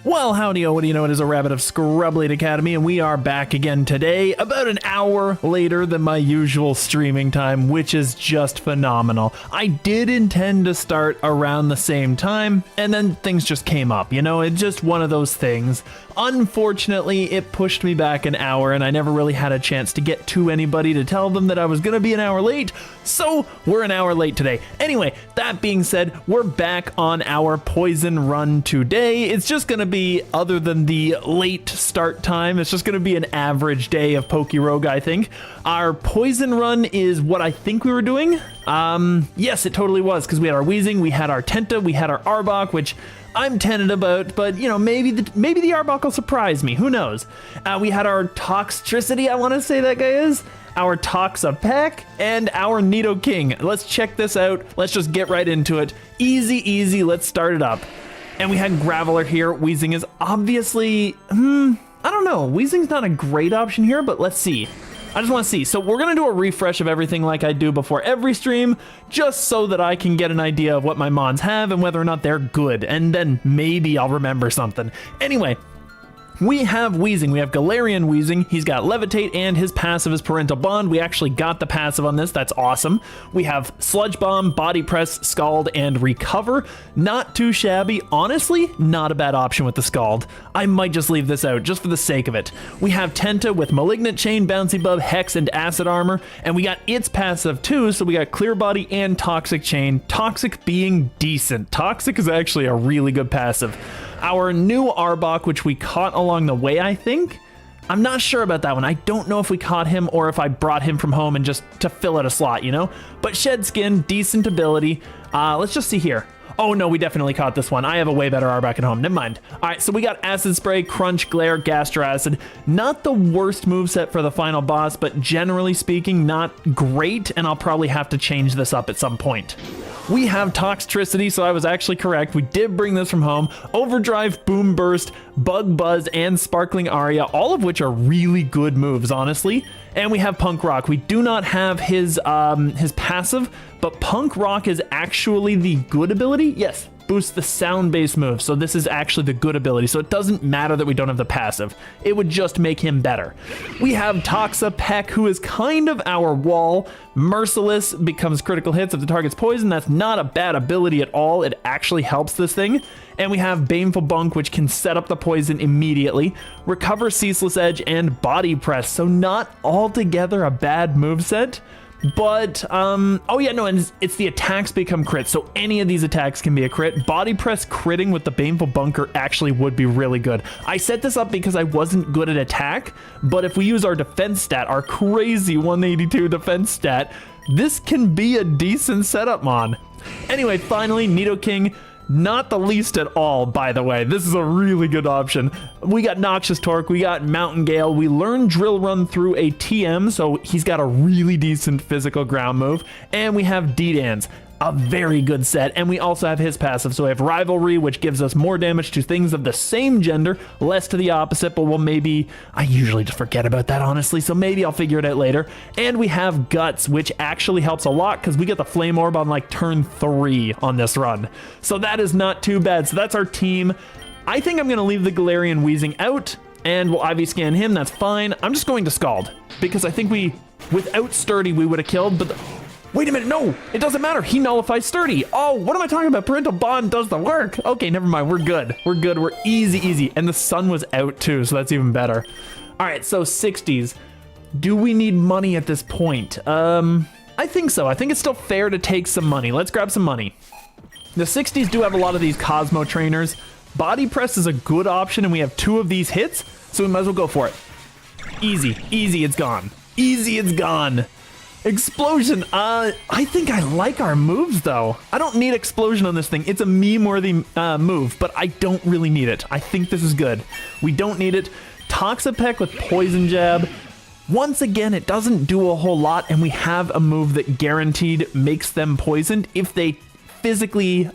Well, howdy-o, what do you know, it is a rabbit of Scrubblade Academy, and we are back again today, about an hour later than my usual streaming time, which is just phenomenal. I did intend to start around the same time, and then things just came up, you know, it's just one of those things. Unfortunately, it pushed me back an hour, and I never really had a chance to get to anybody to tell them that I was gonna be an hour late, so we're an hour late today. Anyway, that being said, we're back on our poison run today. It's just gonna be, other than the late start time, it's just gonna be an average day of PokeRogue, I think. Our poison run is what I think we were doing. Yes, it totally was, because we had our Weezing, we had our Tenta, we had our Arbok, which I'm tentative about, but you know, maybe the Arbok will surprise me. Who knows? We had our Toxtricity, I want to say that guy is, our Toxapeck, and our Nidoking. Let's check this out. Let's just get right into it. Easy, let's start it up. And we had Graveler here. Weezing is obviously, I don't know. Weezing's not a great option here, but let's see. I just want to see. So we're going to do a refresh of everything like I do before every stream, just so that I can get an idea of what my mons have and whether or not they're good. And then maybe I'll remember something. Anyway, we have Weezing. We have Galarian Weezing. He's got Levitate, and his passive is Parental Bond. We actually got the passive on this. That's awesome. We have Sludge Bomb, Body Press, Scald, and Recover. Not too shabby. Honestly, not a bad option with the Scald. I might just leave this out, just for the sake of it. We have Tenta with Malignant Chain, Bouncy Bub, Hex, and Acid Armor. And we got its passive too, so we got Clear Body and Toxic Chain. Toxic being decent. Toxic is actually a really good passive. Our new Arbok, which we caught along the way, I think. I'm not sure about that one. I don't know if we caught him or if I brought him from home and just to fill out a slot, you know? But Shed Skin, decent ability. Let's just see here. Oh no, we definitely caught this one. I have a way better Arbok at home. Never mind. All right, so we got Acid Spray, Crunch, Glare, Gastro Acid. Not the worst moveset for the final boss, but generally speaking, not great, and I'll probably have to change this up at some point. We have Toxtricity, so I was actually correct. We did bring this from home. Overdrive, Boom Burst, Bug Buzz, and Sparkling Aria, all of which are really good moves, honestly. And we have Punk Rock. We do not have his passive, but Punk Rock is actually the good ability. Yes, boosts the sound-based move, so this is actually the good ability, so it doesn't matter that we don't have the passive. It would just make him better. We have Toxapeck, who is kind of our wall. Merciless becomes critical hits if the target's poison. That's not a bad ability at all. It actually helps this thing. And we have Baneful Bunk, which can set up the poison immediately. Recover, Ceaseless Edge, and Body Press, so not altogether a bad moveset. But, oh yeah, no, and it's the attacks become crit, so any of these attacks can be a crit. Body Press critting with the Baneful Bunker actually would be really good. I set this up because I wasn't good at attack, but if we use our defense stat, our crazy 182 defense stat, this can be a decent setup mon. Anyway, finally, Nidoking. Not the least at all, by the way. This is a really good option. We got Noxious Torque, we got Mountain Gale, we learned Drill Run through a TM, so he's got a really decent physical ground move, and we have D-Dance. A very good set, and we also have his passive, so we have Rivalry, which gives us more damage to things of the same gender, less to the opposite, but I usually just forget about that, honestly, so maybe I'll figure it out later. And we have Guts, which actually helps a lot, because we get the Flame Orb on, like, turn 3 on this run. So that is not too bad, so that's our team. I think I'm going to leave the Galarian Weezing out, and we'll IV scan him, that's fine. I'm just going to Scald, because I think without Sturdy, we would have killed, but wait a minute, no, it doesn't matter. He nullifies Sturdy. Oh, what am I talking about? Parental Bond does the work. Okay, never mind. We're good. We're easy. And the sun was out too, so that's even better. All right, so 60s. Do we need money at this point? I think so. I think it's still fair to take some money. Let's grab some money. The 60s do have a lot of these Cosmo trainers. Body Press is a good option, and we have 2 of these hits, so we might as well go for it. Easy, it's gone. Easy, it's gone. Explosion, I think I like our moves though. I don't need Explosion on this thing. It's a meme-worthy move, but I don't really need it. I think this is good. We don't need it. Toxapeck with Poison Jab. Once again, it doesn't do a whole lot, and we have a move that guaranteed makes them poisoned if they physically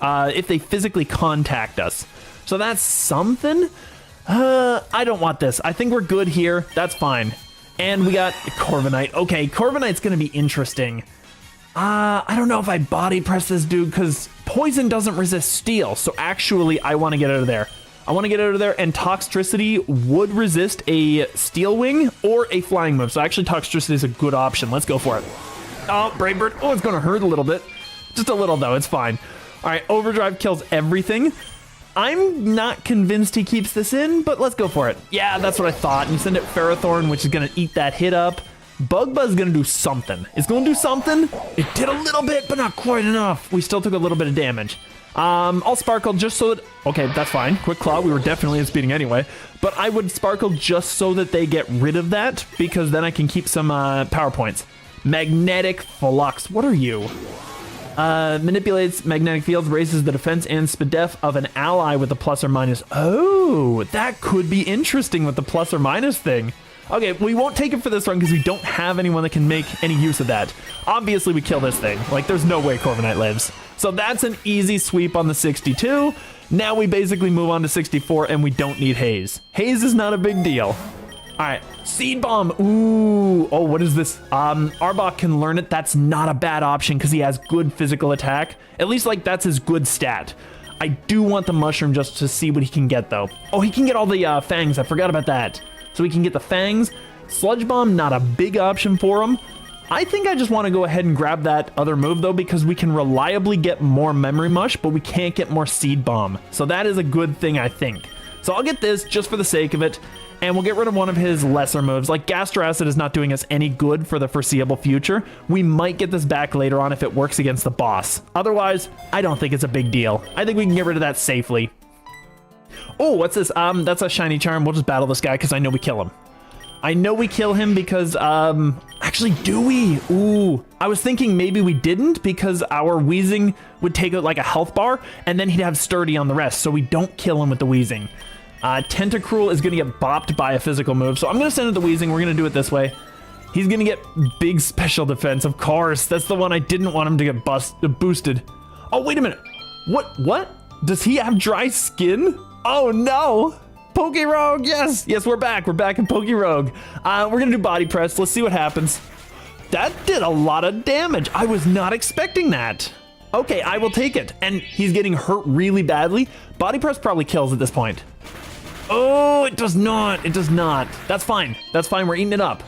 contact us. So that's something. I don't want this. I think we're good here. That's fine. And we got Corviknight. Okay, Corviknight's gonna be interesting. I don't know if I body press this dude, because poison doesn't resist steel, so actually I want to get out of there. I want to get out of there, and Toxtricity would resist a Steel Wing or a Flying move. So actually Toxtricity is a good option. Let's go for it. Oh, Brave Bird. Oh, it's going to hurt a little bit. Just a little, though. It's fine. All right, Overdrive kills everything. I'm not convinced he keeps this in, but let's go for it. Yeah, that's what I thought. And you send it Ferrothorn, which is going to eat that hit up. Bug Buzz is going to do something. It's going to do something. It did a little bit, but not quite enough. We still took a little bit of damage. I'll Sparkle just so that... Okay, that's fine. Quick Claw, we were definitely in speeding anyway. But I would Sparkle just so that they get rid of that, because then I can keep some power points. Magnetic Flux. What are you? Manipulates magnetic fields, raises the defense and SPDEF of an ally with a plus or minus. Oh, that could be interesting with the plus or minus thing. Okay, we won't take it for this run because we don't have anyone that can make any use of that. Obviously, we kill this thing. Like, there's no way Corviknight lives. So that's an easy sweep on the 62. Now we basically move on to 64, and we don't need Haze. Haze is not a big deal. All right, Seed Bomb. Ooh, oh, what is this? Arbok can learn it. That's not a bad option because he has good physical attack. At least, like, that's his good stat. I do want the Mushroom just to see what he can get, though. Oh, he can get all the Fangs. I forgot about that. So we can get the Fangs. Sludge Bomb, not a big option for him. I think I just want to go ahead and grab that other move, though, because we can reliably get more Memory Mush, but we can't get more Seed Bomb. So that is a good thing, I think. So I'll get this just for the sake of it, and we'll get rid of one of his lesser moves. Like, Gastro Acid is not doing us any good for the foreseeable future. We might get this back later on if it works against the boss. Otherwise, I don't think it's a big deal. I think we can get rid of that safely. Oh, what's this? That's a Shiny Charm. We'll just battle this guy because I know we kill him. I know we kill him because, actually, do we? Ooh, I was thinking maybe we didn't because our Weezing would take out like a health bar and then he'd have Sturdy on the rest, so we don't kill him with the Weezing. Tentacruel is going to get bopped by a physical move, so I'm going to send it the Weezing. We're going to do it this way. He's going to get big special defense, of course. That's the one I didn't want him to get boosted. Oh, wait a minute. What? Does he have dry skin? Oh, no. PokeRogue, yes. Yes, we're back. We're back in PokeRogue. We're going to do Body Press. Let's see what happens. That did a lot of damage. I was not expecting that. Okay, I will take it. And he's getting hurt really badly. Body Press probably kills at this point. Oh, it does not. It does not. That's fine. That's fine. We're eating it up.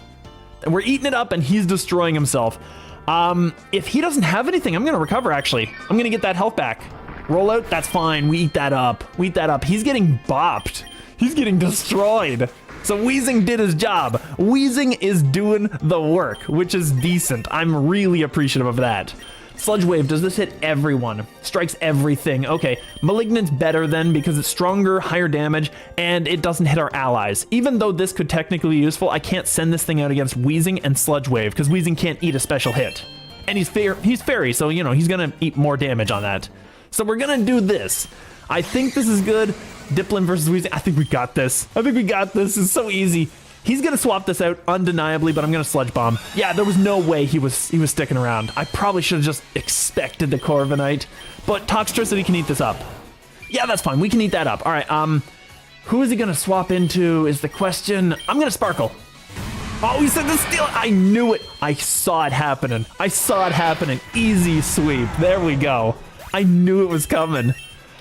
And we're eating it up, and he's destroying himself. If he doesn't have anything, I'm going to recover, actually. I'm going to get that health back. Roll out. That's fine. We eat that up. We eat that up. He's getting bopped. He's getting destroyed. So Weezing did his job. Weezing is doing the work, which is decent. I'm really appreciative of that. Sludge Wave, does this hit everyone? Strikes everything. Okay, Malignant's better then because it's stronger, higher damage, and it doesn't hit our allies. Even though this could technically be useful, I can't send this thing out against Weezing and Sludge Wave because Weezing can't eat a special hit. And he's fairy, so, you know, he's going to eat more damage on that. So we're going to do this. I think this is good. Dipplin versus Weezing. I think we got this. I think we got this. It's so easy. He's going to swap this out undeniably, but I'm going to Sludge Bomb. Yeah, there was no way he was sticking around. I probably should have just expected the Corviknight, but Toxtricity can eat this up. Yeah, that's fine. We can eat that up. All right, who is he going to swap into is the question. I'm going to Sparkle. Oh, he said the Steel. I knew it. I saw it happening. I saw it happening. Easy sweep. There we go. I knew it was coming.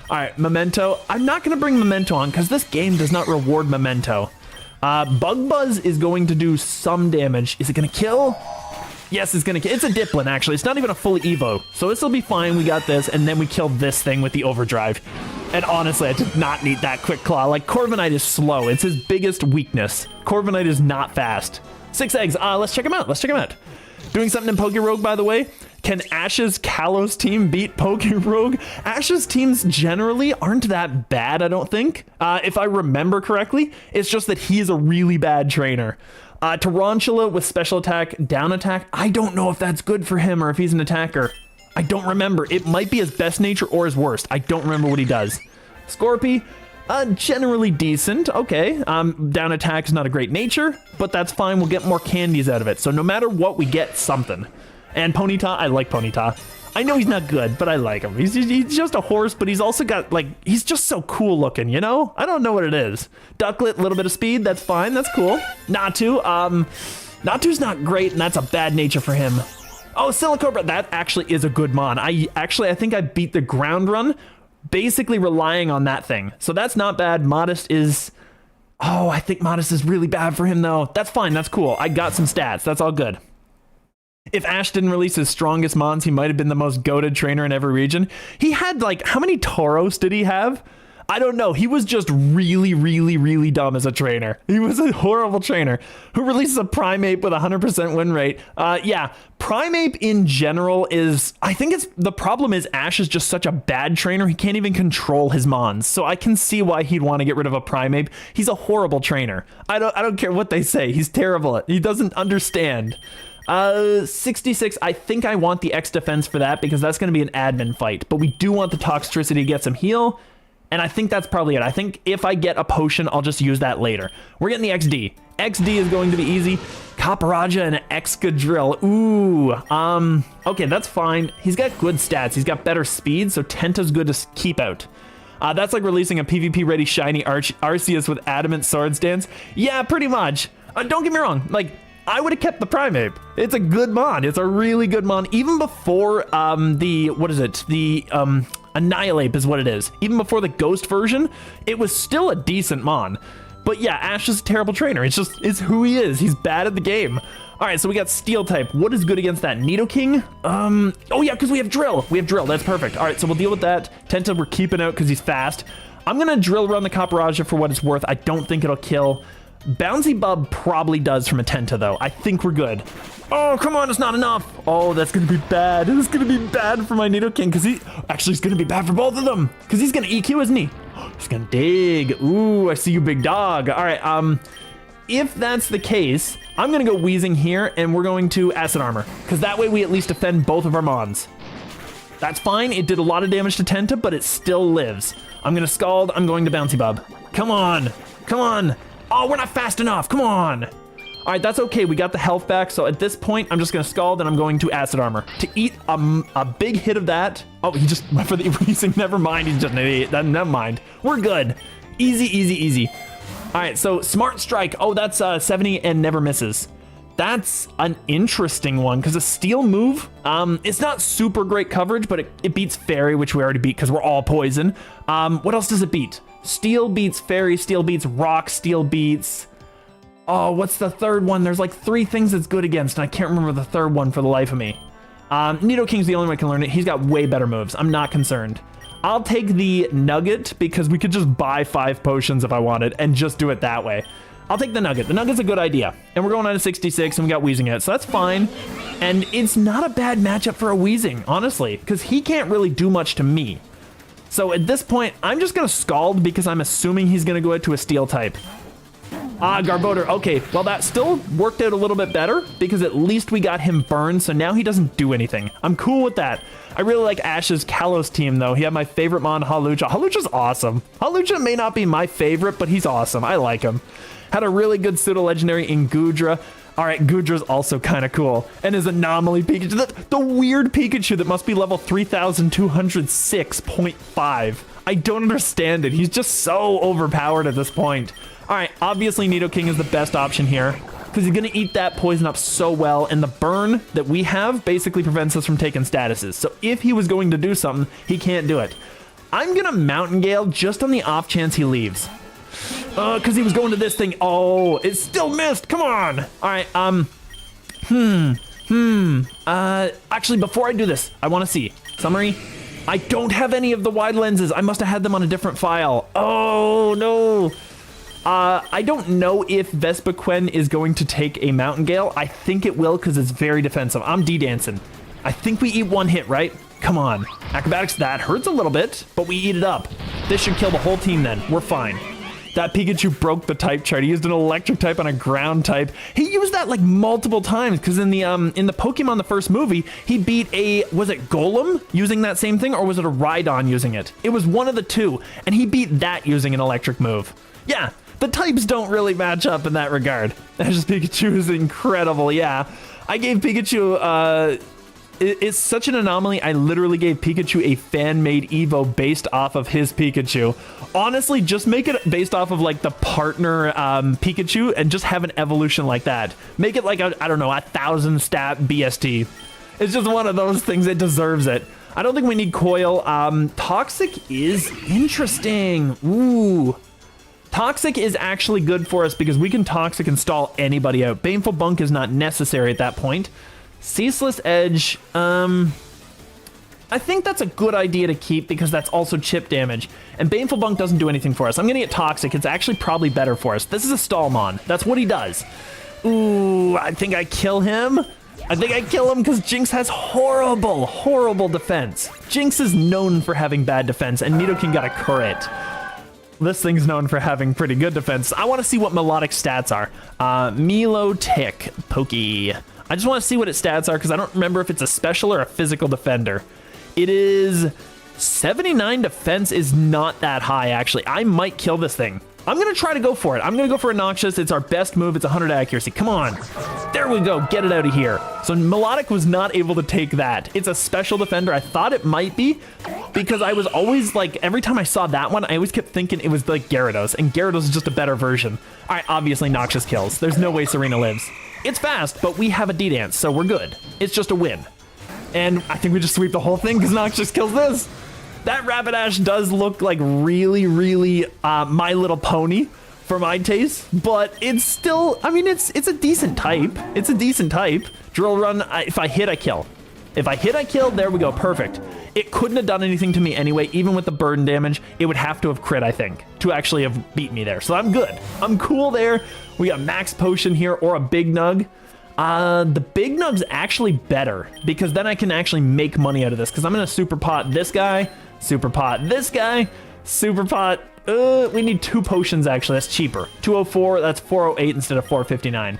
All right, Memento. I'm not going to bring Memento on because this game does not reward Memento. Bug Buzz is going to do some damage. Is it going to kill? Yes, it's going to kill. It's a Dipplin, actually. It's not even a full Evo. So this will be fine. We got this. And then we killed this thing with the Overdrive. And honestly, I did not need that Quick Claw. Like, Corviknight is slow. It's his biggest weakness. Corviknight is not fast. 6 eggs. Let's check him out. Let's check him out. Doing something in PokeRogue, by the way. Can Ash's Kalos team beat PokeRogue? Ash's teams generally aren't that bad, I don't think. If I remember correctly, it's just that he's a really bad trainer. Tarantula with special attack, down attack. I don't know if that's good for him or if he's an attacker. I don't remember. It might be his best nature or his worst. I don't remember what he does. Scorpy, generally decent. Okay, down attack is not a great nature, but that's fine. We'll get more candies out of it. So no matter what, we get something. And Ponyta, I like Ponyta. I know he's not good, but I like him. He's just a horse, but he's also got, like, he's just so cool looking, you know? I don't know what it is. Ducklet, a little bit of speed, that's fine, that's cool. Natu, Natu's not great, and that's a bad nature for him. Oh, Silicobra, that actually is a good mon. I think I beat the ground run basically relying on that thing. So that's not bad. Modest is... Oh, I think Modest is really bad for him, though. That's fine. That's cool. I got some stats. That's all good. If Ash didn't release his strongest mons, he might have been the most goated trainer in every region. He had, like, how many Tauros did he have? I don't know. He was just really, really, really dumb as a trainer. He was a horrible trainer who releases a Primeape with a 100% win rate. Yeah, Primeape in general is... I think it's... The problem is Ash is just such a bad trainer. He can't even control his mons. So I can see why he'd want to get rid of a Primeape. He's a horrible trainer. I don't care what they say. He's terrible. He doesn't understand. 66, I think I want the X defense for that because that's going to be an admin fight. But we do want the Toxtricity to get some heal. And I think that's probably it. I think if I get a potion, I'll just use that later. We're getting the XD. XD is going to be easy. Caparaja and Excadrill. Ooh. Okay, that's fine. He's got good stats. He's got better speed, so Tenta's good to keep out. That's like releasing a PvP-ready shiny Arceus with Adamant Swords Dance. Yeah, pretty much. Don't get me wrong. Like, I would have kept the Primeape. It's a good mon. It's a really good mon. Even before what is it? The Annihilate is what it is. Even before the Ghost version, it was still a decent mon. But yeah, Ash is a terrible trainer. It's who he is. He's bad at the game. All right, so we got Steel type. What is good against that? Nidoking? Oh yeah, because we have Drill. We have Drill. That's perfect. All right, so we'll deal with that. Tenta, we're keeping out because he's fast. I'm going to Drill run the Caparaja for what it's worth. I don't think it'll kill. Bouncy Bub probably does from a Tenta, though. I think we're good. Oh, come on, it's not enough. Oh, that's going to be bad. It's going to be bad for my Nidoking, because actually, it's going to be bad for both of them, because he's going to EQ, isn't he? He's going to dig. Ooh, I see you, big dog. All right, if that's the case, I'm going to go Wheezing here, and we're going to Acid Armor, because that way we at least defend both of our mons. That's fine. It did a lot of damage to Tenta, but it still lives. I'm going to Scald. I'm going to Bouncy Bub. Come on. Come on. Oh, we're not fast enough. Come on. All right, that's okay. We got the health back. So at this point, I'm just going to Scald and I'm going to Acid Armor. To eat a big hit of that. Oh, he just went for the Wheezing. Never mind. He's just an idiot. Never mind. We're good. Easy, easy, easy. All right, so Smart Strike. Oh, that's 70 and never misses. That's an interesting one because a Steel move, it's not super great coverage, but it beats Fairy, which we already beat because we're all poison. What else does it beat? Steel beats Fairy, Steel beats Rock, Steel beats... Oh, what's the third one? There's like 3 things it's good against, and I can't remember the third one for the life of me. Nidoking's the only one who can learn it. He's got way better moves. I'm not concerned. I'll take the Nugget because we could just buy 5 potions if I wanted and just do it that way. I'll take the Nugget. The Nugget's a good idea. And we're going on to 66, and we got Wheezing out, so that's fine. And it's not a bad matchup for a Wheezing, honestly, because he can't really do much to me. So at this point, I'm just going to Scald because I'm assuming he's going to go into a Steel type. Garbodor. Okay, well, that still worked out a little bit better because at least we got him burned, so now he doesn't do anything. I'm cool with that. I really like Ash's Kalos team, though. He had my favorite mon, Hawlucha. Hawlucha's awesome. Hawlucha may not be my favorite, but he's awesome. I like him. Had a really good pseudo-legendary in Goodra. All right, Goodra's also kind of cool. And his Anomaly Pikachu. The weird Pikachu that must be level 3206.5. I don't understand it. He's just so overpowered at this point. All right, obviously Nidoking is the best option here because he's going to eat that poison up so well, and the burn that we have basically prevents us from taking statuses. So if he was going to do something, he can't do it. I'm going to Mountain Gale just on the off chance he leaves. Because he was going to this thing. Oh, it still missed. Come on. All right, actually, before I do this, I want to see. Summary. I don't have any of the wide lenses. I must have had them on a different file. Oh, no. I don't know if Vespiquen is going to take a Mountain Gale. I think it will because it's very defensive. I'm D-dancing. I think we eat 1 hit, right? Come on. Acrobatics, that hurts a little bit, but we eat it up. This should kill the whole team then. We're fine. That Pikachu broke the type chart. He used an electric type on a ground type. He used that like multiple times because in the Pokemon the first movie, he beat was it Golem using that same thing or was it a Rhydon using it? It was one of the two, and he beat that using an electric move. Yeah. The types don't really match up in that regard. Ash's Pikachu is incredible, yeah. I gave Pikachu, it's such an anomaly, I literally gave Pikachu a fan-made Evo based off of his Pikachu. Honestly, just make it based off of, like, the partner Pikachu and just have an evolution like that. Make it like, I don't know, 1,000 stat BST. It's just one of those things that deserves it. I don't think we need Coil. Toxic is interesting. Ooh. Toxic is actually good for us because we can Toxic install anybody out. Baneful Bunk is not necessary at that point. Ceaseless Edge, I think that's a good idea to keep because that's also chip damage. And Baneful Bunk doesn't do anything for us. I'm going to get Toxic. It's actually probably better for us. This is a Stallmon. That's what he does. Ooh, I think I kill him. I think I kill him because Jinx has horrible, horrible defense. Jinx is known for having bad defense, and Nidoking got a crit. This thing's known for having pretty good defense. I want to see what melodic stats are. Milo Tick, Pokey. I just want to see what its stats are because I don't remember if it's a special or a physical defender. It is 79 defense is not that high, actually. I might kill this thing. I'm going to try to go for it. I'm going to go for a Noxious. It's our best move. It's 100 accuracy. Come on. There we go. Get it out of here. So Melodic was not able to take that. It's a special defender. I thought it might be because I was always like, every time I saw that one, I always kept thinking it was like Gyarados, and Gyarados is just a better version. All right, obviously Noxious kills. There's no way Serena lives. It's fast, but we have a D-Dance, so we're good. It's just a win. And I think we just sweep the whole thing because Noxious kills this. That Rapidash does look like really, really My Little Pony for my taste, but it's still, I mean, it's a decent type. It's a decent type. Drill Run, if I hit, I kill. If I hit, I kill. There we go. Perfect. It couldn't have done anything to me anyway. Even with the burden damage, it would have to have crit, I think, to actually have beat me there. So I'm good. I'm cool there. We got Max Potion here or a Big Nug. The Big Nug's actually better because then I can actually make money out of this because I'm going to Super Pot this guy, Super Pot this guy, Super Pot. We need 2 potions actually. That's cheaper. 204, that's 408 instead of 459.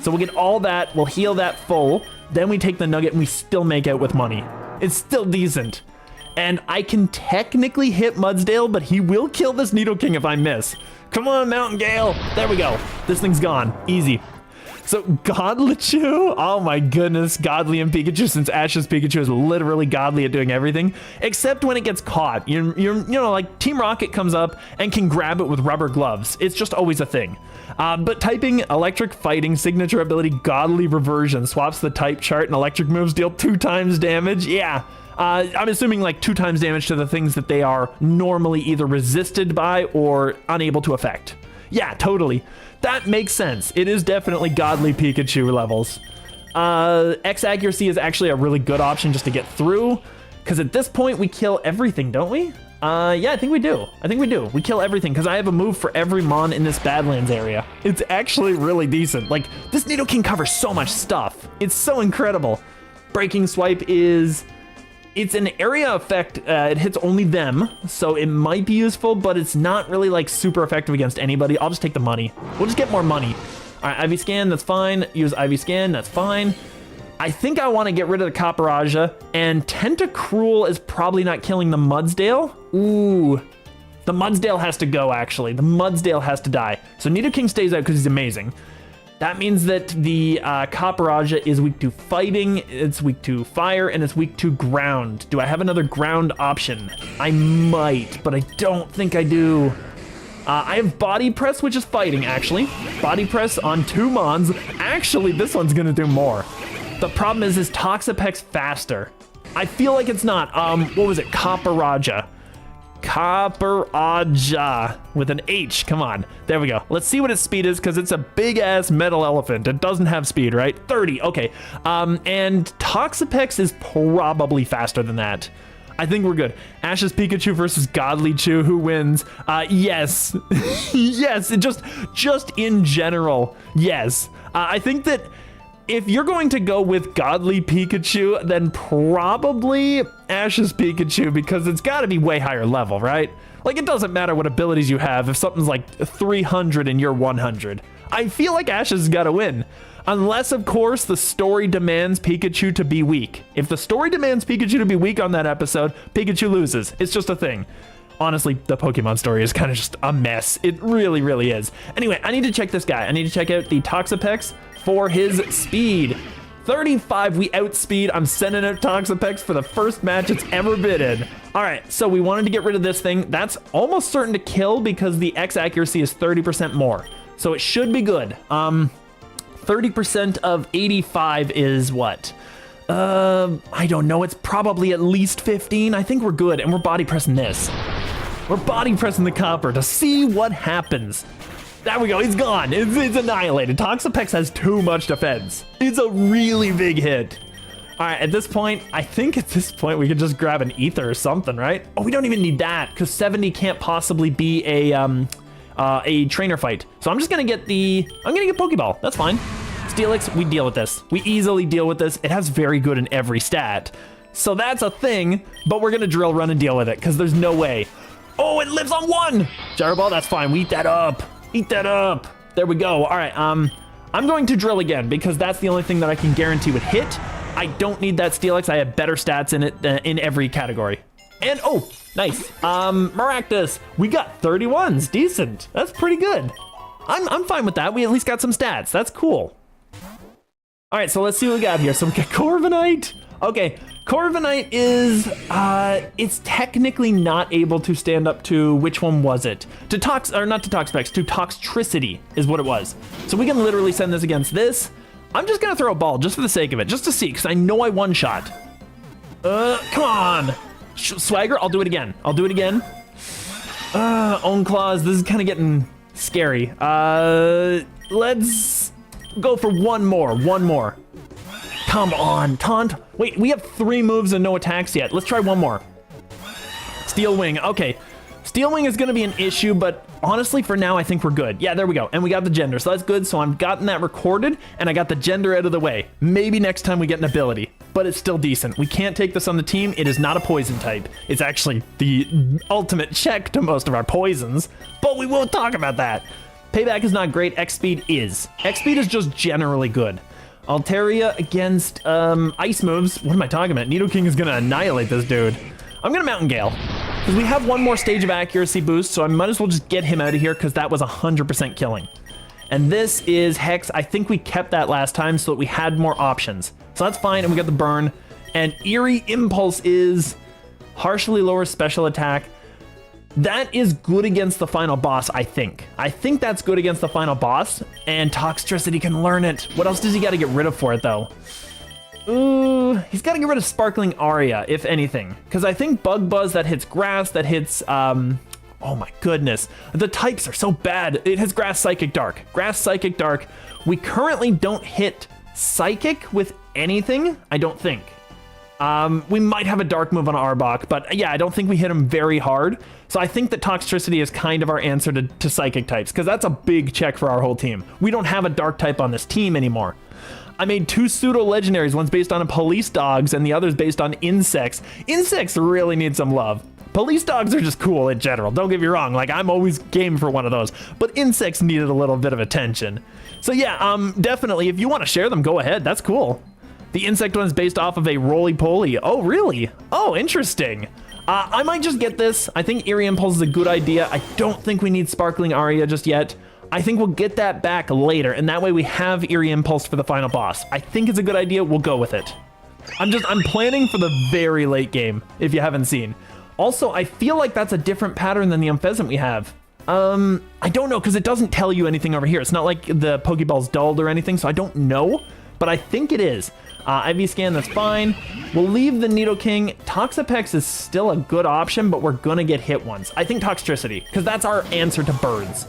So we'll get all that. We'll heal that full. Then we take the Nugget and we still make out with money. It's still decent. And I can technically hit Mudsdale, but he will kill this Nidoking if I miss. Come on, Mountain Gale. There we go. This thing's gone. Easy. So Godlichu, oh my goodness, Godly and Pikachu, since Ash's Pikachu is literally godly at doing everything, except when it gets caught. You know, like Team Rocket comes up and can grab it with rubber gloves. It's just always a thing. But typing Electric Fighting, signature ability Godly Reversion, swaps the type chart and electric moves deal 2 times damage. Yeah. I'm assuming like 2 times damage to the things that they are normally either resisted by or unable to affect. Yeah, totally. That makes sense. It is definitely godly Pikachu levels. X accuracy is actually a really good option just to get through, because at this point we kill everything, don't we? Yeah, I think we do. We kill everything because I have a move for every Mon in this Badlands area. It's actually really decent. Like, this Nidoking covers so much stuff. It's so incredible. Breaking Swipe is... It's an area effect, it hits only them, so it might be useful, but it's not really like super effective against anybody. I'll just take the money. We'll just get more money. All right, IV Scan, that's fine. Use IV Scan, that's fine. I think I want to get rid of the Caparaja, and Tentacruel is probably not killing the Mudsdale. Ooh, the Mudsdale has to go, actually. The Mudsdale has to die. So Nidoking stays out because he's amazing. That means that the Caparaja is weak to fighting, it's weak to fire, and it's weak to ground. Do I have another ground option? I might, but I don't think I do. I have Body Press, which is fighting, actually. Body Press on 2 Mons. Actually, this one's gonna do more. The problem is Toxapex's faster. I feel like it's not. What was it? Caparaja. Caparaja with an H. Come on. There we go. Let's see what its speed is because it's a big ass metal elephant. It doesn't have speed, right? 30. Okay. And Toxapex is probably faster than that. I think we're good. Ash's Pikachu versus Godly Chew. Who wins? Yes. Yes. Just in general. Yes. I think that if you're going to go with Godly Pikachu, then probably Ash's Pikachu, because it's got to be way higher level, right? Like, it doesn't matter what abilities you have if something's like 300 and you're 100. I feel like Ash's has got to win. Unless, of course, the story demands Pikachu to be weak. If the story demands Pikachu to be weak on that episode, Pikachu loses. It's just a thing. Honestly, the Pokemon story is kind of just a mess. It really, really is. Anyway, I need to check this guy. I need to check out the Toxapex for his speed. 35, we outspeed. I'm sending out Toxapex for the first match it's ever been in. All right, so we wanted to get rid of this thing. That's almost certain to kill because the X accuracy is 30% more. So it should be good. 30% of 85 is what? I don't know. It's probably at least 15. I think we're good, and we're body pressing this. We're body pressing the copper to see what happens. There we go. He's gone. It's annihilated. Toxapex has too much defense. It's a really big hit. All right, at this point, I think we could just grab an ether or something, right? Oh, we don't even need that because 70 can't possibly be a trainer fight. So I'm just gonna get Pokeball. That's fine. Steelix, we deal with this. We easily deal with this. It has very good in every stat. So that's a thing, but we're gonna drill run and deal with it because there's no way. Oh, it lives on 1. Gyro Ball, that's fine. We eat that up. Eat that up. There we go. All right, I'm going to drill again because that's the only thing that I can guarantee would hit. I don't need that Steelix. I have better stats in it in every category. And oh, nice. Maractus, we got 31s. Decent. That's pretty good. I'm fine with that. We at least got some stats. That's cool. All right, so let's see what we got here. So we got Corviknight. Okay, Corviknight is, it's technically not able to stand up to, which one was it? To Toxtricity is what it was. So we can literally send this against this. I'm just gonna throw a ball just for the sake of it, just to see, because I know I one-shot. Come on. Swagger, I'll do it again. Own Claws, this is kind of getting scary. Let's go for one more. Come on, Taunt. Wait, we have 3 moves and no attacks yet. Let's try one more. Steel Wing, okay. Steel Wing is gonna be an issue, but honestly, for now, I think we're good. Yeah, there we go. And we got the gender, so that's good. So I've gotten that recorded, and I got the gender out of the way. Maybe next time we get an ability, but it's still decent. We can't take this on the team. It is not a poison type. It's actually the ultimate check to most of our poisons, but we won't talk about that. Payback is not great. X-Speed is. X-Speed is just generally good. Altaria against ice moves. What am I talking about? Nidoking is going to annihilate this dude. I'm going to Mountain Gale. Because we have one more stage of accuracy boost, so I might as well just get him out of here because that was 100% killing. And this is Hex. I think we kept that last time so that we had more options. So that's fine, and we got the burn. And Eerie Impulse is harshly lower special attack. That is good against the final boss, I think. I think that's good against the final boss, and Toxtricity can learn it. What else does he got to get rid of for it, though? Ooh, he's got to get rid of Sparkling Aria, if anything. Because I think Bug Buzz, that hits Grass, that hits, oh my goodness. The types are so bad. It hits Grass, Psychic, Dark. Grass, Psychic, Dark. We currently don't hit Psychic with anything, I don't think. We might have a Dark move on Arbok, but yeah, I don't think we hit him very hard. So I think that Toxtricity is kind of our answer to Psychic types, because that's a big check for our whole team. We don't have a Dark type on this team anymore. I made 2 pseudo-legendaries, one's based on police dogs and the other's based on insects. Insects really need some love. Police dogs are just cool in general, don't get me wrong, like I'm always game for one of those, but insects needed a little bit of attention. So yeah, definitely, if you want to share them, go ahead, that's cool. The insect one is based off of a roly-poly. Oh, really? Oh, interesting. I might just get this. I think Eerie Impulse is a good idea. I don't think we need Sparkling Aria just yet. I think we'll get that back later, and that way we have Eerie Impulse for the final boss. I think it's a good idea. We'll go with it. I'm planning for the very late game, if you haven't seen. Also, I feel like that's a different pattern than the Unpheasant we have. I don't know, because it doesn't tell you anything over here. It's not like the Pokeball's dulled or anything, so I don't know, but I think it is. IV Scan, that's fine. We'll leave the Nidoking. Toxapex is still a good option, but we're gonna get hit once. I think Toxtricity, because that's our answer to birds.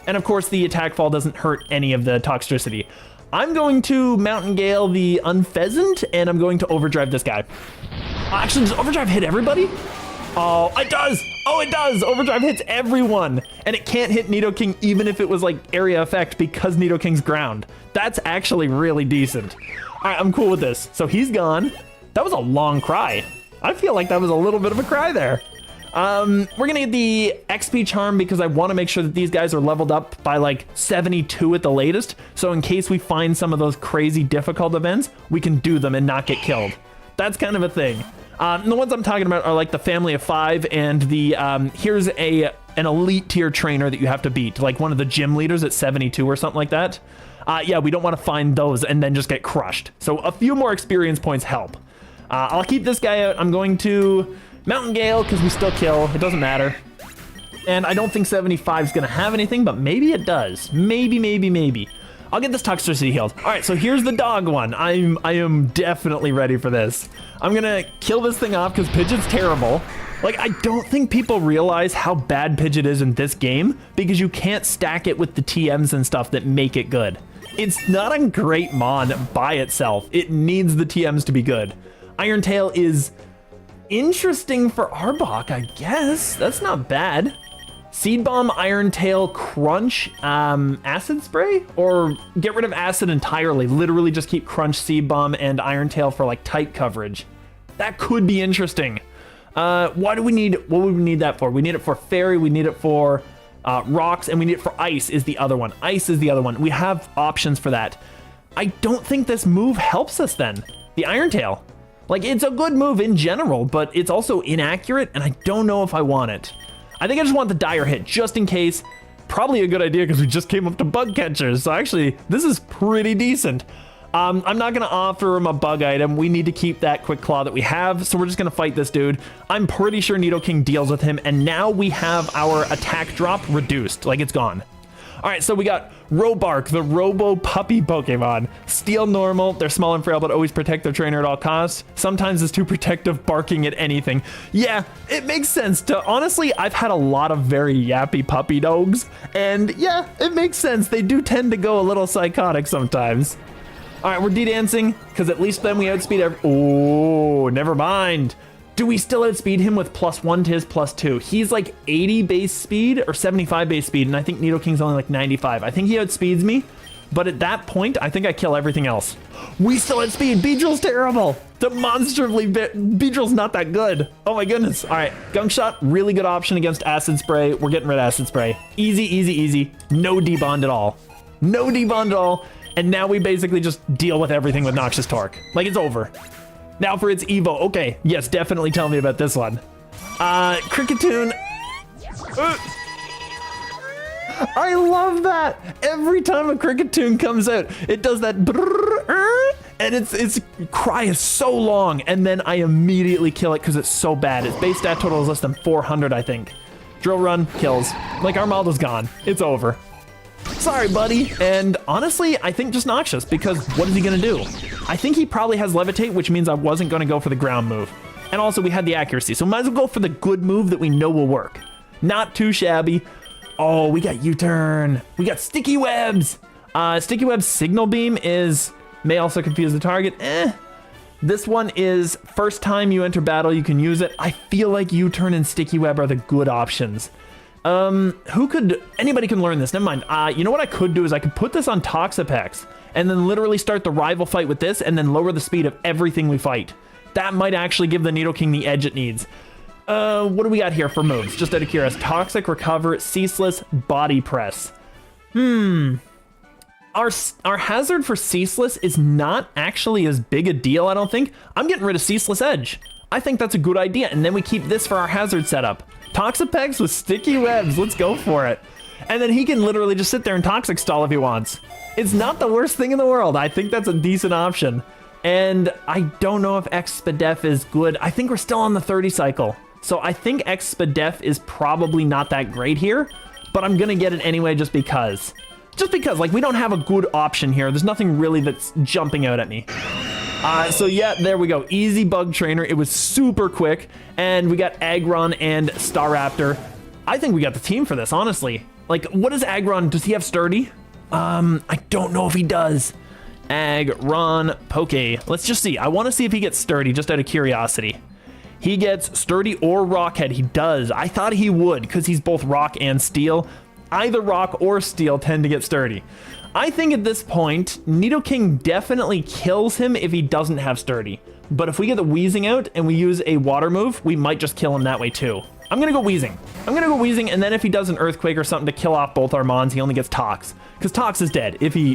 And of course, the attack fall doesn't hurt any of the Toxtricity. I'm going to Mountain Gale the Unpheasant, and I'm going to Overdrive this guy. Actually, does Overdrive hit everybody? Oh, it does! Oh, it does! Overdrive hits everyone! And it can't hit Nidoking even if it was like area effect because Nidoking's ground. That's actually really decent. All right, I'm cool with this. So he's gone. That was a long cry. I feel like that was a little bit of a cry there. We're gonna get the XP charm because I want to make sure that these guys are leveled up by like 72 at the latest. So in case we find some of those crazy difficult events, we can do them and not get killed. That's kind of a thing. The ones I'm talking about are like the family of 5 and the, here's an elite tier trainer that you have to beat, like one of the gym leaders at 72 or something like that. Yeah, we don't want to find those and then just get crushed. So a few more experience points help. I'll keep this guy out. I'm going to Mountain Gale because we still kill. It doesn't matter. And I don't think 75 is going to have anything, but maybe it does. Maybe. I'll get this toxicity healed. All right, so here's the dog one. I am definitely ready for this. I'm gonna kill this thing off because Pidgeot's terrible. Like, I don't think people realize how bad Pidgeot is in this game because you can't stack it with the TMs and stuff that make it good. It's not a great mon by itself. It needs the TMs to be good. Iron Tail is interesting for Arbok, I guess. That's not bad. Seed Bomb, Iron Tail, Crunch, Acid Spray? Or get rid of Acid entirely. Literally just keep Crunch, Seed Bomb, and Iron Tail for like type coverage. That could be interesting. What would we need that for? We need it for Fairy, we need it for Rocks, and we need it for Ice is the other one. Ice is the other one. We have options for that. I don't think this move helps us then. The Iron Tail. Like, it's a good move in general, but it's also inaccurate, and I don't know if I want it. I think I just want the Dire Hit, just in case. Probably a good idea, because we just came up to Bug Catchers, so actually, this is pretty decent. I'm not going to offer him a bug item. We need to keep that Quick Claw that we have, so we're just going to fight this dude. I'm pretty sure Nidoking deals with him, and now we have our attack drop reduced. Like, it's gone. All right, so we got Robark, the Robo Puppy Pokemon. Steel normal, they're small and frail, but always protect their trainer at all costs. Sometimes it's too protective, barking at anything. Yeah, it makes sense to, honestly, I've had a lot of very yappy puppy dogs, and yeah, it makes sense. They do tend to go a little psychotic sometimes. All right, we're de-dancing, because at least then we outspeed oh, never mind. Do we still outspeed him with +1 to his +2? He's like 80 base speed or 75 base speed, and I think Nidoking's only like 95. I think he outspeeds me, but at that point, I think I kill everything else. We still outspeed. Beedrill's terrible. Demonstrably, Beedrill's not that good. Oh my goodness. All right, Gunk Shot, really good option against Acid Spray. We're getting rid of Acid Spray. Easy, easy, easy. No debond at all. No debond at all. And now we basically just deal with everything with Noxious Torque. Like, it's over. Now for its Evo. Okay, yes, definitely tell me about this one. Cricketune. I love that. Every time a Cricketune comes out, it does that and its cry is so long, and then I immediately kill it because it's so bad. Its base stat total is less than 400, I think. Drill Run, kills. Like, Armaldo's gone. It's over. Sorry, buddy. And honestly, I think just Noxious, because what is he gonna do? I think he probably has Levitate, which means I wasn't gonna go for the ground move. And also we had the accuracy, so might as well go for the good move that we know will work. Not too shabby. Oh, we got U-turn. We got Sticky Webs. Sticky Web's Signal Beam may also confuse the target. This one is first time you enter battle, you can use it. I feel like U-turn and Sticky Web are the good options. Anybody can learn this, never mind. You know what I could do is I could put this on Toxapex and then literally start the rival fight with this and then lower the speed of everything we fight. That might actually give the Nidoking the edge it needs. What do we got here for moves? Just out of curiosity. Toxic, Recover, Ceaseless, Body Press. Our hazard for Ceaseless is not actually as big a deal, I don't think. I'm getting rid of Ceaseless Edge. I think that's a good idea, and then we keep this for our hazard setup. Toxapex with Sticky Webs, let's go for it. And then he can literally just sit there and Toxic Stall if he wants. It's not the worst thing in the world. I think that's a decent option. And I don't know if Expedef is good. I think we're still on the 30 cycle. So I think Expedef is probably not that great here, but I'm gonna get it anyway just because. Like, we don't have a good option here. There's nothing really that's jumping out at me. So yeah, there we go. Easy Bug Trainer. It was super quick. And we got Aggron and Staraptor. I think we got the team for this, honestly. Like, what is Aggron? Does he have Sturdy? I don't know if he does. Aggron, Poke. Let's just see. I want to see if he gets Sturdy, just out of curiosity. He gets Sturdy or Rockhead. He does. I thought he would, because he's both Rock and Steel. Either Rock or Steel tend to get Sturdy. I think at this point, Nidoking definitely kills him if he doesn't have Sturdy. But if we get the Wheezing out and we use a Water move, we might just kill him that way too. I'm gonna go Wheezing. And then if he does an Earthquake or something to kill off both our Mons, he only gets Tox. Because Tox is dead if he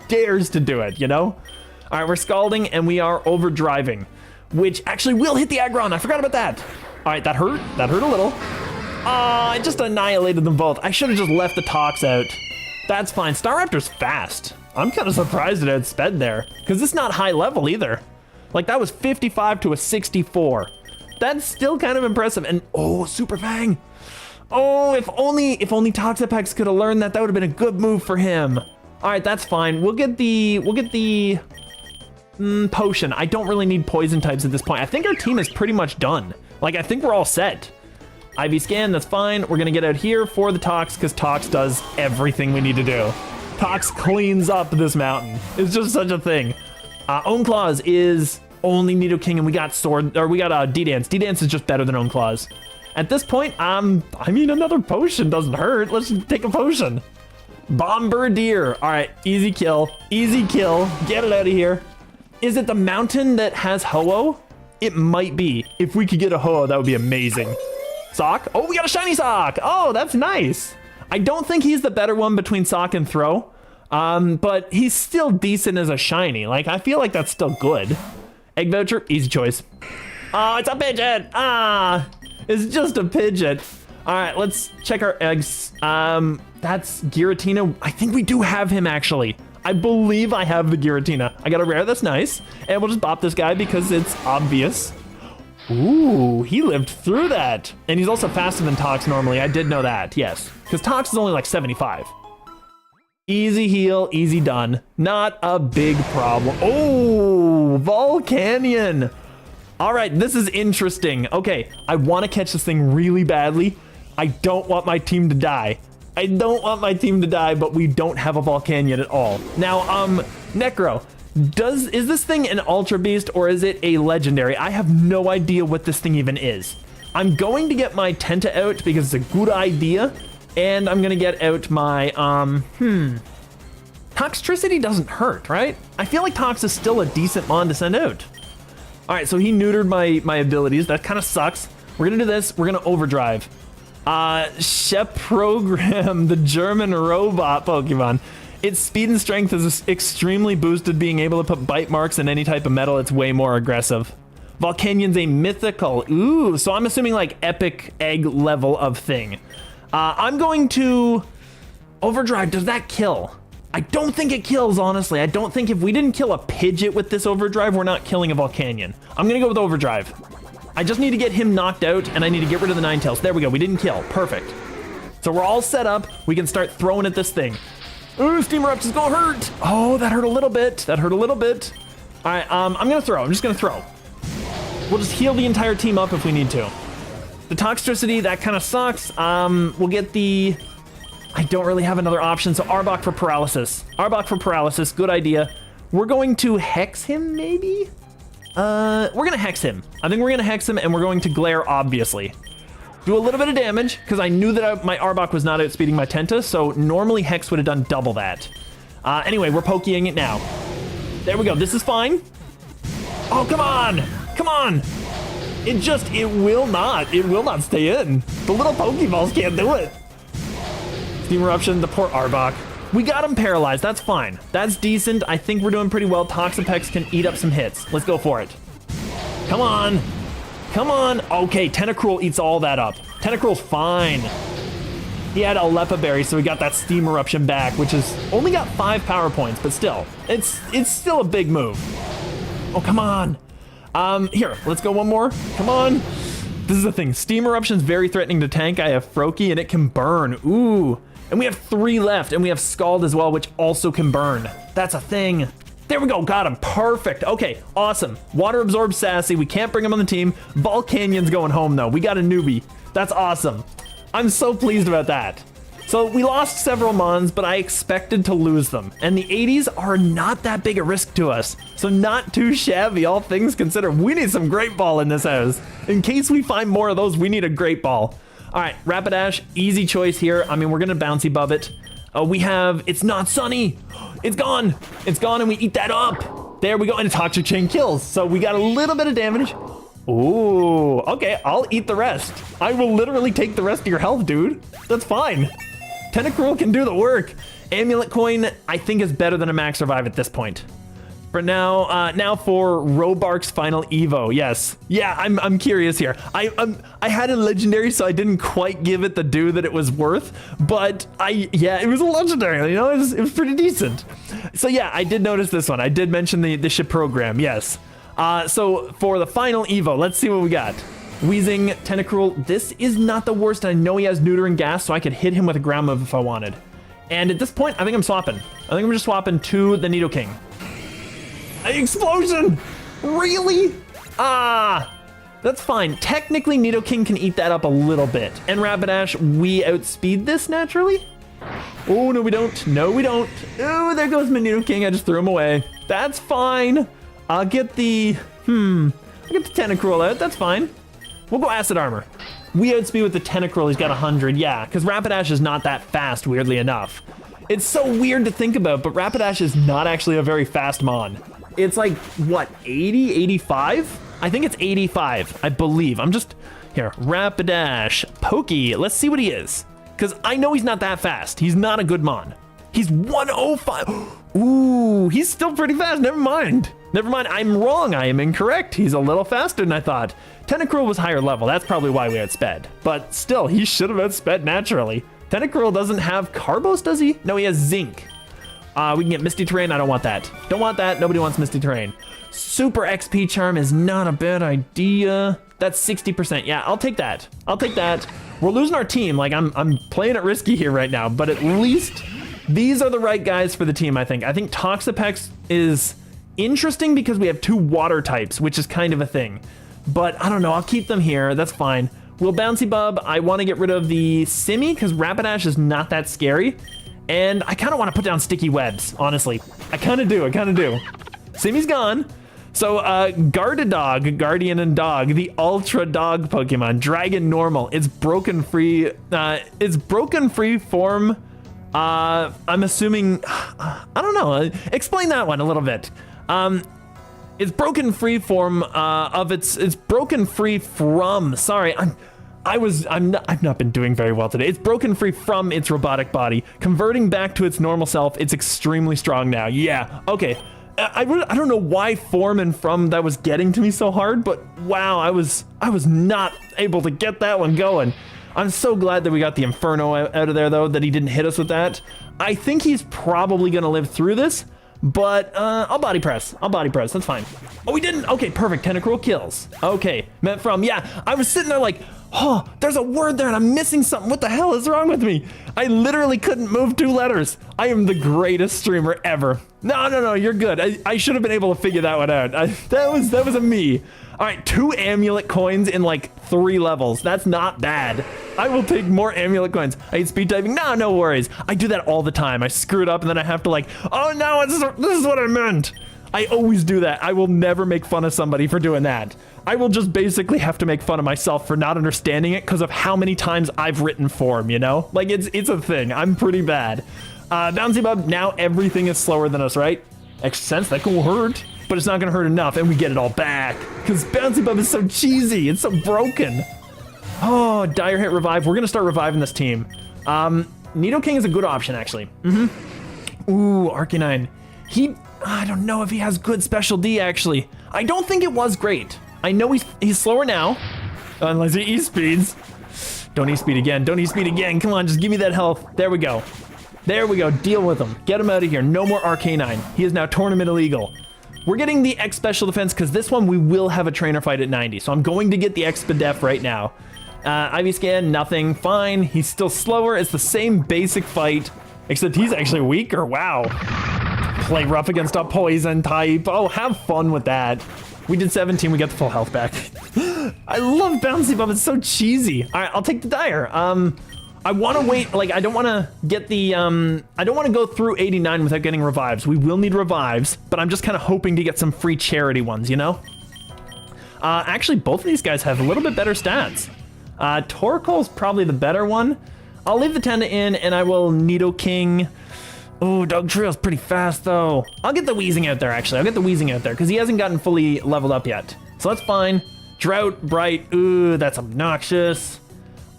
dares to do it, you know? All right, we're Scalding and we are Overdriving, which actually will hit the Aggron. I forgot about that. All right, that hurt. That hurt a little. I just annihilated them both. I should have just left the Tox out. That's fine. Staraptor's fast. I'm kind of surprised it outsped there, because it's not high level either. Like, that was 55 to a 64. That's still kind of impressive. And oh, Super Fang. Oh, if only Toxapex could have learned that, that would have been a good move for him. All right, that's fine. We'll get the potion. I don't really need poison types at this point. I think our team is pretty much done. Like, I think we're all set. IV scan, that's fine. We're gonna get out here for the Tox, because Tox does everything we need to do. Tox cleans up this mountain. It's just such a thing. Own Claws is only Nidoking, and we got D-Dance. D-Dance is just better than Own Claws. At this point, I mean, another potion doesn't hurt. Let's take a potion. Bombardier. All right, easy kill. Easy kill. Get it out of here. Is it the mountain that has Ho-Oh? It might be. If we could get a Ho-Oh, that would be amazing. Sock. Oh, we got a shiny Sock. Oh, that's nice. I don't think he's the better one between Sock and Throw. But he's still decent as a shiny. Like, I feel like that's still good. Egg voucher, easy choice. Oh, it's a pigeon. It's just a pigeon. All right, let's check our eggs. That's Giratina. I think we do have him, actually. I believe I have the Giratina. I got a rare, that's nice. And we'll just bop this guy because it's obvious. Ooh, he lived through that. And he's also faster than Tox normally. I did know that, yes. Because Tox is only like 75. Easy heal, easy done. Not a big problem. Oh, Volcanion. All right, this is interesting. Okay, I want to catch this thing really badly. I don't want my team to die. I don't want my team to die, but we don't have a Volcanion at all. Now, Necro, is this thing an Ultra Beast or is it a Legendary? I have no idea what this thing even is. I'm going to get my Tenta out because it's a good idea. And I'm gonna get out my, Toxtricity doesn't hurt, right? I feel like Tox is still a decent mon to send out. All right, so he neutered my abilities. That kind of sucks. We're gonna do this. We're gonna overdrive. SlapeRogue, the German robot Pokemon. Its speed and strength is extremely boosted, being able to put bite marks in any type of metal. It's way more aggressive. Volcanion's a mythical. Ooh, so I'm assuming like epic egg level of thing. I'm going to overdrive. Does that kill? I don't think it kills, honestly. I don't think if we didn't kill a Pidgeot with this overdrive, we're not killing a Volcanion. I'm gonna go with overdrive. I just need to get him knocked out and I need to get rid of the Ninetales. There we go, we didn't kill, perfect. So we're all set up. We can start throwing at this thing. Ooh, Steam Erupts is gonna hurt. Oh, that hurt a little bit. That hurt a little bit. All right, I'm gonna throw, I'm just gonna throw. We'll just heal the entire team up if we need to. The Toxtricity, that kind of sucks. We'll get the... I don't really have another option, so Arbok for Paralysis. Arbok for Paralysis, good idea. We're going to Hex him, maybe? We're gonna Hex him. I think we're gonna Hex him, and we're going to Glare, obviously. Do a little bit of damage, because I knew that my Arbok was not outspeeding my Tenta, so normally Hex would have done double that. Anyway, we're poking it now. There we go, this is fine. Oh, come on! Come on! It will not stay in. The little Pokeballs can't do it. Steam Eruption, the poor Arbok. We got him paralyzed, that's fine. That's decent, I think we're doing pretty well. Toxapex can eat up some hits. Let's go for it. Come on. Come on. Okay, Tentacruel eats all that up. Tentacruel's fine. He had a Alepa Berry, so we got that Steam Eruption back, which is only got 5 power points, but still. It's still a big move. Oh, come on. Here, let's go one more. Come on. This is the thing. Steam Eruption's very threatening to tank. I have Froakie and it can burn. Ooh. And we have 3 left and we have Scald as well, which also can burn. That's a thing. There we go. Got him. Perfect. Okay. Awesome. Water absorbs Sassy. We can't bring him on the team. Volcanion's going home though. We got a newbie. That's awesome. I'm so pleased about that. So we lost several mons, but I expected to lose them. And the 80s are not that big a risk to us. So not too shabby, all things considered. We need some Great Ball in this house. In case we find more of those, we need a Great Ball. All right, Rapidash, easy choice here. I mean, we're gonna Bouncy Bub it. We have, it's not sunny. It's gone. It's gone and we eat that up. There we go, and a Toxic Chain kills. So we got a little bit of damage. Ooh, okay, I'll eat the rest. I will literally take the rest of your health, dude. That's fine. Tentacruel can do the work. Amulet Coin, I think, is better than a Max Revive at this point. For now, now for Robark's final Evo. Yes, yeah, I'm curious here. I had a legendary, so I didn't quite give it the due that it was worth. But yeah, it was a legendary. You know, it was pretty decent. So yeah, I did notice this one. I did mention the ship program. Yes. So for the final Evo, let's see what we got. Wheezing, Tentacruel, this is not the worst. I know he has Neuter and Gas, so I could hit him with a ground move if I wanted. And at this point, I think I'm swapping. I think I'm just swapping to the Nidoking. Explosion! Really? Ah, that's fine. Technically, Nidoking can eat that up a little bit. And Rapidash, we outspeed this naturally? Oh, no, we don't. No, we don't. Oh, there goes my Nidoking. I just threw him away. That's fine. I'll get the, I'll get the Tentacruel out. That's fine. We'll go Acid Armor. We outspeed with the Tentacruel. He's got 100. Yeah, because Rapidash is not that fast, weirdly enough. It's so weird to think about, but Rapidash is not actually a very fast Mon. It's like, what, 80, 85? I think it's 85, I believe. I'm just, here, Rapidash, Pokey. Let's see what he is. Because I know he's not that fast. He's not a good Mon. He's 105. Ooh, he's still pretty fast. Never mind. Never mind. I'm wrong. I am incorrect. He's a little faster than I thought. Tentacruel was higher level. That's probably why we outsped. But still, he should have outsped naturally. Tentacruel doesn't have Carbos, does he? No, he has Zinc. We can get Misty Terrain. I don't want that. Don't want that. Nobody wants Misty Terrain. Super XP Charm is not a bad idea. That's 60%. Yeah, I'll take that. I'll take that. We're losing our team. Like, I'm playing it risky here right now, but at least these are the right guys for the team, I think. I think Toxapex is interesting because we have 2 water types, which is kind of a thing. But I don't know. I'll keep them here. That's fine. We'll Bouncy Bub. I want to get rid of the Simi because Rapidash is not that scary. And I kind of want to put down Sticky Webs, honestly. I kind of do. Simi's gone. So, Gardevoir, Guardian and Dog, the Ultra Dog Pokemon, Dragon Normal. It's broken free. It's broken free form. I'm assuming, I don't know. Explain that one a little bit. It's broken free form it's broken free from. Sorry, I've not been doing very well today. It's broken free from its robotic body, converting back to its normal self. It's extremely strong now. Yeah. Okay. I don't know why form and from that was getting to me so hard, but wow, I was not able to get that one going. I'm so glad that we got the Inferno out of there, though, that he didn't hit us with that. I think he's probably going to live through this, but I'll body press. That's fine. Oh, he didn't. Okay, perfect. Tentacruel kills. Okay, meant from. Yeah, I was sitting there like, oh, there's a word there and I'm missing something. What the hell is wrong with me? I literally couldn't move 2 letters. I am the greatest streamer ever. No, you're good. I should have been able to figure that one out. That was a me. All right, 2 amulet coins in like 3 levels. That's not bad. I will take more amulet coins. I hate speed typing. No worries. I do that all the time. I screw it up and then I have to like, oh no, this is what I meant. I always do that. I will never make fun of somebody for doing that. I will just basically have to make fun of myself for not understanding it because of how many times I've written form, you know? Like, it's a thing. I'm pretty bad. Bouncy Bub, now everything is slower than us, right? Makes sense. That can hurt, but it's not going to hurt enough, and we get it all back because Bouncy Bub is so cheesy. It's so broken. Oh, Dire Hit Revive. We're going to start reviving this team. Nidoking is a good option, actually. Ooh, Arcanine. I don't know if he has good Special D, actually. I don't think it was great. I know he's slower now, unless he E-speeds. Don't E-speed again. Come on, just give me that health. There we go. Deal with him. Get him out of here. No more Arcanine. He is now tournament illegal. We're getting the X Special Defense because this one we will have a trainer fight at 90. So I'm going to get the X Def right now. IV Scan, nothing. Fine. He's still slower. It's the same basic fight, except he's actually weaker. Wow. Play rough against a poison type. Oh, have fun with that. We did 17, we got the full health back. I love Bouncy Bub, it's so cheesy. All right, I'll take the Dire. I want to wait, like, I don't want to get the, I don't want to go through 89 without getting revives. We will need revives, but I'm just kind of hoping to get some free charity ones, you know? Actually, both of these guys have a little bit better stats. Torkoal's probably the better one. I'll leave the Tenda in, and I will Nidoking. Oh, Dugtrio's pretty fast, though. I'll get the Weezing out there, actually. I'll get the Weezing out there, because he hasn't gotten fully leveled up yet. So that's fine. Drought, Bright. Ooh, that's obnoxious.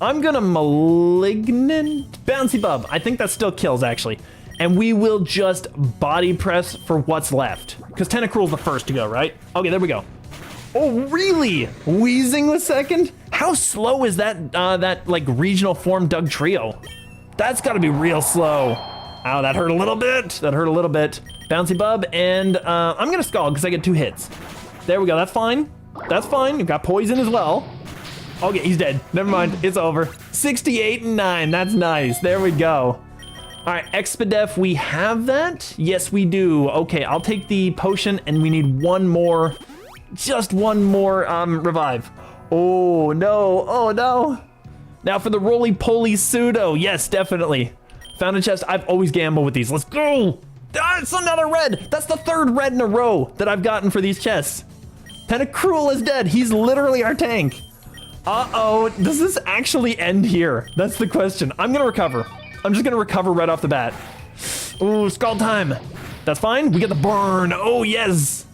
I'm gonna Malignant Bouncy Bub. I think that still kills, actually. And we will just body press for what's left. Because Tentacruel's the first to go, right? Okay, there we go. Oh, really? Weezing was second? How slow is that, like, regional form Dugtrio? That's gotta be real slow. Ow, that hurt a little bit. Bouncy Bub, and I'm gonna Scald because I get 2 hits. There we go, that's fine. You've got poison as well. Okay, he's dead. Never mind, it's over. 68 and 9, that's nice. There we go. All right, Expedef, we have that? Yes, we do. Okay, I'll take the potion, and we need one more, just one more revive. Oh, no. Oh, no. Now for the roly-poly pseudo. Yes, definitely. Found a chest. I've always gambled with these. Let's go. Ah, it's another red. That's the third red in a row that I've gotten for these chests. Tentacruel is dead. He's literally our tank. Uh-oh. Does this actually end here? That's the question. I'm going to recover. I'm just going to recover right off the bat. Ooh, Scald time. That's fine. We get the burn. Oh, yes.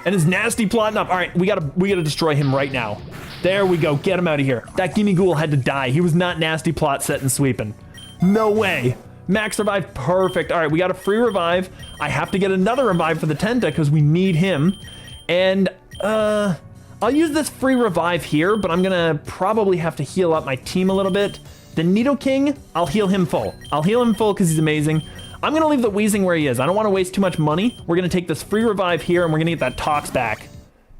And his nasty plotting up. All right, we gotta destroy him right now. There we go. Get him out of here. That Gimme Ghoul had to die. He was not nasty plot set and sweeping. No way. Max revive. Perfect. All right, we got a free revive. I have to get another revive for the Tenta because we need him. And I'll use this free revive here, but I'm gonna probably have to heal up my team a little bit. The Nidoking, I'll heal him full. I'll heal him full because he's amazing. I'm gonna leave the Weezing where he is. I don't want to waste too much money. We're gonna take this free revive here and we're gonna get that Tox back.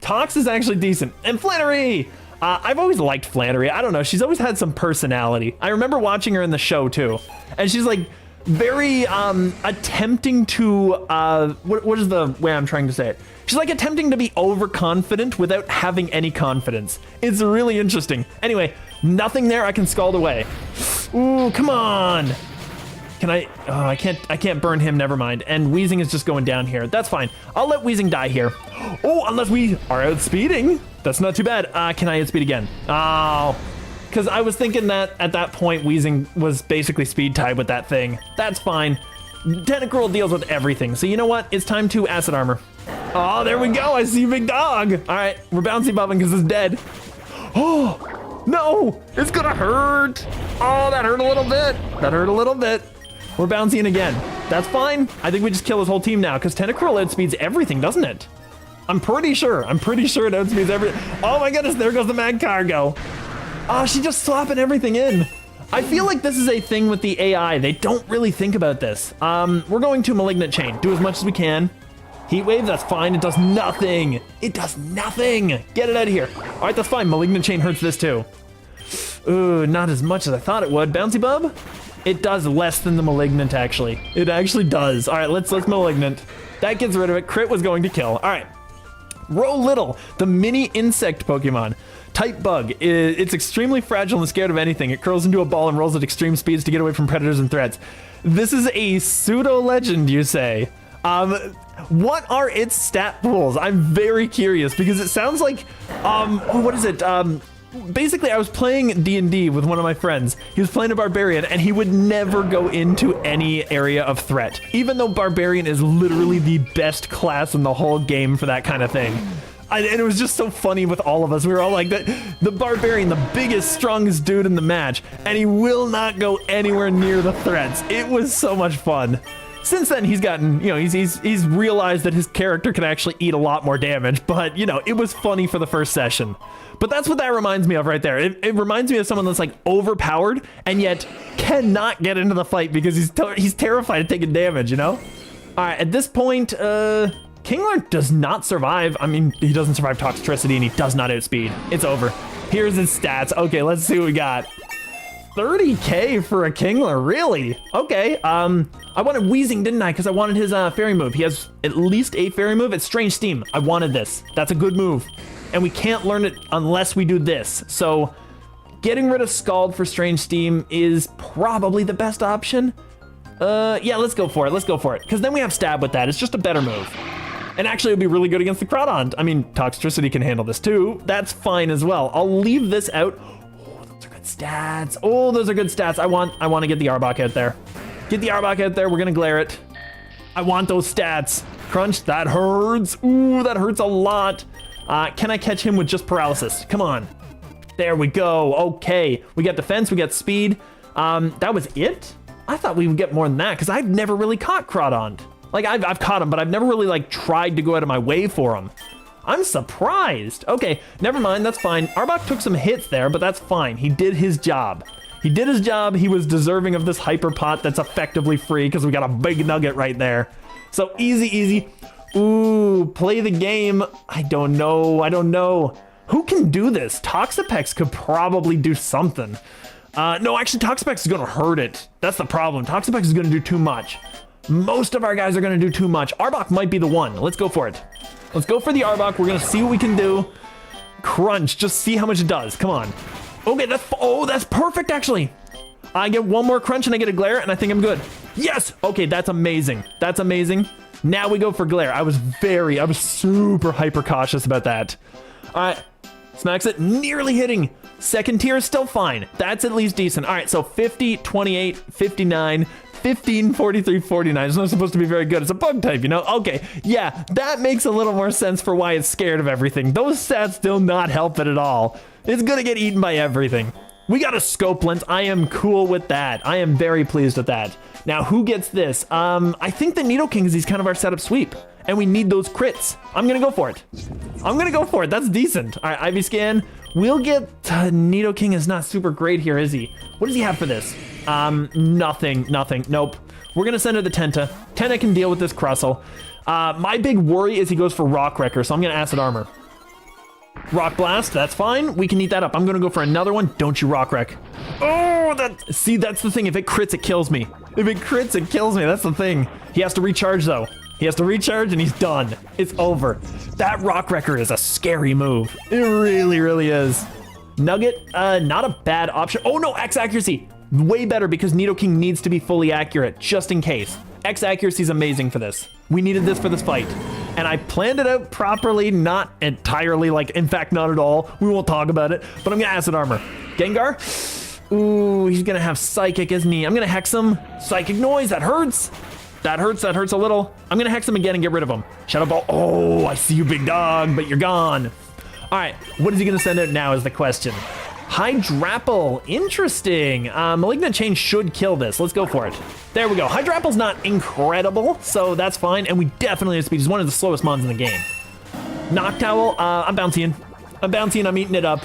Tox is actually decent. And Flannery! I've always liked Flannery. I don't know, she's always had some personality. I remember watching her in the show too. And she's like very attempting to, what is the way I'm trying to say it? She's like attempting to be overconfident without having any confidence. It's really interesting. Anyway, nothing there, I can Scald away. Ooh, come on. Can I, oh, I can't burn him, never mind. And Weezing is just going down here. That's fine. I'll let Weezing die here. Oh, unless we are outspeeding. That's not too bad. Can I outspeed again? Oh, because I was thinking that at that point, Weezing was basically speed tied with that thing. That's fine. Tentacruel deals with everything. So you know what? It's time to acid armor. Oh, there we go. I see Big Dog. All right, we're bouncy bumping because it's dead. Oh, no, it's gonna hurt. Oh, that hurt a little bit. That hurt a little bit. We're bouncing again. That's fine. I think we just kill his whole team now because Tentacruel outspeeds everything, doesn't it? I'm pretty sure it outspeeds everything. Oh my goodness, there goes the Mad Cargo. Oh, she's just swapping everything in. I feel like this is a thing with the AI. They don't really think about this. We're going to Malignant Chain. Do as much as we can. Heat Wave, that's fine. It does nothing. It does nothing. Get it out of here. All right, that's fine. Malignant Chain hurts this too. Ooh, not as much as I thought it would. Bouncy Bub? It does less than the Malignant, actually. It actually does. All right, let's Malignant. That gets rid of it. Crit was going to kill. All right. Little, the mini insect Pokemon. Type Bug. It's extremely fragile and scared of anything. It curls into a ball and rolls at extreme speeds to get away from predators and threats. This is a pseudo legend, you say? What are its stat pools? I'm very curious because it sounds like, what is it? Basically, I was playing D&D with one of my friends. He was playing a Barbarian, and he would never go into any area of threat, even though Barbarian is literally the best class in the whole game for that kind of thing. And it was just so funny with all of us. We were all like, the Barbarian, the biggest, strongest dude in the match, and he will not go anywhere near the threats. It was so much fun. Since then, he's gotten, you know, he's realized that his character can actually eat a lot more damage, but, you know, it was funny for the first session. But that's what that reminds me of right there. It reminds me of someone that's, like, overpowered and yet cannot get into the fight because he's terrified of taking damage, you know? All right, at this point, Kingler does not survive. I mean, he doesn't survive Toxtricity, and he does not outspeed. It's over. Here's his stats. Okay, let's see what we got. 30k for a Kingler, really? Okay, I wanted Weezing, didn't I? Because I wanted his fairy move. He has at least a fairy move. It's Strange Steam. I wanted this. That's a good move. And we can't learn it unless we do this. So getting rid of Scald for Strange Steam is probably the best option. Yeah, let's go for it. Let's go for it. Because then we have Stab with that. It's just a better move. And actually, it'll be really good against the Crawdon. I mean, Toxtricity can handle this too. That's fine as well. I'll leave this out. Stats. Oh, those are good stats. I want to get the Arbok out there. Get the Arbok out there. We're gonna glare it. I want those stats. Crunch. That hurts. Ooh, that hurts a lot. Can I catch him with just paralysis? Come on. There we go. Okay. We got defense. We got speed. That was it? I thought we would get more than that because I've never really caught Crawdon. Like I've caught him, but I've never really like tried to go out of my way for him. I'm surprised. Okay, never mind, that's fine. Arbok took some hits there, but that's fine. He did his job. He did his job. He was deserving of this hyper pot that's effectively free because we got a big nugget right there. So easy, easy. Ooh, play the game. I don't know. Who can do this? Toxapex could probably do something. No, actually, Toxapex is gonna hurt it. That's the problem. Toxapex is gonna do too much. Most of our guys are gonna do too much. Arbok might be the one. Let's go for it. Let's go for the Arbok. We're gonna see what we can do. Crunch, just see how much it does. Come on. Okay, that's perfect, actually. I get one more crunch and I get a glare, and I think I'm good. Yes! Okay, that's amazing. That's amazing. Now we go for glare. I was super hyper cautious about that. All right, smacks it, nearly hitting. Second tier is still fine. That's at least decent. All right, so 50, 28, 59, 15, 43, 49. It's not supposed to be very good. It's a bug type, you know? Okay, yeah, that makes a little more sense for why it's scared of everything. Those stats do not help it at all. It's gonna get eaten by everything. We got a scope lens. I am cool with that. I am very pleased with that. Now, who gets this? I think the Nidoking is kind of our setup sweep, and we need those crits. I'm gonna go for it. I'm gonna go for it. That's decent. All right, Ivy Scan. We'll get Nidoking is not super great here, is he? What does he have for this? Nothing. Nope. We're gonna send her the Tenta. Tenta can deal with this Crustle. My big worry is he goes for Rock Wrecker, so I'm gonna Acid Armor. Rock Blast, that's fine. We can eat that up. I'm gonna go for another one. Don't you Rock Wreck. Oh, see, that's the thing. If it crits, it kills me. If it crits, it kills me. That's the thing. He has to recharge, though. He has to recharge, and he's done. It's over. That Rock Wrecker is a scary move. It really, really is. Nugget, not a bad option. Oh, no, X accuracy. Way better because Nidoking needs to be fully accurate, just in case. X accuracy is amazing for this. We needed this for this fight. And I planned it out properly, not entirely, like, in fact, not at all. We won't talk about it, but I'm gonna Acid Armor. Gengar? Ooh, he's gonna have Psychic, isn't he? I'm gonna Hex him. Psychic Noise, that hurts. That hurts a little. I'm gonna Hex him again and get rid of him. Shadow Ball, oh, I see you, big dog, but you're gone. All right, what is he gonna send out now is the question. Hydrapple, interesting. Malignant Chain should kill this. Let's go for it. There we go. Hydrapple's not incredible, so that's fine. And we definitely have speed. He's one of the slowest mons in the game. Noctowl, I'm bouncing. I'm eating it up.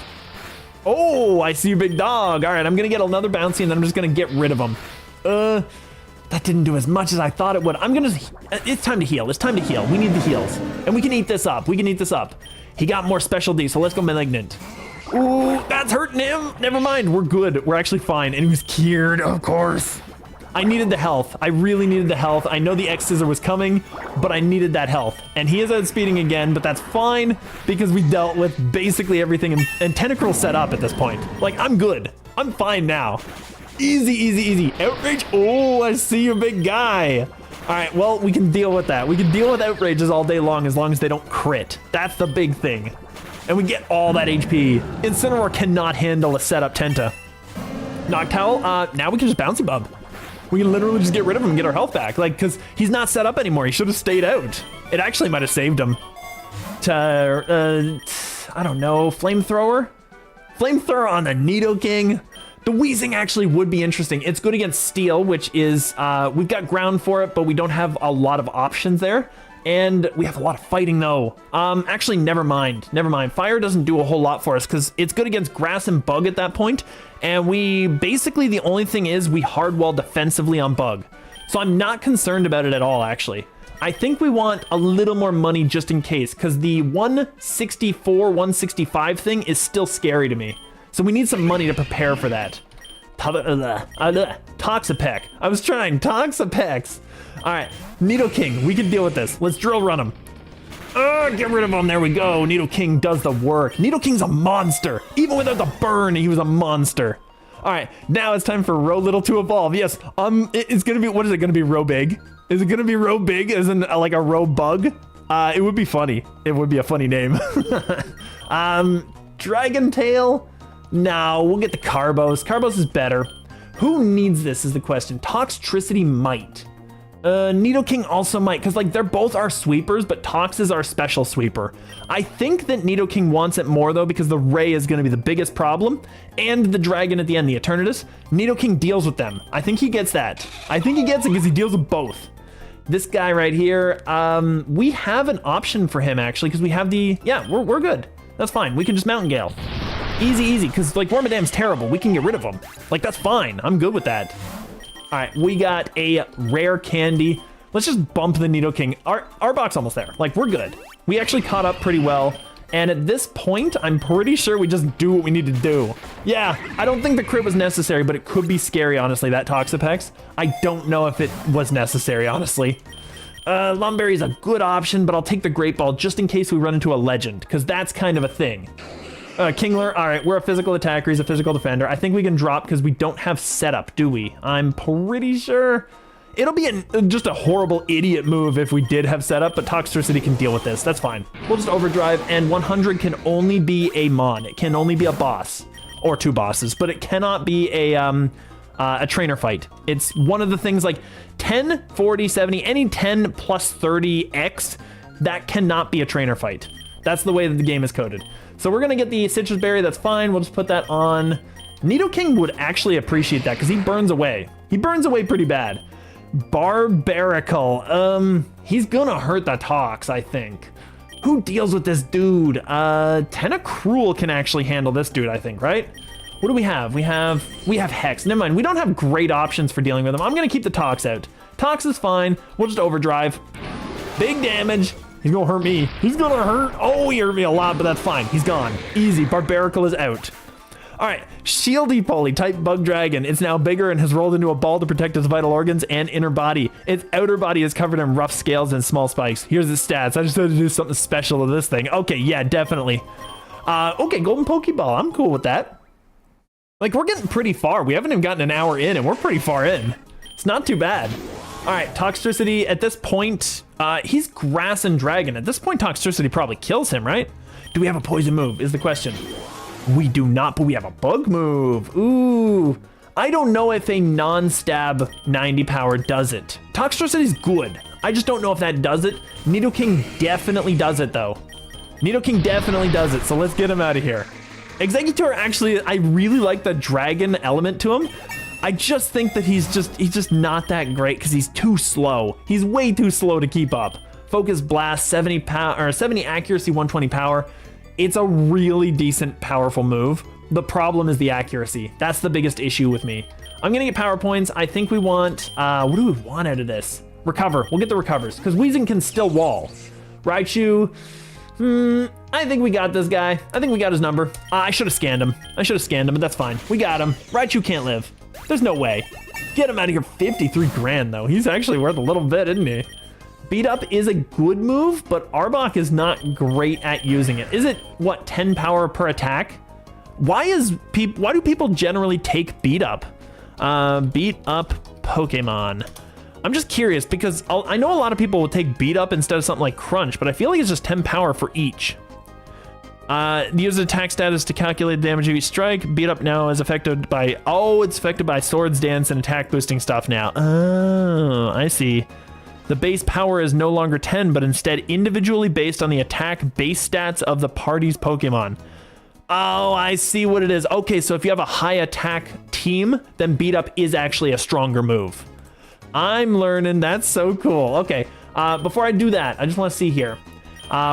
Oh, I see you, big dog. All right, I'm gonna get another bouncy and then I'm just gonna get rid of him. That didn't do as much as I thought it would. It's time to heal. It's time to heal. We need the heals. And we can eat this up. He got more special D, so let's go Malignant. Ooh, that's hurting him. Never mind, we're good. We're actually fine. And he was cured, of course. I needed the health. I really needed the health. I know the X-Scissor was coming, but I needed that health. And he is outspeeding again, but that's fine because we dealt with basically everything and Tentacruel set up at this point. Like, I'm good. I'm fine now. Easy. Outrage. Oh, I see you, big guy. All right, well, we can deal with that. We can deal with outrages all day long as they don't crit. That's the big thing. And we get all that HP. Incineroar cannot handle a setup Tenta. Noctowl, now we can just Bouncy Bub. We can literally just get rid of him and get our health back. Like, because he's not set up anymore. He should have stayed out. It actually might have saved him. I don't know, Flamethrower? Flamethrower on the Nidoking. The Weezing actually would be interesting. It's good against Steel, which is, we've got ground for it, but we don't have a lot of options there. And we have a lot of fighting though. Actually, never mind. Fire doesn't do a whole lot for us because it's good against grass and bug at that point. And we basically, the only thing is we hardwall defensively on bug. So I'm not concerned about it at all, actually. I think we want a little more money just in case because the 164, 165 thing is still scary to me. So we need some money to prepare for that. Toxapex. I was trying. Toxapex. All right, Nidoking, we can deal with this. Let's drill run him. Get rid of him. There we go. Nidoking does the work. Nidoking's a monster. Even without the burn, he was a monster. All right, now it's time for Rowlittle to evolve. Yes, it's gonna be, what is it gonna be, Rowbig? Is it gonna be Rowbig as in like a Rowbug? It would be funny. It would be a funny name. Dragon Tail? No, we'll get the Carbos. Carbos is better. Who needs this is the question. Toxtricity might. Nidoking also might, because like they're both our sweepers, but Tox is our special sweeper. I think that Nidoking wants it more though, because the Ray is going to be the biggest problem, and the Dragon at the end, the Eternatus. Nidoking deals with them. I think he gets that. I think he gets it because he deals with both. This guy right here, we have an option for him actually, because we have the, yeah, we're good. That's fine. We can just Mountain Gale. Easy, because like Wormadam's terrible. We can get rid of him. Like that's fine. I'm good with that. All right, we got a rare candy. Let's just bump the Nidoking. Our box almost there. Like we're good. We actually caught up pretty well. And at this point, I'm pretty sure we just do what we need to do. Yeah, I don't think the crit was necessary, but it could be scary, honestly, that Toxapex. I don't know if it was necessary, honestly. Lumberry is a good option, but I'll take the Great Ball just in case we run into a legend, because that's kind of a thing. Kingler, all right, we're a physical attacker, he's a physical defender. I think we can drop because we don't have setup, do we? I'm pretty sure. It'll be just a horrible idiot move if we did have setup, but Toxtricity can deal with this. That's fine. We'll just overdrive, and 100 can only be a mon. It can only be a boss, or 2 bosses, but it cannot be a trainer fight. It's one of the things like 10, 40, 70, any 10 plus 30x, that cannot be a trainer fight. That's the way that the game is coded. So we're gonna get the Citrus Berry, that's fine. We'll just put that on. Nidoking would actually appreciate that because he burns away. He burns away pretty bad. Barbarical, he's gonna hurt the Tox, I think. Who deals with this dude? Tentacruel can actually handle this dude, I think, right? What do we have? We have Hex. Never mind, we don't have great options for dealing with him. I'm gonna keep the Tox out. Tox is fine, we'll just overdrive. Big damage. He's gonna hurt me. He's gonna hurt. Oh, he hurt me a lot, but that's fine. He's gone. Easy, Barbarical is out. All right, Shieldy Poly type Bug Dragon. It's now bigger and has rolled into a ball to protect its vital organs and inner body. Its outer body is covered in rough scales and small spikes. Here's its stats. I just had to do something special to this thing. Okay, yeah, definitely. Okay, Golden Pokeball. I'm cool with that. Like, we're getting pretty far. We haven't even gotten an hour in, and we're pretty far in. It's not too bad. All right, Toxtricity, at this point, he's Grass and Dragon. At this point, Toxtricity probably kills him, right? Do we have a poison move, is the question. We do not, but we have a bug move. Ooh. I don't know if a non-stab 90 power does it. Toxtricity's good. I just don't know if that does it. Nidoking definitely does it, though. Nidoking definitely does it, so let's get him out of here. Executor, actually, I really like the dragon element to him. I just think that he's just not that great because he's too slow. He's way too slow to keep up. Focus Blast, 70 power or 70 accuracy, 120 power. It's a really decent, powerful move. The problem is the accuracy. That's the biggest issue with me. I'm gonna get power points. I think we want, what do we want out of this? Recover, we'll get the recovers, because Weezing can still wall. Raichu, I think we got this guy. I think we got his number. I should have scanned him. But that's fine. We got him. Raichu can't live. There's no way. Get him out of here. 53 grand though. He's actually worth a little bit, isn't he? Beat Up is a good move, but Arbok is not great at using it. Is it, what, 10 power per attack? Why do people generally take Beat Up? Beat Up Pokemon. I'm just curious because I know a lot of people will take Beat Up instead of something like Crunch, but I feel like it's just 10 power for each. Use attack status to calculate the damage of each strike. Beat Up now is affected by, it's affected by Swords Dance and attack boosting stuff now. Oh, I see. The base power is no longer 10, but instead individually based on the attack base stats of the party's Pokemon. Oh, I see what it is. Okay, so if you have a high attack team, then Beat Up is actually a stronger move. I'm learning. That's so cool. Okay, before I do that, I just want to see here.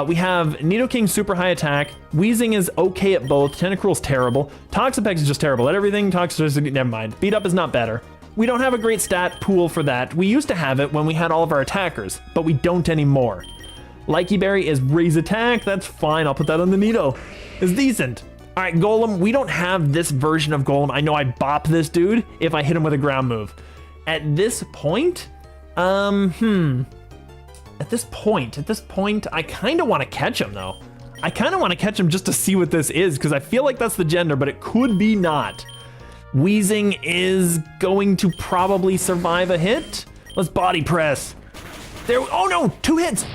We have Nidoking super high attack. Weezing is okay at both. Tentacruel's terrible. Toxapex is just terrible at everything. Toxtricity, never mind. Beat Up is not better. We don't have a great stat pool for that. We used to have it when we had all of our attackers, but we don't anymore. Likey Berry is raise attack. That's fine. I'll put that on the Nido. It's decent. All right, Golem. We don't have this version of Golem. I know I bop this dude if I hit him with a ground move. At this point, At this point, I kind of want to catch him though. I kind of want to catch him just to see what this is because I feel like that's the gender, but it could be not. Weezing is going to probably survive a hit. Let's body press. There, oh no, 2 hits.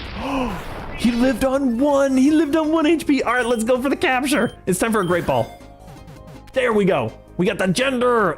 He lived on 1. He lived on 1 HP. All right, let's go for the capture. It's time for a Great Ball. There we go. We got the gender.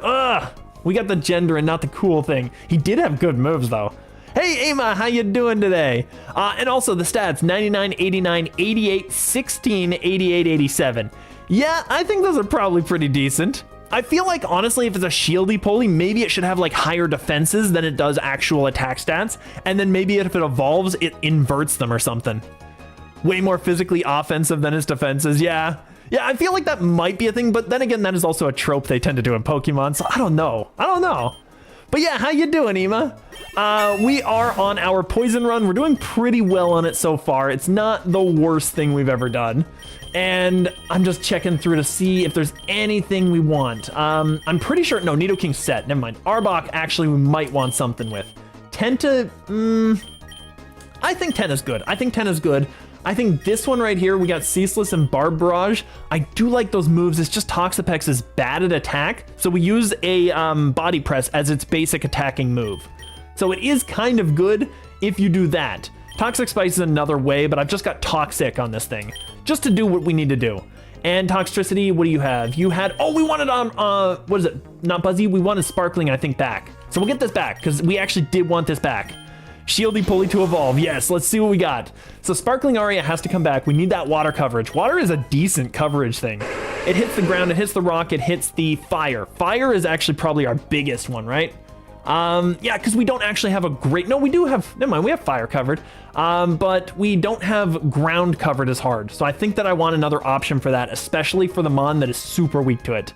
We got the gender and not the cool thing. He did have good moves though. Hey, Ama, how you doing today? And also the stats, 99, 89, 88, 16, 88, 87. Yeah, I think those are probably pretty decent. I feel like, honestly, if it's a shieldy Poly, maybe it should have, like, higher defenses than it does actual attack stats. And then maybe if it evolves, it inverts them or something. Way more physically offensive than its defenses, yeah. Yeah, I feel like that might be a thing, but then again, that is also a trope they tend to do in Pokemon, so I don't know. But yeah, how you doing, Ema? We are on our poison run. We're doing pretty well on it so far. It's not the worst thing we've ever done. And I'm just checking through to see if there's anything we want. I'm pretty sure, no, Nidoking set, never mind. Arbok, actually, we might want something with. Tenta, I think Tenta's good. I think Tenta's good. I think this one right here, we got Ceaseless and Barb Barrage. I do like those moves. It's just Toxapex is bad at attack. So we use a Body Press as its basic attacking move. So it is kind of good if you do that. Toxic Spice is another way, but I've just got Toxic on this thing, just to do what we need to do. And Toxtricity, what do you have? You had, oh, we wanted, what is it? Not Buzzy, we wanted Sparkling, I think, back. So we'll get this back, because we actually did want this back. Shieldy Pulley to evolve, yes, let's see what we got. So Sparkling Aria has to come back. We need that water coverage. Water is a decent coverage thing. It hits the ground, it hits the rock, it hits the fire. Fire is actually probably our biggest one, right? Yeah, because we don't actually have a great, no, we do have, never mind, we have fire covered, but we don't have ground covered as hard. So I think that I want another option for that, especially for the Mon that is super weak to it.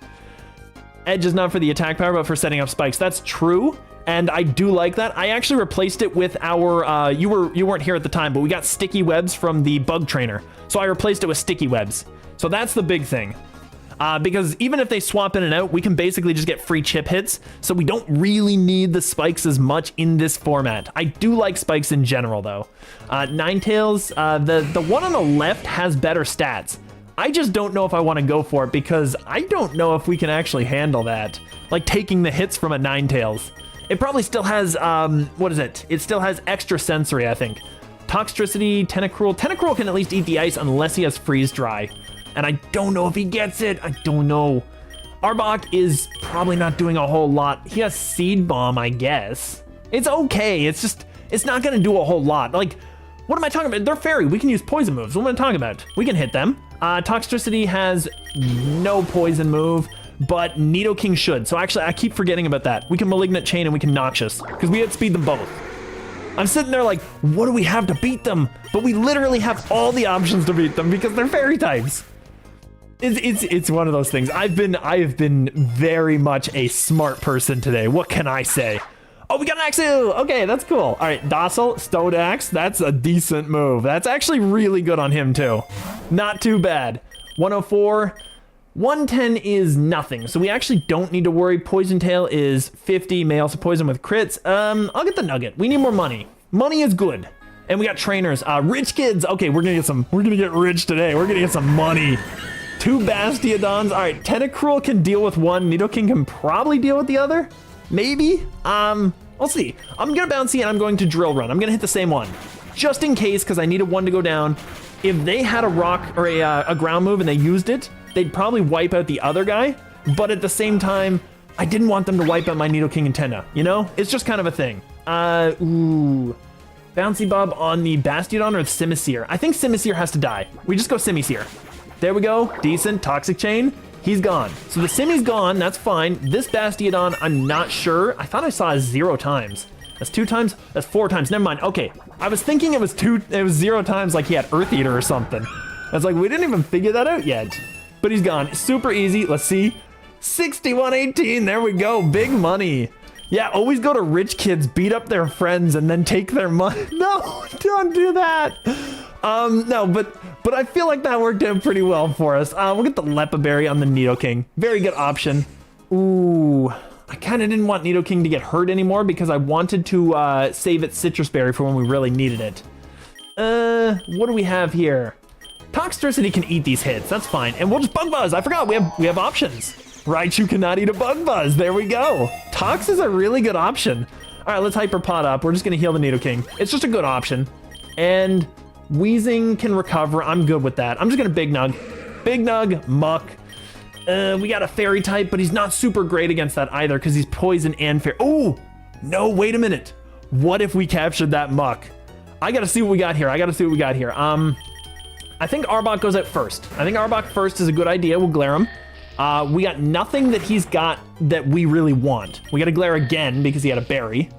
Edge is not for the attack power, but for setting up spikes. That's true, and I do like that. I actually replaced it with our, you weren't here at the time, but we got Sticky Webs from the Bug Trainer. So I replaced it with Sticky Webs. So that's the big thing. Because even if they swap in and out, we can basically just get free chip hits, so we don't really need the spikes as much in this format. I do like spikes in general, though. Ninetales, the one on the left has better stats. I just don't know if I want to go for it, because I don't know if we can actually handle that. Like, taking the hits from a Ninetales. It probably still has, what is it? It still has extra sensory, I think. Toxtricity, Tentacruel. Tentacruel can at least eat the ice unless he has Freeze Dry. And I don't know if he gets it. I don't know. Arbok is probably not doing a whole lot. He has Seed Bomb, I guess. It's okay. It's just, it's not going to do a whole lot. Like, what am I talking about? They're fairy. We can use poison moves. What am I talking about? We can hit them. Toxtricity has no poison move, but Nidoking should. So actually, I keep forgetting about that. We can Malignant Chain and we can Noxious, because we outspeed them both. I'm sitting there like, what do we have to beat them? But we literally have all the options to beat them because they're fairy types. It's one of those things. I have been very much a smart person today. What can I say? Oh, we got an Axel. Okay, that's cool. All right, Docile, Stodax. That's a decent move. That's actually really good on him too. Not too bad. 104. 110 is nothing, so we actually don't need to worry. Poison Tail is 50. May also poison with crits. I'll get the Nugget. We need more money. Money is good. And we got trainers. Rich kids. Okay, we're gonna get rich today. We're gonna get some money. 2 Bastiodons. All right, Tentacruel can deal with one. Nidoking can probably deal with the other. Maybe. We'll see. I'm gonna Bouncy and I'm going to Drill Run. I'm gonna hit the same one, just in case, because I needed one to go down. If they had a rock or a ground move and they used it, they'd probably wipe out the other guy. But at the same time, I didn't want them to wipe out my Nidoking and Tenta. You know, it's just kind of a thing. Ooh. Bouncy Bob on the Bastiodon or the Simisear. I think Simisear has to die. We just go Simisear. There we go. Decent. Toxic Chain. He's gone. So the Simi's gone. That's fine. This Bastiodon, I'm not sure. I thought I saw it 0 times. That's 2 times. That's 4 times. Never mind. Okay. I was thinking it was 0 times, like he had Earth Eater or something. I was like, we didn't even figure that out yet. But he's gone. Super easy. Let's see. 6118. There we go. Big money. Yeah, always go to rich kids, beat up their friends, and then take their money. No, don't do that. No, but I feel like that worked out pretty well for us. We'll get the Lepaberry on the Nidoking. Very good option. Ooh, I kind of didn't want Nidoking to get hurt anymore because I wanted to save its Citrus Berry for when we really needed it. What do we have here? Toxtricity can eat these hits. That's fine. And we'll just Bug Buzz. I forgot we have options. Raichu cannot eat a Bug Buzz. There we go. Tox is a really good option. All right, let's Hyper Pot up. We're just going to heal the Nidoking. It's just a good option. And Wheezing can recover. I'm good with that. I'm just going to Big Nug. Big Nug, Muck. We got a Fairy type, but he's not super great against that either because he's Poison and Fairy. Oh, no, wait a minute. What if we captured that Muck? I got to see what we got here. I think Arbok goes out first. I think Arbok first is a good idea. We'll glare him. We got nothing that he's got that we really want. We got to glare again because he had a berry.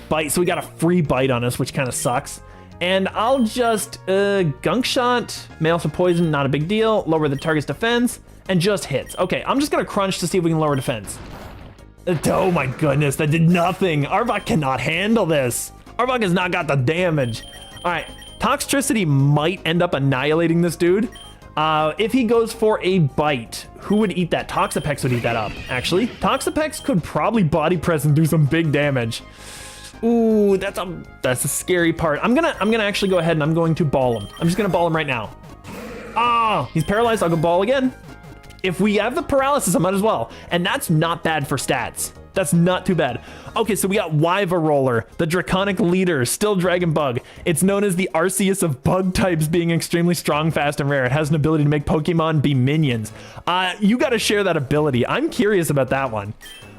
Bite, so we got a free bite on us, which kind of sucks. And I'll just Gunk Shot, may also poison, not a big deal. Lower the target's defense, and just hits. Okay, I'm just going to crunch to see if we can lower defense. Oh my goodness, that did nothing. Arbok cannot handle this. Arbok has not got the damage. All right, Toxtricity might end up annihilating this dude. If he goes for a bite, who would eat that? Toxapex would eat that up, actually. Toxapex could probably body press and do some big damage. Ooh, that's a scary part. I'm gonna actually go ahead and I'm going to ball him. I'm just gonna ball him right now. Ah, he's paralyzed. I'll go ball again. If we have the paralysis, I might as well. And that's not bad for stats. That's not too bad. Okay, so we got Wyva Roller, the Draconic Leader, still Dragon Bug. It's known as the Arceus of bug types, being extremely strong, fast, and rare. It has an ability to make Pokemon be minions. You gotta share that ability. I'm curious about that one.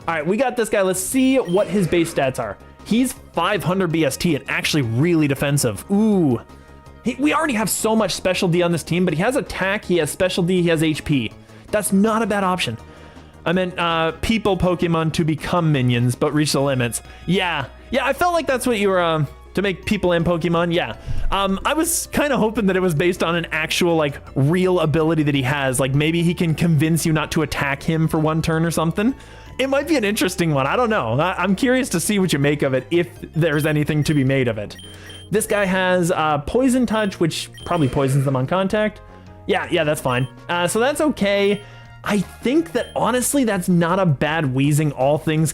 All right, we got this guy. Let's see what his base stats are. He's 500 BST and actually really defensive. Ooh. We already have so much Special D on this team, but he has attack, he has Special D, he has HP. That's not a bad option. I meant people Pokemon to become minions, but reach the limits. Yeah, I felt like that's what you were, to make people and Pokemon, yeah. I was kind of hoping that it was based on an actual, like, real ability that he has. Like, maybe he can convince you not to attack him for one turn or something. It might be an interesting one, I don't know. I'm curious to see what you make of it, if there's anything to be made of it. This guy has Poison Touch, which probably poisons them on contact. Yeah, that's fine. So that's okay. I think that honestly, that's not a bad Wheezing, all things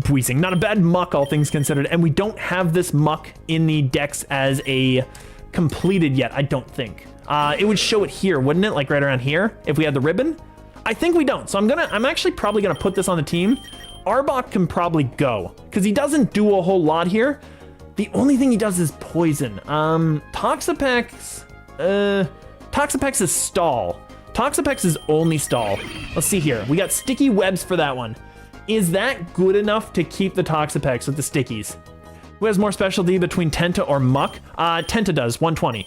Wheezing, not a bad Muck, all things considered. And we don't have this Muck in the Dex as a completed yet, I don't think. It would show it here, wouldn't it? Like right around here, if we had the ribbon. I think we don't. So I'm actually probably gonna put this on the team. Arbok can probably go because he doesn't do a whole lot here. The only thing he does is poison. Toxapex is stall. Toxapex is only stall. Let's see here. We got sticky webs for that one. Is that good enough to keep the Toxapex with the stickies? Who has more specialty between Tenta or Muck? Tenta does, 120.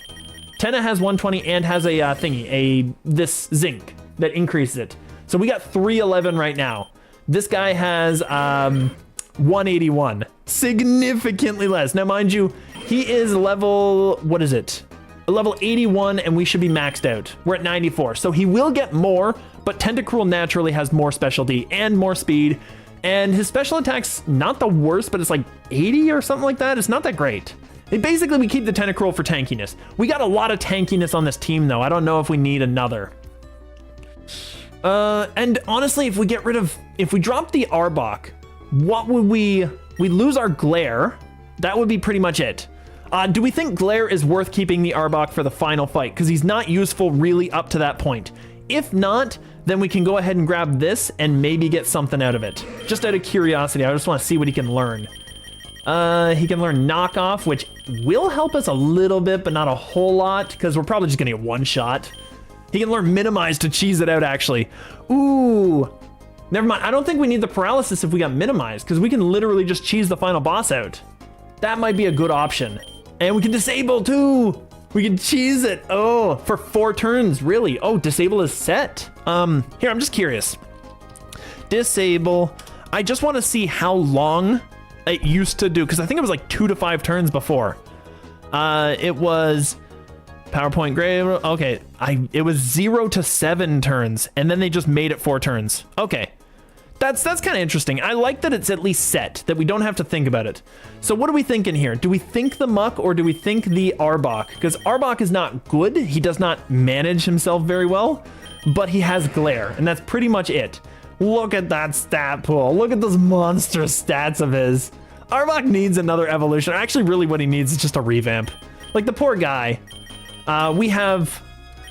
Tenta has 120 and has a thingy, this zinc that increases it. So we got 311 right now. This guy has 181, significantly less. Now, mind you, he is level, what is it? Level 81, and we should be maxed out. We're at 94, so he will get more, but Tentacruel naturally has more specialty and more speed, and his special attack's not the worst, but it's like 80 or something like that. It's not that great. Basically, we keep the Tentacruel for tankiness. We got a lot of tankiness on this team, though. I don't know if we need another. And honestly, if we drop the Arbok, what would we'd lose our Glare. That would be pretty much it. Do we think Glare is worth keeping the Arbok for the final fight? Because he's not useful really up to that point. If not, then we can go ahead and grab this and maybe get something out of it. Just out of curiosity, I just want to see what he can learn. He can learn Knockoff, which will help us a little bit, but not a whole lot, because we're probably just gonna get one shot. He can learn Minimize to cheese it out, actually. Ooh, never mind. I don't think we need the paralysis if we got Minimize, because we can literally just cheese the final boss out. That might be a good option. And we can disable too. We can cheese it. Oh, for 4 turns, really? Oh, disable is set. Here, I'm just curious. Disable. I just want to see how long it used to do, because I think it was like 2 to 5 turns before. It was PowerPoint grave. Okay, it was 0 to 7 turns, and then they just made it 4 turns. Okay. That's kind of interesting. I like that it's at least set, that we don't have to think about it. So what are we thinking here? Do we think the Muck or do we think the Arbok? Because Arbok is not good. He does not manage himself very well, but he has Glare, and that's pretty much it. Look at that stat pool. Look at those monstrous stats of his. Arbok needs another evolution. Actually, really what he needs is just a revamp. Like, the poor guy. We have...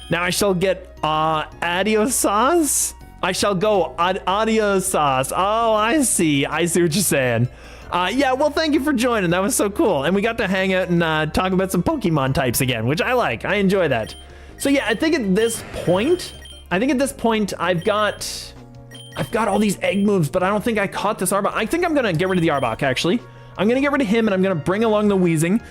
Now I shall get Adios Sauce? I shall go Adios Sauce. Oh, I see what you're saying. Yeah, well, thank you for joining. That was so cool. And we got to hang out and talk about some Pokemon types again, which I like. I enjoy that. So yeah, I think at this point, I've got all these egg moves, but I don't think I caught this Arbok. I think I'm going to get rid of the Arbok, actually. I'm going to get rid of him, and I'm going to bring along the Wheezing,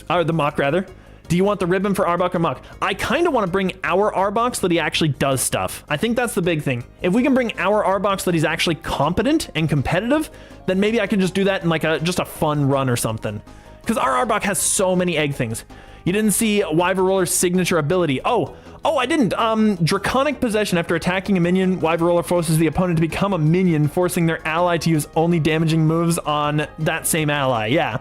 or the Muck, rather. Do you want the ribbon for Arbok or Muck? I kind of want to bring our Arbok so that he actually does stuff. I think that's the big thing. If we can bring our Arbok so that he's actually competent and competitive, then maybe I can just do that in like just a fun run or something. Because our Arbok has so many egg things. You didn't see Wyva Roller's signature ability. Oh, Oh, I didn't. Draconic Possession. After attacking a minion, Wyvern Roller forces the opponent to become a minion, forcing their ally to use only damaging moves on that same ally. Yeah.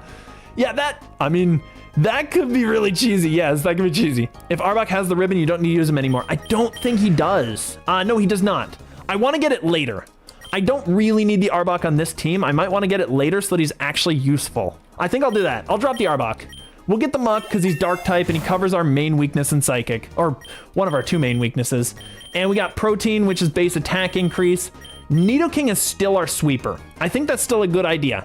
Yeah, that could be really cheesy. Yes, that could be cheesy. If Arbok has the ribbon, you don't need to use him anymore. I don't think he does. No, he does not. I want to get it later. I don't really need the Arbok on this team. I might want to get it later so that he's actually useful. I think I'll do that. I'll drop the Arbok. We'll get the Muck because he's Dark type and he covers our main weakness in Psychic, or one of our two main weaknesses. And we got Protein, which is base attack increase. Nidoking is still our sweeper. I think that's still a good idea.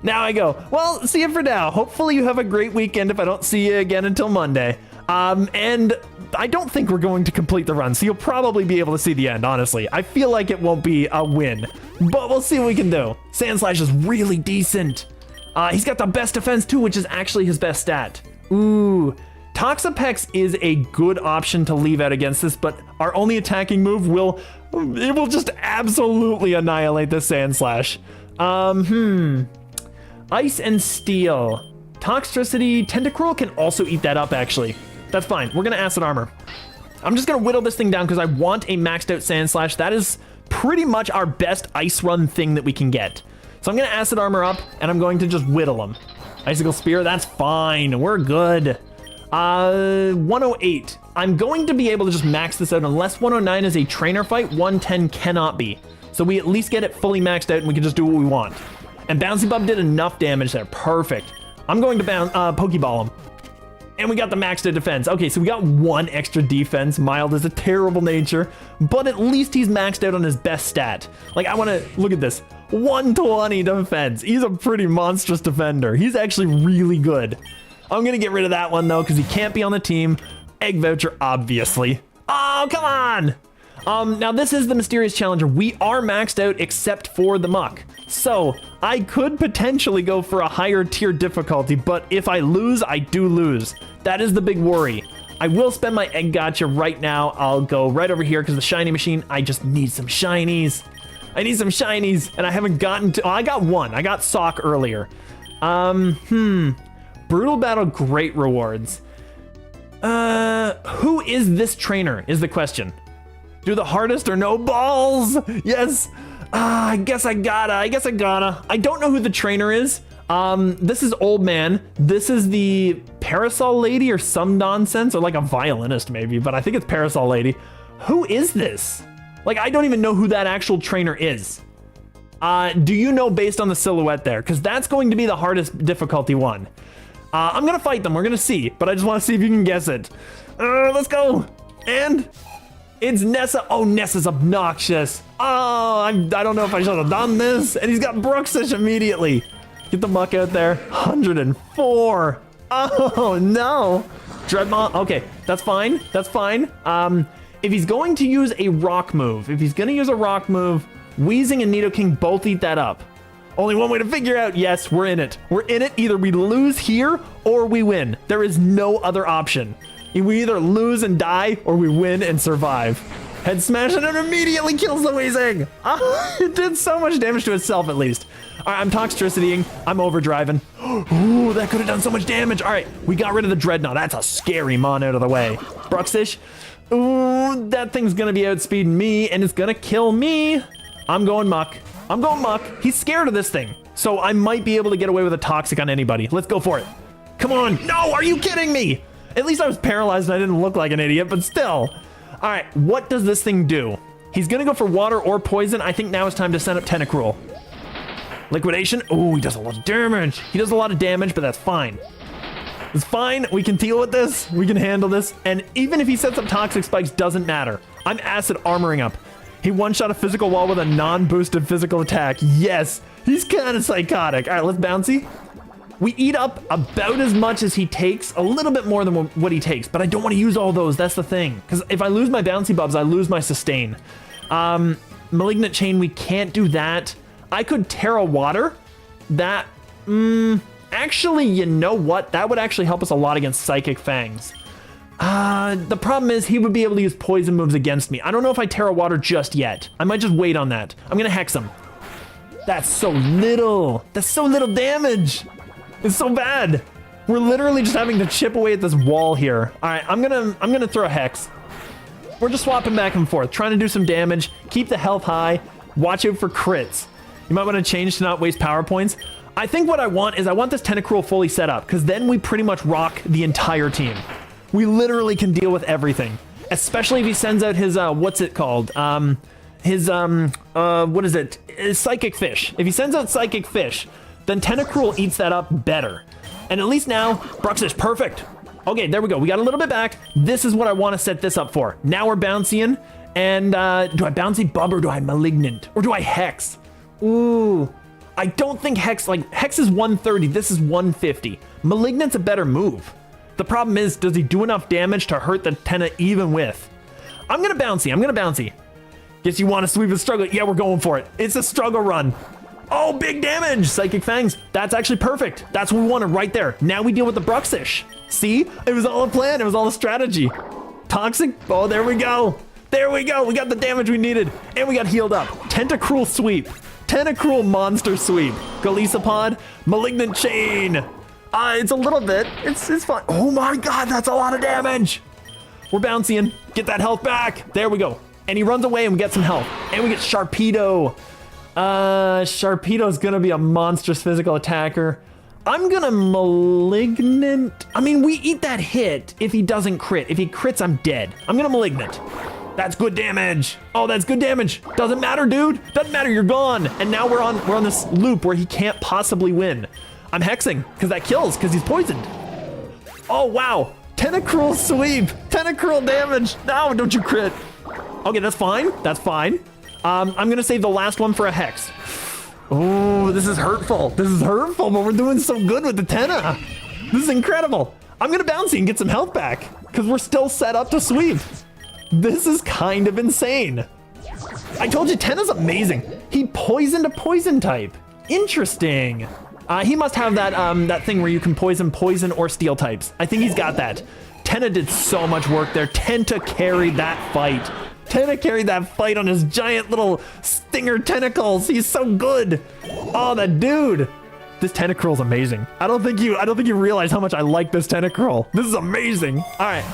Now I go, well, see you for now. Hopefully you have a great weekend if I don't see you again until Monday. And I don't think we're going to complete the run, so you'll probably be able to see the end, honestly. I feel like it won't be a win, but we'll see what we can do. Sandslash is really decent. He's got the best defense too, which is actually his best stat. Ooh, Toxapex is a good option to leave out against this, but our only attacking move will just absolutely annihilate this Sandslash. Ice and Steel. Toxtricity, Tentacruel can also eat that up actually. That's fine, we're gonna Acid Armor. I'm just gonna whittle this thing down because I want a maxed out Sandslash. That is pretty much our best Ice Run thing that we can get. So I'm gonna Acid Armor up, and I'm going to just whittle him. Icicle Spear, that's fine. We're good. 108. I'm going to be able to just max this out. Unless 109 is a trainer fight, 110 cannot be. So we at least get it fully maxed out, and we can just do what we want. And Bouncy Bub did enough damage there. Perfect. I'm going to Pokeball him. And we got the maxed out defense. Okay, so we got one extra defense. Mild is a terrible nature, but at least he's maxed out on his best stat. Like, I want to look at this. 120 defense. He's a pretty monstrous defender. He's actually really good. I'm going to get rid of that one, though, because he can't be on the team. Egg Voucher, obviously. Oh, come on. Now, this is the Mysterious Challenger. We are maxed out except for the Muck. So, I could potentially go for a higher tier difficulty, but if I lose, I do lose. That is the big worry. I will spend my Egg Gotcha right now. I'll go right over here because the Shiny Machine, I just need some Shinies. I need some Shinies, and I haven't gotten to... Oh, I got one. I got Sock earlier. Brutal Battle, great rewards. Who is this trainer is the question. Do the hardest or no balls? Yes. I guess I gotta. I don't know who the trainer is. This is Old Man. This is the Parasol Lady or some nonsense, or like a violinist maybe, but I think it's Parasol Lady. Who is this? Like, I don't even know who that actual trainer is. Do you know based on the silhouette there? Because that's going to be the hardest difficulty one. I'm gonna fight them, we're gonna see, but I just wanna see if you can guess it. Let's go. And it's Nessa. Oh, Nessa's obnoxious. Oh, I don't know if I should have done this. And he's got Bruxish immediately. Get the Muck out there. 104. Oh, no. Dreadmaw. Okay, that's fine. That's fine. If he's going to use a rock move, Weezing and Nidoking both eat that up. Only one way to figure out, yes, we're in it. We're in it. Either we lose here or we win. There is no other option. We either lose and die or we win and survive. Head Smash and it immediately kills the Weezing. It did so much damage to itself at least. All right, I'm Toxtricitying. I'm overdriving. Ooh, that could have done so much damage. All right, we got rid of the Dreadnought. That's a scary mon out of the way. Bruxish. Ooh, that thing's gonna be outspeeding me and it's gonna kill me. I'm going Muck. He's scared of this thing. So I might be able to get away with a Toxic on anybody. Let's go for it. Come on. No, are you kidding me? At least I was paralyzed and I didn't look like an idiot, but still. All right, what does this thing do? He's gonna go for water or poison. I think now it's time to send up Tentacruel. Liquidation. Oh, he does a lot of damage. He does a lot of damage, but that's fine. It's fine. We can deal with this. We can handle this. And even if he sets up Toxic Spikes, doesn't matter. I'm Acid Armoring up. He one-shot a physical wall with a non-boosted physical attack. Yes, he's kind of psychotic. All right, let's Bouncy. We eat up about as much as he takes, a little bit more than what he takes, but I don't want to use all those. That's the thing. Because if I lose my Bouncy Bubs, I lose my Sustain. Malignant Chain, we can't do that. I could Terra Water. That, actually, you know what? That would actually help us a lot against Psychic Fangs. The problem is he would be able to use poison moves against me. I don't know if I Terra Water just yet. I might just wait on that. I'm gonna Hex him. That's so little. That's so little damage. It's so bad. We're literally just having to chip away at this wall here. All right, I'm gonna throw a Hex. We're just swapping back and forth, trying to do some damage, keep the health high, watch out for crits. You might want to change to not waste power points. I think what I want is I want this Tentacruel fully set up, because then we pretty much rock the entire team. We literally can deal with everything, especially if he sends out his, what's it called? What is it? Psychic Fish. If he sends out Psychic Fish, then Tentacruel eats that up better. And at least now, Bruxish, perfect. Okay, there we go. We got a little bit back. This is what I want to set this up for. Now we're Bouncing, and do I Bouncy Bub or do I Malignant? Or do I Hex? Ooh, I don't think Hex, like, Hex is 130, this is 150. Malignant's a better move. The problem is, does he do enough damage to hurt the Tenna even with? I'm gonna Bouncy. Guess you want to sweep and struggle. Yeah, we're going for it. It's a struggle run. Oh, big damage! Psychic Fangs. That's actually perfect. That's what we wanted right there. Now we deal with the Bruxish. See? It was all a plan. It was all a strategy. Toxic. Oh, there we go. There we go. We got the damage we needed. And we got healed up. Tentacruel sweep. Tentacruel monster sweep. Golisopod. Malignant Chain. It's a little bit. It's fine. Oh my god, that's a lot of damage. We're bouncing. Get that health back. There we go. And he runs away and we get some health. And we get Sharpedo. Sharpedo's gonna be a monstrous physical attacker. I'm gonna Malignant. I mean, we eat that hit if he doesn't crit. If he crits, I'm dead. I'm gonna Malignant. That's good damage. Oh, that's good damage. Doesn't matter, dude. Doesn't matter, you're gone. And now we're on this loop where he can't possibly win. I'm hexing, because that kills, because he's poisoned. Oh, wow. Tentacruel sweep. Tentacruel damage. No, don't you crit. Okay, that's fine. That's fine. I'm going to save the last one for a hex. Oh, this is hurtful. This is hurtful, but we're doing so good with the Tenna. This is incredible. I'm going to bounce and get some health back, because we're still set up to sweep. This is kind of insane. I told you, Tenna's amazing. He poisoned a poison type. Interesting. He must have that thing where you can poison or steel types. I think he's got that. Tenna did so much work there. Tenta carried that fight. Tenna carried that fight on his giant little stinger tentacles. He's so good. Oh, that dude. This Tentacruel's amazing. I don't think you realize how much I like this Tentacruel. This is amazing. All right.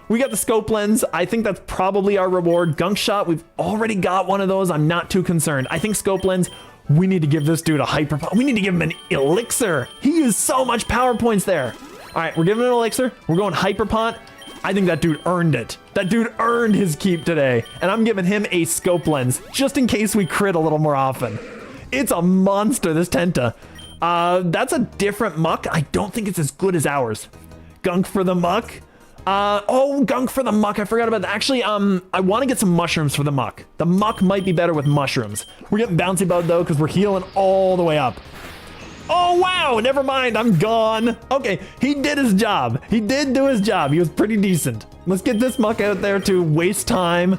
We got the scope lens. I think that's probably our reward. Gunk shot, we've already got one of those. I'm not too concerned. I think scope lens, we need to give this dude a hyper. We need to give him an elixir. He used so much power points there. All right, we're giving him an elixir. We're going hyper pot. I think that dude earned it. That dude earned his keep today. And I'm giving him a scope lens just in case we crit a little more often. It's a monster, this Tenta. That's a different muck. I don't think it's as good as ours. Gunk for the muck. Oh, gunk for the muck. I forgot about that. Actually, I want to get some mushrooms for the muck. The muck might be better with mushrooms. We're getting bouncy bud though, because we're healing all the way up. Oh, wow. Never mind. I'm gone. Okay. He did his job. He did do his job. He was pretty decent. Let's get this muck out there to waste time.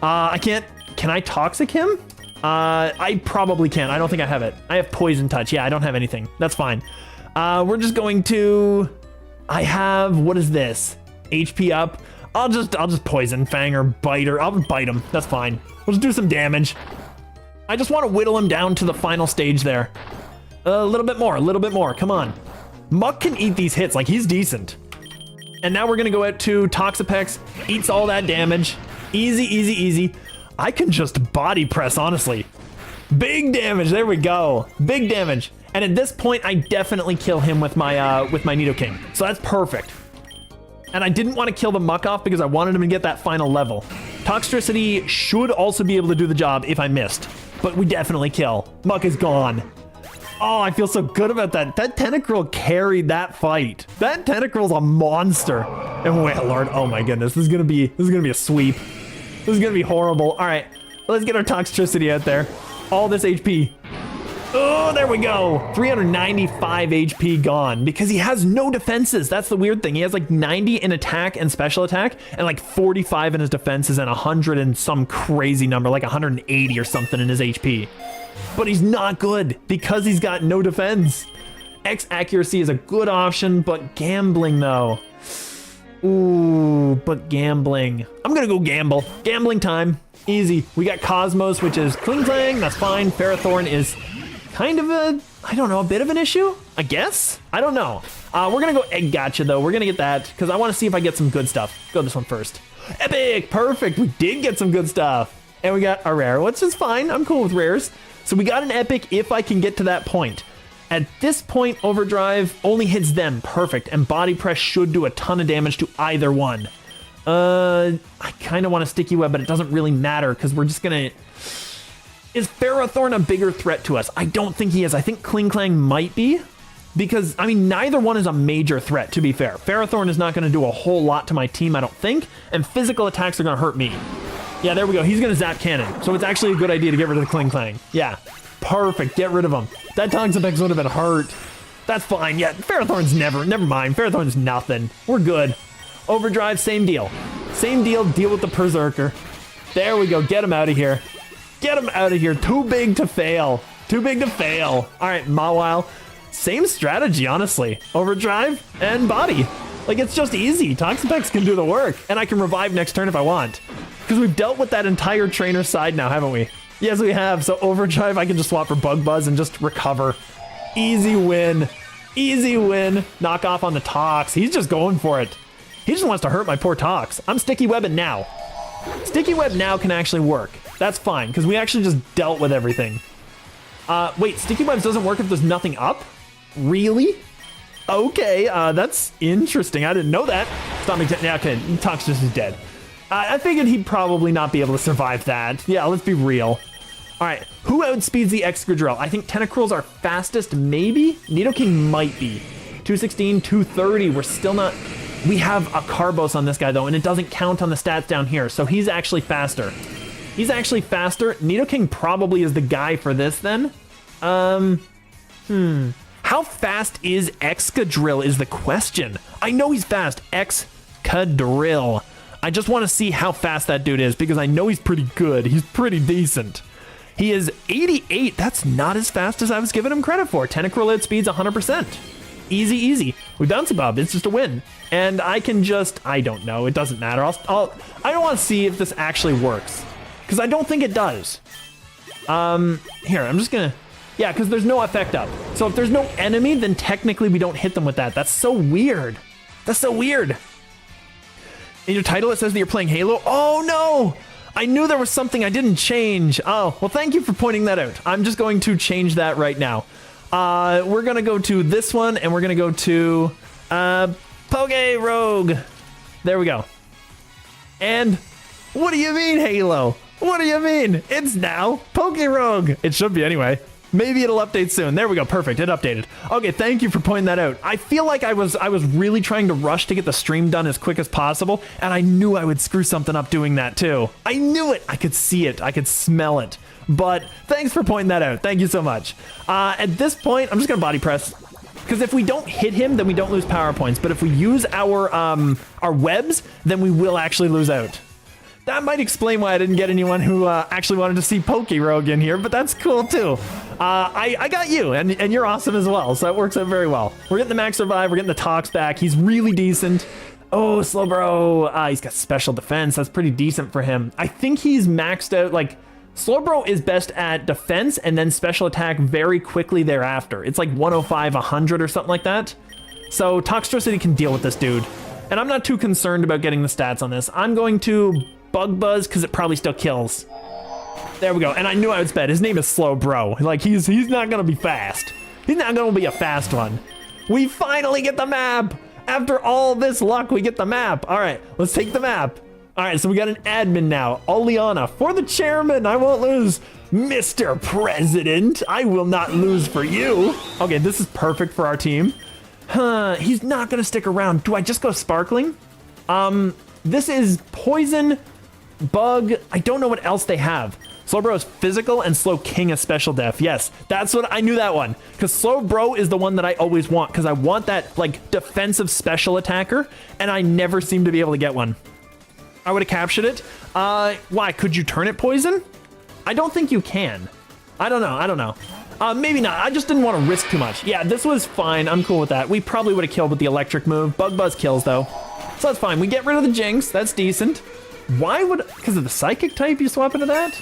Can I toxic him? I probably can. I don't think I have it. I have poison touch. Yeah, I don't have anything. That's fine. We're just going to, I have, what is this? HP up. I'll just poison Fang or bite, or I'll bite him. That's fine. We'll just do some damage. I just want to whittle him down to the final stage there. A little bit more. Come on. Muck can eat these hits. Like, he's decent. And now we're going to go out to Toxapex. Eats all that damage. Easy, easy, easy. I can just body press, honestly. Big damage. There we go. Big damage. And at this point, I definitely kill him with my Nidoking. So that's perfect. And I didn't want to kill the Muck off because I wanted him to get that final level. Toxtricity should also be able to do the job if I missed. But we definitely kill. Muck is gone. Oh, I feel so good about that. That Tentacruel carried that fight. That Tentacruel's a monster. And wait, Lord, oh my goodness, this is gonna be a sweep. This is gonna be horrible. All right, let's get our Toxtricity out there. All this HP. Oh, there we go. 395 HP gone because he has no defenses. That's the weird thing. He has like 90 in attack and special attack and like 45 in his defenses and 100 and some crazy number, like 180 or something in his HP. But he's not good because he's got no defense. X accuracy is a good option, but gambling though. Ooh, but gambling. I'm gonna go gamble. Gambling time. Easy. We got Cosmos, which is Kling Clang. That's fine. Ferrothorn is kind of a, I don't know, a bit of an issue, I guess? I don't know. We're gonna go Egg Gotcha though. We're gonna get that because I want to see if I get some good stuff. Go this one first. Epic! Perfect! We did get some good stuff. And we got a rare, which is fine. I'm cool with rares. So we got an epic if I can get to that point. At this point, Overdrive only hits them. Perfect. And Body Press should do a ton of damage to either one. I kind of want a Sticky Web, but it doesn't really matter because we're just going to... Is Ferrothorn a bigger threat to us? I don't think he is. I think Kling Klang might be. Because, I mean, neither one is a major threat, to be fair. Ferrothorn is not going to do a whole lot to my team, I don't think. And physical attacks are going to hurt me. Yeah, there we go. He's going to Zap Cannon. So it's actually a good idea to get rid of the Kling Klang. Yeah. Perfect. Get rid of him. That Toxapex would have been hurt. That's fine. Yeah, Ferrothorn's never mind. Ferrothorn's nothing. We're good. Overdrive, same deal. Same deal. Deal with the Berserker. There we go. Get him out of here. Get him out of here. Too big to fail. Too big to fail. All right, Mawile. Same strategy, honestly. Overdrive and Body. Like, it's just easy. Toxapex can do the work. And I can revive next turn if I want. Because we've dealt with that entire trainer side now, haven't we? Yes, we have. So Overdrive, I can just swap for Bug Buzz and just recover. Easy win. Easy win. Knock off on the Tox. He's just going for it. He just wants to hurt my poor Tox. I'm Sticky Webbing now. Sticky Web now can actually work. That's fine, because we actually just dealt with everything. Wait, Sticky Webs doesn't work if there's nothing up? Really? Okay, that's interesting. I didn't know that. Stop me. Yeah, okay, Tox just is dead. I figured he'd probably not be able to survive that. Yeah, let's be real. All right, who outspeeds the Excadrill? I think Tentacruel's our fastest, maybe? Nidoking might be. 216, 230, we're still not... We have a Carbos on this guy, though, and it doesn't count on the stats down here, so he's actually faster. He's actually faster. Nidoking probably is the guy for this, then. How fast is Excadrill is the question. I know he's fast. Excadrill. I just want to see how fast that dude is, because I know he's pretty good. He's pretty decent. He is 88. That's not as fast as I was giving him credit for. Tentacruel outspeeds 100%. Easy, easy. We bounce Bob. It's just a win. And I can just... I don't know. It doesn't matter. I don't want to see if this actually works, because I don't think it does. Here, I'm just going to... Yeah, because there's no effect up. So if there's no enemy, then technically we don't hit them with that. That's so weird. That's so weird. In your title, it says that you're playing Halo. Oh, no. I knew there was something I didn't change. Oh, well, thank you for pointing that out. I'm just going to change that right now. We're going to go to this one, and we're going to go to PokeRogue. There we go. And what do you mean, Halo? What do you mean? It's now PokeRogue. It should be anyway. Maybe it'll update soon. There we go. Perfect. It updated. Okay, thank you for pointing that out. I feel like I was really trying to rush to get the stream done as quick as possible, and I knew I would screw something up doing that too. I knew it. I could see it. I could smell it. But thanks for pointing that out. Thank you so much. At this point, I'm just going to body press, because if we don't hit him, then we don't lose power points. But if we use our webs, then we will actually lose out. That might explain why I didn't get anyone who actually wanted to see PokeRogue in here, but that's cool too. I got you, and you're awesome as well, so that works out very well. We're getting the Max Revive, we're getting the Tox back. He's really decent. Oh, Slowbro, he's got special defense. That's pretty decent for him. I think he's maxed out, like, Slowbro is best at defense and then special attack very quickly thereafter. It's like 105, 100 or something like that. So Toxtricity can deal with this dude. And I'm not too concerned about getting the stats on this. I'm going to Bug Buzz because it probably still kills. There we go. And I knew I would sped. His name is Slowbro. Like, he's not going to be fast. He's not going to be a fast one. We finally get the map. After all this luck, we get the map. All right, let's take the map. All right, so we got an admin now. Oleana for the chairman. I won't lose. Mr. President, I will not lose for you. Okay, this is perfect for our team. He's not going to stick around. Do I just go Sparkling? This is Poison, Bug. I don't know what else they have. Slowbro is physical and Slow King is special def. Yes, that's what I knew that one. Because Slowbro is the one that I always want, because I want that like defensive special attacker, and I never seem to be able to get one. I would have captured it. Why? Could you turn it poison? I don't think you can. I don't know. Maybe not. I just didn't want to risk too much. Yeah, this was fine. I'm cool with that. We probably would have killed with the electric move. Bug Buzz kills though. So that's fine. We get rid of the Jinx. That's decent. Why would... Because of the Psychic type you swap into that?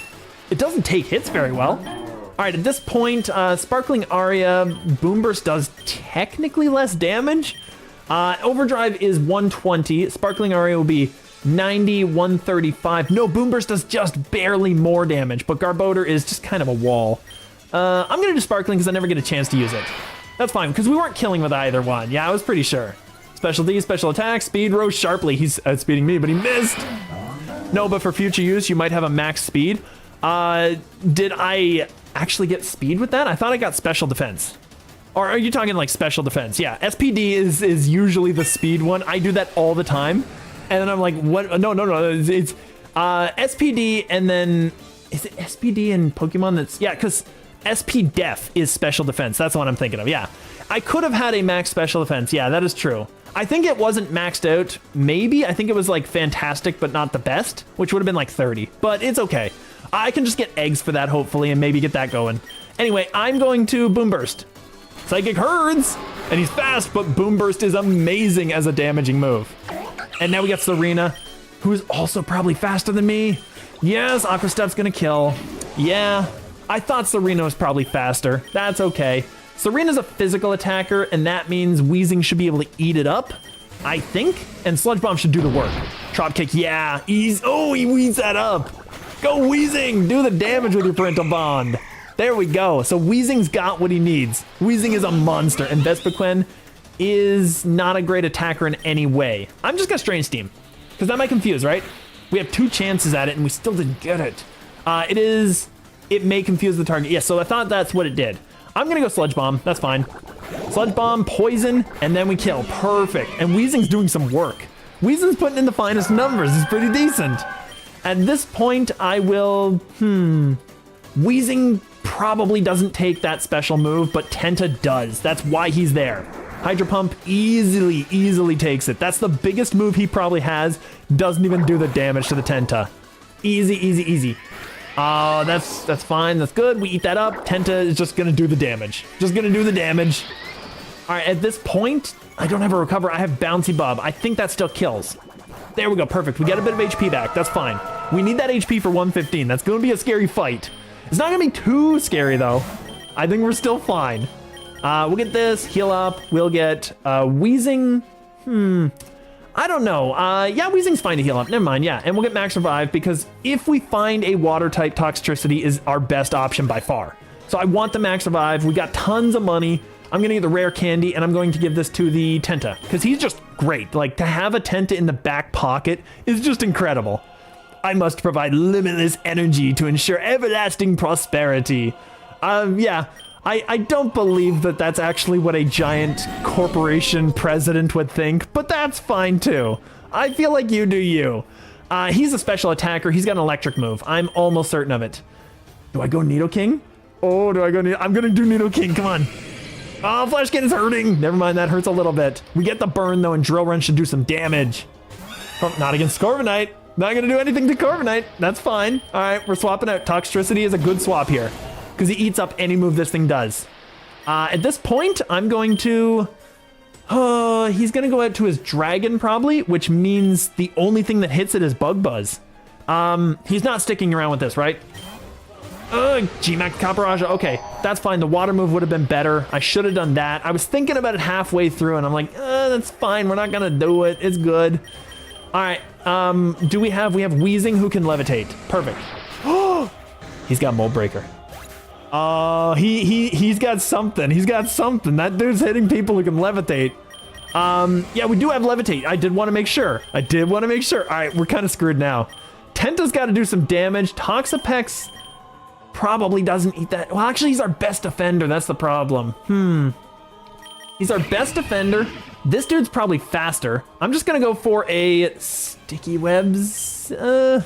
It doesn't take hits very well. All right, at this point, Sparkling Aria, Boom Burst does technically less damage. Overdrive is 120. Sparkling Aria will be 90, 135. No, Boom Burst does just barely more damage, but Garbodor is just kind of a wall. I'm going to do Sparkling because I never get a chance to use it. That's fine, because we weren't killing with either one. Yeah, I was pretty sure. Special D, special attack, speed rose sharply. He's outspeeding me, but he missed. No, but for future use, you might have a max speed. Did I actually get speed with that? I thought I got special defense. Or are you talking like special defense? Yeah, SPD is usually the speed one. I do that all the time. And then I'm like, what? No. It's SPD and then, is it SPD in Pokemon that's, yeah, because SP Def is special defense. That's the one I'm thinking of, yeah. I could have had a max special defense. Yeah, that is true. I think it wasn't maxed out, maybe. I think it was like fantastic, but not the best, which would have been like 30, but it's okay. I can just get eggs for that, hopefully, and maybe get that going. Anyway, I'm going to Boom Burst. Psychic Herds! And he's fast, but Boom Burst is amazing as a damaging move. And now we got Serena, who is also probably faster than me. Yes, Aqua Step's gonna kill. Yeah, I thought Serena was probably faster. That's okay. Serena's a physical attacker, and that means Weezing should be able to eat it up, I think. And Sludge Bomb should do the work. Drop Kick, yeah. Oh, he weeds that up. Go Weezing, do the damage with your Parental Bond. There we go. So Weezing's got what he needs. Weezing is a monster, and Vespiquen is not a great attacker in any way. I'm just gonna Strain Steam, because that might confuse, right? We have 2 chances at it, and we still didn't get it. It may confuse the target. Yeah, so I thought that's what it did. I'm gonna go Sludge Bomb, that's fine. Sludge Bomb, Poison, and then we kill, perfect. And Weezing's doing some work. Weezing's putting in the finest numbers, it's pretty decent. At this point, I will, Weezing probably doesn't take that special move, but Tenta does. That's why he's there. Hydro Pump easily takes it. That's the biggest move he probably has. Doesn't even do the damage to the Tenta. Easy. Oh, that's fine. That's good. We eat that up. Tenta is just gonna do the damage. All right, at this point, I don't have a recover. I have Bouncy Bob. I think that still kills. There we go. Perfect. We get a bit of HP back. That's fine. We need that HP for 115. That's gonna be a scary fight. It's not gonna be too scary though. I think we're still fine. We'll get this, heal up. We'll get Weezing. I don't know. Yeah, Weezing's fine to heal up. Never mind, yeah. And we'll get Max Revive because if we find a water type Toxtricity is our best option by far. So I want the Max Revive. We got tons of money. I'm gonna get the rare candy and I'm going to give this to the Tenta because he's just great. Like to have a Tenta in the back pocket is just incredible. I must provide limitless energy to ensure everlasting prosperity. Yeah. I don't believe that that's actually what a giant corporation president would think, but that's fine too. I feel like you do you. He's a special attacker. He's got an electric move. I'm almost certain of it. Do I go Nidoking? Oh, do I go I'm gonna do Nidoking, come on. Oh, Flash Cannon is hurting. Never mind, that hurts a little bit. We get the burn though, and Drill Run should do some damage. Oh, not against Corviknight. Not gonna do anything to Corviknight. That's fine. All right, we're swapping out. Toxtricity is a good swap here because he eats up any move this thing does. At this point, I'm going to... he's going to go out to his Dragon probably, which means the only thing that hits it is Bug Buzz. He's not sticking around with this, right? G-Max Caparage. Okay, that's fine. The water move would have been better. I should have done that. I was thinking about it halfway through, and I'm like, that's fine. We're not going to do it. It's good. All right. We have Weezing who can levitate. Perfect. Oh, he's got Mold Breaker. He's got something. He's got something. That dude's hitting people who can levitate. Yeah, we do have levitate. I did want to make sure. All right, we're kind of screwed now. Tenta's got to do some damage. Toxapex probably doesn't eat that. Well, actually, he's our best defender. That's the problem. He's our best defender. This dude's probably faster. I'm just going to go for a Sticky Webs. I'll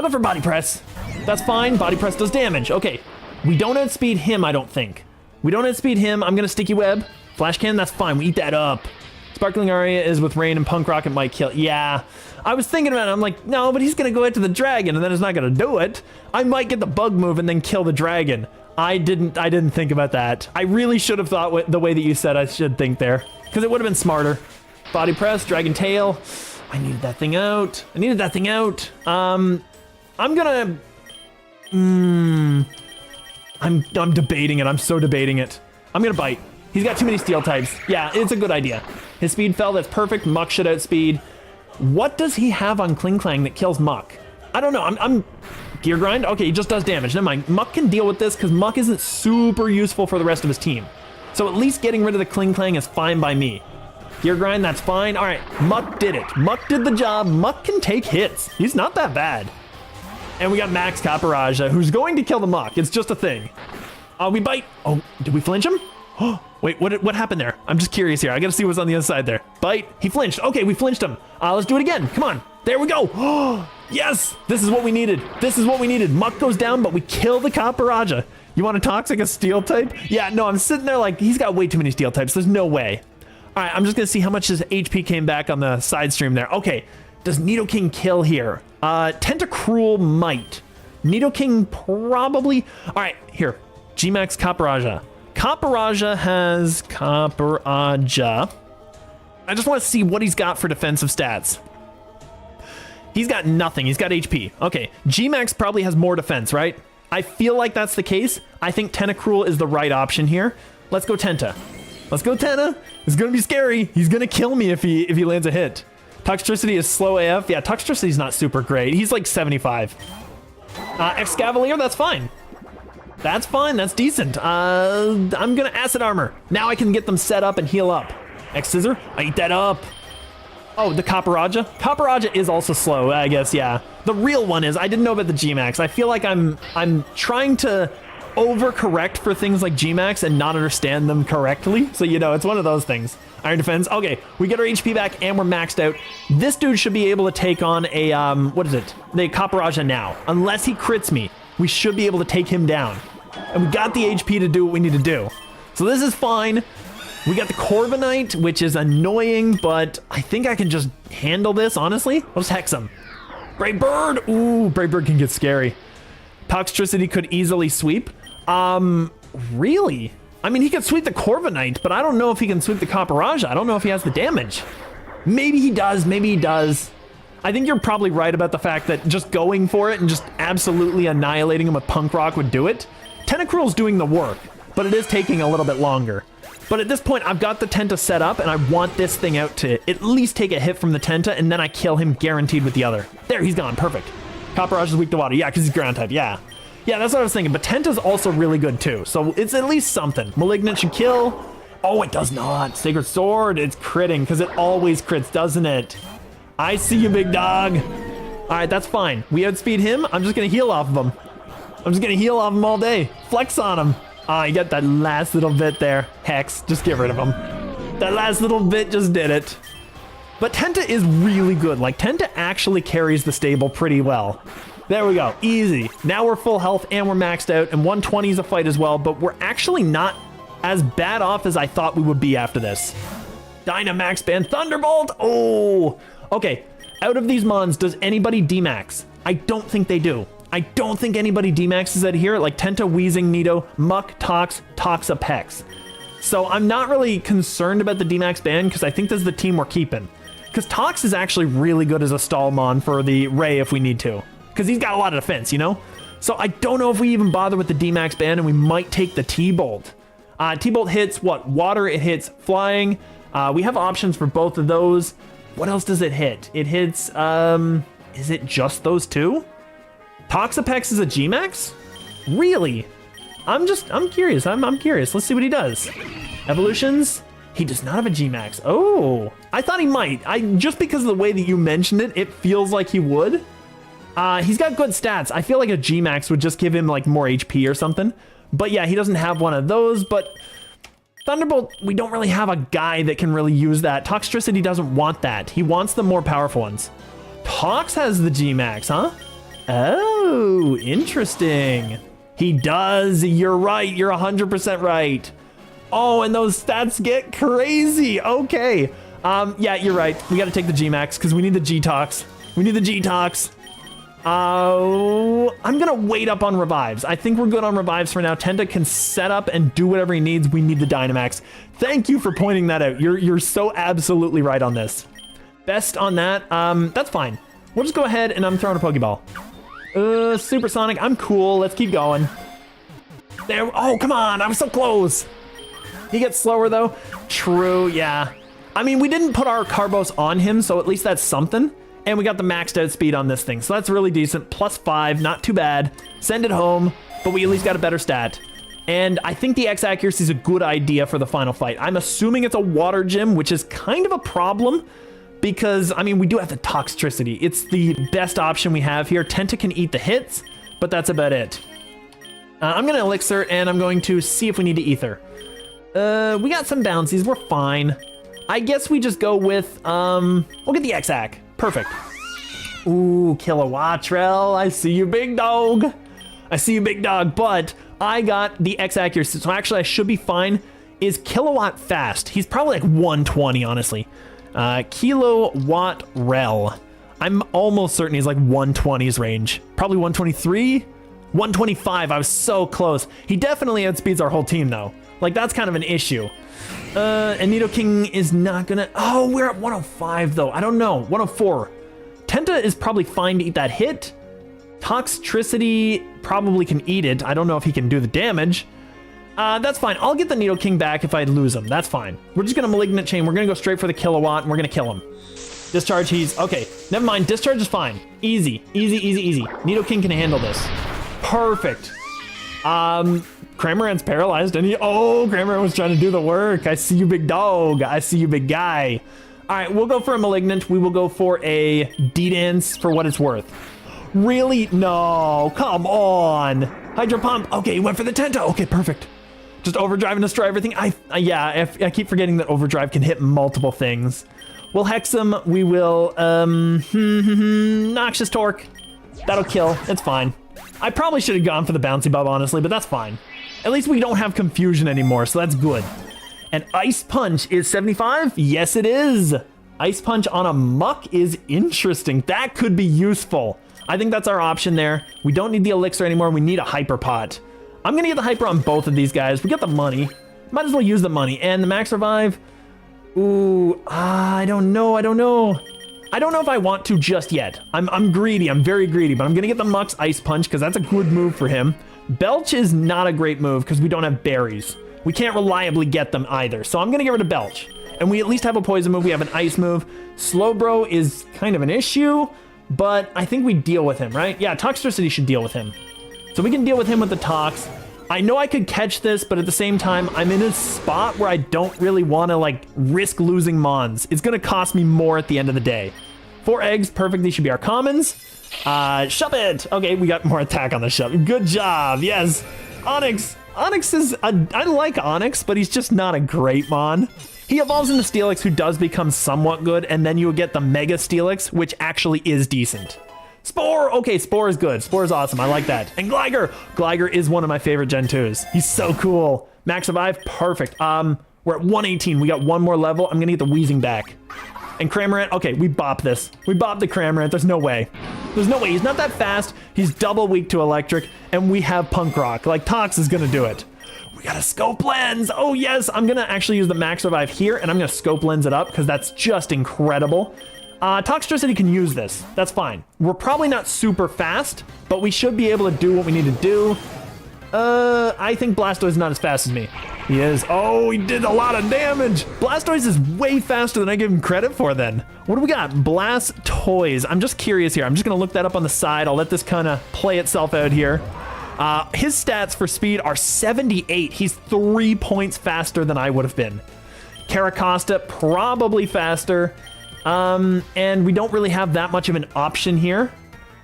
go for Body Press. That's fine. Body Press does damage. Okay. We don't outspeed him, I don't think. I'm going to Sticky Web. Flash Cannon, that's fine. We eat that up. Sparkling Aria is with Rain and Punk Rock. It might kill. Yeah. I was thinking about it. I'm like, no, but he's going to go into the Dragon, and then it's not going to do it. I might get the Bug move and then kill the Dragon. I didn't think about that. I really should have thought the way that you said I should think there. Because it would have been smarter. Body Press, Dragon Tail. I needed that thing out. I'm going to... I'm debating it. I'm so debating it. I'm gonna bite. He's got too many steel types. Yeah, it's a good idea. His speed fell. That's perfect. Muck should outspeed. What does he have on Kling Klang that kills Muck? I don't know. I'm Gear Grind? Okay, he just does damage. Never mind. Muck can deal with this because Muck isn't super useful for the rest of his team. So at least getting rid of the Kling Klang is fine by me. Gear Grind, that's fine. All right, Muck did it. Muck did the job. Muck can take hits. He's not that bad. And we got Max Caparaja, who's going to kill the Muck. It's just a thing. We bite. Oh, did we flinch him? Oh, wait, what happened there? I'm just curious here. I gotta see what's on the other side there. Bite. He flinched. Okay, we flinched him. Let's do it again. Come on. There we go. Oh, yes. This is what we needed. This is what we needed. Muck goes down, but we kill the Caparaja. You want a Toxic, a Steel type? Yeah, no, I'm sitting there like, he's got way too many Steel types. There's no way. All right, I'm just gonna see how much his HP came back on the side stream there. Okay, does Nidoking kill here? Tentacruel might. Nidoking probably. All right, here. G-Max Caparaja. Caparaja has Caparaja. I just want to see what he's got for defensive stats. He's got nothing. He's got HP. Okay, G-Max probably has more defense, right? I feel like that's the case. I think Tentacruel is the right option here. Let's go Tenta. Let's go Tenta. It's gonna be scary. He's gonna kill me if he lands a hit. Toxtricity is slow AF. Yeah, Toxtricity's not super great. He's like 75. Excavalier, that's fine. That's fine, that's decent. I'm gonna Acid Armor. Now I can get them set up and heal up. X-Scissor, I eat that up. Oh, the Caparaja? Caparaja is also slow, I guess, yeah. The real one is, I didn't know about the G-Max. I feel like I'm trying to overcorrect for things like G-Max and not understand them correctly. So, you know, it's one of those things. Iron Defense, okay, we get our HP back and we're maxed out. This dude should be able to take on a, what is it? The Caparaja now. Unless he crits me, we should be able to take him down. And we got the HP to do what we need to do. So this is fine. We got the Corviknight, which is annoying, but I think I can just handle this, honestly. I'll just Hex him. Brave Bird! Ooh, Brave Bird can get scary. Toxtricity could easily sweep. Really? I mean, he could sweep the Corviknight, but I don't know if he can sweep the Caparaja. I don't know if he has the damage. Maybe he does, maybe he does. I think you're probably right about the fact that just going for it and just absolutely annihilating him with Punk Rock would do it. Tentacruel's doing the work, but it is taking a little bit longer. But at this point, I've got the Tenta set up, and I want this thing out to at least take a hit from the Tenta, and then I kill him guaranteed with the other. There, he's gone. Perfect. Caparaja is weak to water. Yeah, because he's ground type. Yeah. Yeah, that's what I was thinking. But Tenta's also really good, too. So it's at least something. Malignant should kill. Oh, it does not. Sacred Sword, it's critting, because it always crits, doesn't it? I see you, big dog. All right, that's fine. We outspeed him. I'm just going to heal off of him. I'm just going to heal off him all day. Flex on him. You got that last little bit there. Hex, just get rid of him. That last little bit just did it. But Tenta is really good. Like, Tenta actually carries the stable pretty well. There we go. Easy. Now we're full health and we're maxed out. And 120 is a fight as well. But we're actually not as bad off as I thought we would be after this. Dynamax Band Thunderbolt. Oh. Okay. Out of these mons, does anybody D-Max? I don't think they do. I don't think anybody D-Maxes out here, like Tenta, Weezing, Nido, Muck, Tox, Toxapex. So I'm not really concerned about the D-Max ban because I think this is the team we're keeping. Because Tox is actually really good as a stall mon for the Ray if we need to. Because he's got a lot of defense, you know? So I don't know if we even bother with the D-Max ban, and we might take the T-Bolt. T-Bolt hits what? Water, it hits flying. We have options for both of those. What else does it hit? It hits, is it just those two? Toxapex is a G-Max? Really? I'm curious. I'm curious. Let's see what he does. Evolutions? He does not have a G-Max. Oh, I thought he might. Just because of the way that you mentioned it, it feels like he would. He's got good stats. I feel like a G-Max would just give him like more HP or something. But yeah, he doesn't have one of those, but Thunderbolt, we don't really have a guy that can really use that. Toxtricity doesn't want that. He wants the more powerful ones. Tox has the G-Max, huh? Oh, interesting. He does. You're right. You're 100% right. Oh, and those stats get crazy. Okay. Yeah, you're right. We got to take the G-Max because we need the G-Tox. We need the G-Tox. I'm going to wait up on revives. I think we're good on revives for now. Tenta can set up and do whatever he needs. We need the Dynamax. Thank you for pointing that out. You're so absolutely right on this. Best on that. That's fine. We'll just go ahead and I'm throwing a Pokeball. Supersonic, I'm cool. Let's keep going. There. Oh, come on. I was so close. He gets slower, though. True, yeah. I mean, we didn't put our Carbos on him, so at least that's something. And we got the maxed out speed on this thing, so that's really decent. +5, not too bad. Send it home, but we at least got a better stat. And I think the X accuracy is a good idea for the final fight. I'm assuming it's a water gym, which is kind of a problem because, I mean, we do have the Toxtricity. It's the best option we have here. Tenta can eat the hits, but that's about it. I'm going to Elixir, and I'm going to see if we need to Ether. We got some bouncies. We're fine. I guess we just go with, we'll get the X-Ac. Perfect. Ooh, Kilowattrel. I see you, big dog. I see you, big dog, but I got the X accuracy, so actually I should be fine. Is Kilowatt fast? He's probably like 120, honestly. Kilowatt Rel. I'm almost certain he's like 120's range. Probably 123, 125. I was so close. He definitely outspeeds our whole team, though. Like, that's kind of an issue. And Nidoking is not gonna... Oh, we're at 105, though. I don't know. 104. Tenta is probably fine to eat that hit. Toxtricity probably can eat it. I don't know if he can do the damage. That's fine. I'll get the Nidoking back if I lose him. That's fine. We're just going to Malignant Chain. We're going to go straight for the Kilowatt, and we're going to kill him. Discharge, he's... Okay, never mind. Discharge is fine. Easy. Easy, easy, easy. Nidoking can handle this. Perfect. Cramorant's paralyzed, and he... Oh, Cramorant was trying to do the work. I see you, big dog. I see you, big guy. All right, we'll go for a Malignant. We will go for a D-Dance for what it's worth. Really? No, come on. Hydro Pump. Okay, he went for the Tenta. Okay, perfect. Just Overdrive and destroy everything. Yeah, I keep forgetting that Overdrive can hit multiple things. We'll Hex him. We will, Noxious Torque. That'll kill. It's fine. I probably should have gone for the Bouncy Bub, honestly, but that's fine. At least we don't have Confusion anymore, so that's good. And Ice Punch is 75? Yes, it is. Ice Punch on a Muck is interesting. That could be useful. I think that's our option there. We don't need the Elixir anymore. We need a Hyper Pot. I'm going to get the Hyper on both of these guys. We got the money. Might as well use the money. And the Max Revive. Ooh, I don't know. I don't know if I want to just yet. I'm greedy. I'm very greedy. But I'm going to get the Muck's Ice Punch because that's a good move for him. Belch is not a great move because we don't have berries. We can't reliably get them either. So I'm going to get rid of Belch. And we at least have a Poison move. We have an Ice move. Slowbro is kind of an issue. But I think we deal with him, right? Yeah, Toxtricity should deal with him. So we can deal with him with the Tox. I know I could catch this, but at the same time, I'm in a spot where I don't really want to, like, risk losing Mons. It's going to cost me more at the end of the day. 4 eggs, perfect. These should be our commons. Shove it. Okay, we got more attack on the shove. Good job. Yes. Onyx. Onyx is... I like Onyx, but he's just not a great Mon. He evolves into Steelix, who does become somewhat good, and then you get the Mega Steelix, which actually is decent. Spore! Okay, Spore is good. Spore is awesome. I like that. And Gligar! Gligar is one of my favorite Gen 2s. He's so cool. Max Revive, perfect. We're at 118. We got one more level. I'm gonna get the Weezing back. And Cramorant, okay, we bop this. We bop the Cramorant. There's no way. There's no way. He's not that fast. He's double weak to Electric, and we have Punk Rock. Like, Tox is gonna do it. We got a Scope Lens. Oh, yes. I'm going to actually use the Max Revive here, and I'm going to Scope Lens it up because that's just incredible. Toxtricity can use this. That's fine. We're probably not super fast, but we should be able to do what we need to do. I think Blastoise is not as fast as me. He is. Oh, he did a lot of damage. Blastoise is way faster than I give him credit for then. What do we got? Blastoise. I'm just curious here. I'm just going to look that up on the side. I'll let this kind of play itself out here. His stats for speed are 78. He's 3 points faster than I would have been. Caracosta, probably faster. And we don't really have that much of an option here.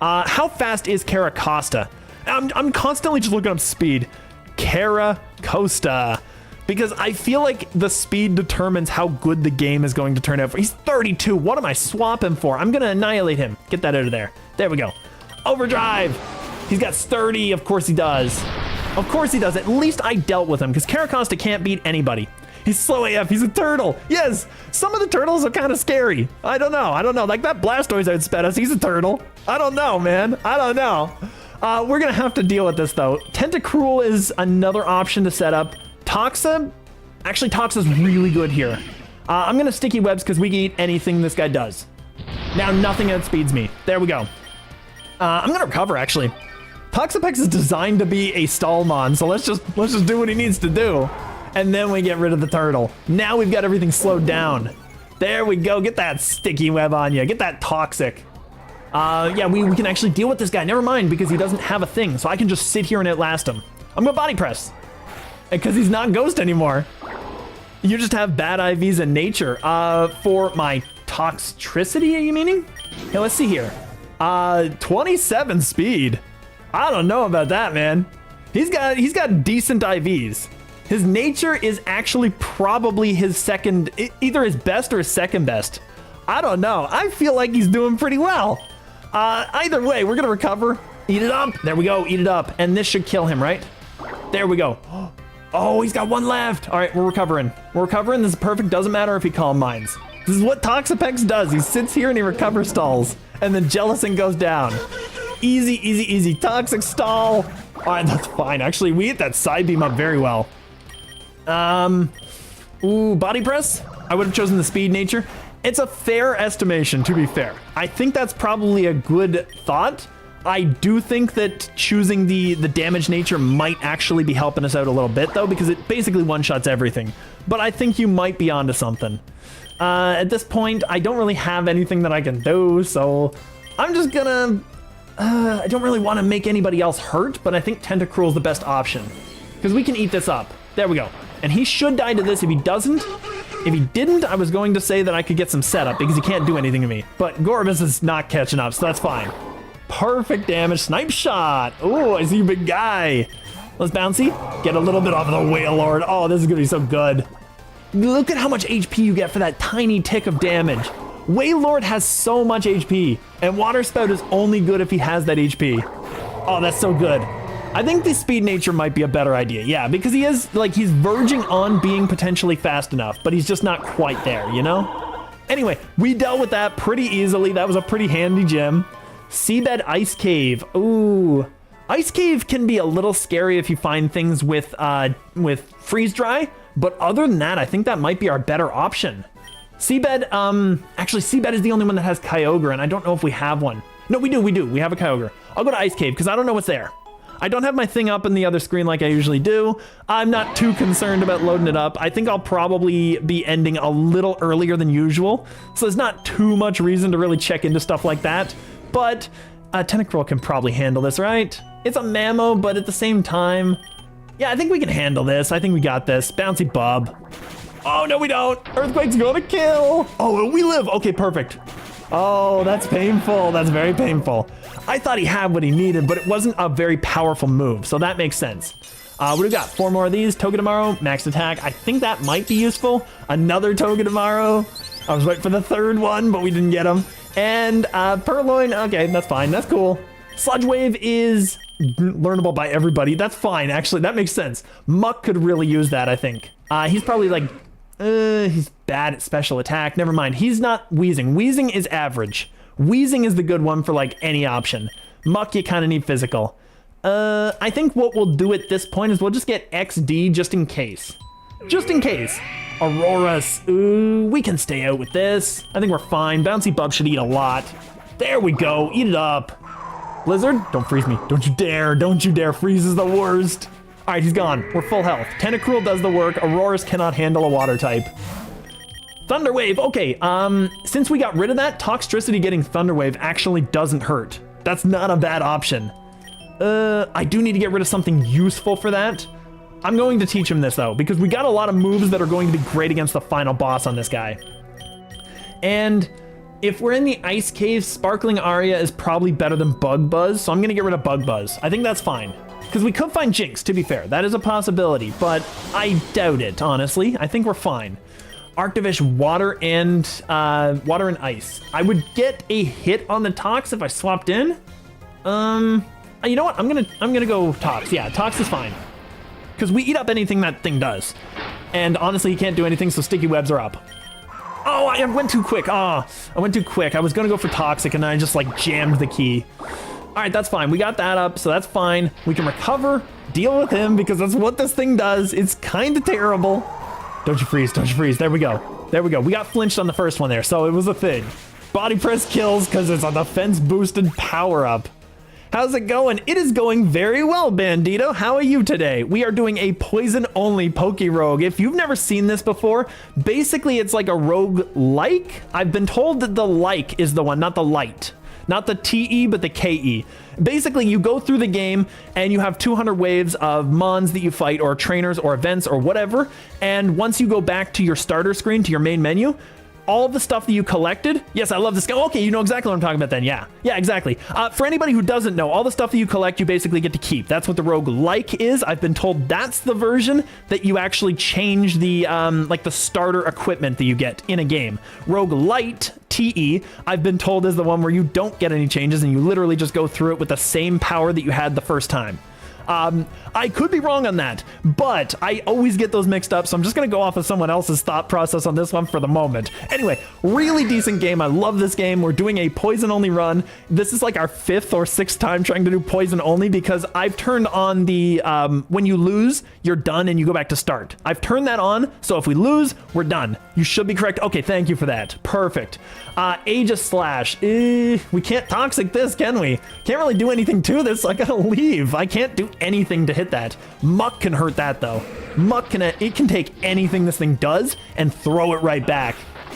How fast is Caracosta? I'm constantly just looking up speed. Caracosta. Because I feel like the speed determines how good the game is going to turn out for. He's 32. What am I swapping for? I'm going to annihilate him. Get that out of there. There we go. Overdrive. He's got sturdy. Of course he does. Of course he does. At least I dealt with him because Caracosta can't beat anybody. He's slow AF. He's a turtle. Yes. Some of the turtles are kind of scary. I don't know. Like that Blastoise outsped us. He's a turtle. I don't know, man. I don't know. We're going to have to deal with this, though. Tentacruel is another option to set up. Toxa. Actually, Toxa's really good here. I'm going to Sticky Webs because we can eat anything this guy does. Now nothing outspeeds me. There we go. I'm going to recover, actually. Toxapex is designed to be a Stallmon, so let's just do what he needs to do. And then we get rid of the turtle. Now we've got everything slowed down. There we go. Get that sticky web on you. Get that toxic. Yeah, we can actually deal with this guy. Never mind, because he doesn't have a thing. So I can just sit here and outlast him. I'm gonna body press. Because he's not ghost anymore. You just have bad IVs in nature. For my toxicity, are you meaning? Hey, let's see here. 27 speed. I don't know about that, man. He's got decent IVs. His nature is actually probably his second, either his best or his second best. I don't know. I feel like he's doing pretty well. Either way, we're gonna recover. Eat it up. There we go. Eat it up. And this should kill him, right? There we go. Oh, he's got one left. All right, we're recovering. We're recovering. This is perfect. Doesn't matter if he calm minds. This is what Toxapex does. He sits here and he recovers stalls. And then Jellicent goes down. Easy, easy, easy. Toxic stall. All right, that's fine. Actually, we hit that side beam up very well. Ooh, body press. I would have chosen the speed nature. It's a fair estimation, to be fair. I think that's probably a good thought. I do think that choosing the damage nature might actually be helping us out a little bit, though, because it basically one-shots everything. But I think you might be onto something. At this point, I don't really have anything that I can do, so I'm just gonna... I don't really want to make anybody else hurt, but I think Tentacruel is the best option. Because we can eat this up. There we go. And he should die to this if he doesn't. If he didn't, I was going to say that I could get some setup, because he can't do anything to me. But Gorbis is not catching up, so that's fine. Perfect damage. Snipe shot. Oh, I see you, big guy. Let's bouncy. Get a little bit off of the Wailord. Oh, this is going to be so good. Look at how much HP you get for that tiny tick of damage. Wailord has so much HP, and Water Spout is only good if he has that HP. Oh, that's so good. I think the speed nature might be a better idea. Yeah, because he is, like, he's verging on being potentially fast enough, but he's just not quite there, you know? Anyway, we dealt with that pretty easily. That was a pretty handy gem. Seabed Ice Cave. Ooh. Ice Cave can be a little scary if you find things with freeze dry, but other than that, I think that might be our better option. Seabed, actually Seabed is the only one that has Kyogre, and I don't know if we have one. No, we do. We have a Kyogre. I'll go to Ice Cave, because I don't know what's there. I don't have my thing up in the other screen like I usually do. I'm not too concerned about loading it up. I think I'll probably be ending a little earlier than usual, so there's not too much reason to really check into stuff like that. But Tentacruel can probably handle this, right? It's a Mammo, but at the same time, yeah, I think we can handle this. I think we got this. Bouncy Bub. Oh, no, we don't. Earthquake's gonna kill. Oh, we live. Okay, perfect. Oh, that's painful. That's very painful. I thought he had what he needed, but it wasn't a very powerful move, so that makes sense. What do we got? 4 more of these. Togedemaru, max attack. I think that might be useful. Another Togedemaru. I was waiting for the third one, but we didn't get him. And Purloin, okay, that's fine. That's cool. Sludge Wave is learnable by everybody. That's fine, actually. That makes sense. Muck could really use that, I think. He's probably like... he's bad at special attack. Never mind. He's not Wheezing. Wheezing is average. Wheezing is the good one for like any option. Muck, you kind of need physical. I think what we'll do at this point is we'll just get XD just in case. Just in case. Auroras. Ooh, we can stay out with this. I think we're fine. Bouncy Bub should eat a lot. There we go. Eat it up. Blizzard, don't freeze me. Don't you dare. Don't you dare. Freeze is the worst. All right, he's gone. We're full health. Tentacruel does the work. Auroras cannot handle a water type. Thunder Wave. Okay, since we got rid of that, Toxtricity getting Thunder Wave actually doesn't hurt. That's not a bad option. I do need to get rid of something useful for that. I'm going to teach him this, though, because we got a lot of moves that are going to be great against the final boss on this guy. And if we're in the Ice Cave, Sparkling Aria is probably better than Bug Buzz, so I'm going to get rid of Bug Buzz. I think that's fine. Because we could find Jinx, to be fair. That is a possibility, but I doubt it, honestly. I think we're fine. Arctivish, water and ice. I would get a hit on the Tox if I swapped in. You know what? I'm gonna go Tox. Yeah, Tox is fine. Because we eat up anything that thing does. And honestly, he can't do anything, so sticky webs are up. Oh, I went too quick. I went too quick. I was gonna go for Toxic, and then I just like jammed the key. All right, that's fine. We got that up, so that's fine. We can recover, deal with him, because that's what this thing does. It's kind of terrible. Don't you freeze, don't you freeze. There we go. There we go. We got flinched on the first one there, so it was a thing. Body press kills because it's a defense boosted power up. How's it going? It is going very well, Bandito. How are you today? We are doing a poison-only PokeRogue. If you've never seen this before, basically it's like a rogue-like. I've been told that the like is the one, not the light. Not the TE, but the KE. Basically, you go through the game and you have 200 waves of mons that you fight, or trainers, or events, or whatever. And once you go back to your starter screen, to your main menu, all of the stuff that you collected. Yes, I love this guy. Okay, you know exactly what I'm talking about then. Yeah, exactly. For anybody who doesn't know, all the stuff that you collect, you basically get to keep. That's what the rogue-like is. I've been told that's the version that you actually change the, like the starter equipment that you get in a game. Rogue-lite, TE, I've been told is the one where you don't get any changes and you literally just go through it with the same power that you had the first time. I could be wrong on that, but I always get those mixed up, so I'm just going to go off of someone else's thought process on this one for the moment. Anyway, really decent game. I love this game. We're doing a poison-only run. This is like our 5th or 6th time trying to do poison-only because I've turned on the, when you lose, you're done and you go back to start. I've turned that on, so if we lose, we're done. You should be correct. Okay, thank you for that. Perfect. Aegis Slash. We can't toxic this, can we? Can't really do anything to this, so I gotta leave. I can't do anything to hit that. Muck can hurt that though. Muck can take anything this thing does and throw it right back.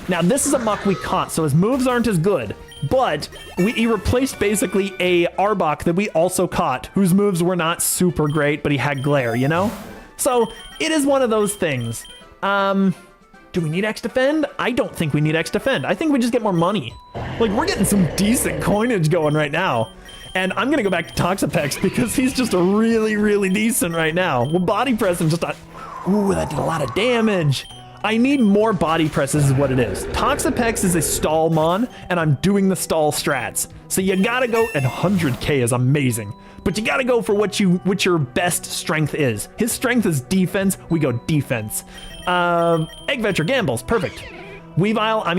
Now this is a Muck we caught, so his moves aren't as good, but he replaced basically a Arbok that we also caught, whose moves were not super great, but he had Glare, you know? So it is one of those things. Do we need X Defend? I don't think we need X Defend. I think we just get more money. Like, we're getting some decent coinage going right now. And I'm gonna go back to Toxapex because he's just a really decent right now. Well, body press and just ooh, that did a lot of damage. I need more body presses is what it is. Toxapex is a stall mon, and I'm doing the stall strats. So you gotta go, and 100k is amazing. But you gotta go for what your best strength is. His strength is defense, we go defense. Egg Venture Gambles, perfect. Weavile, I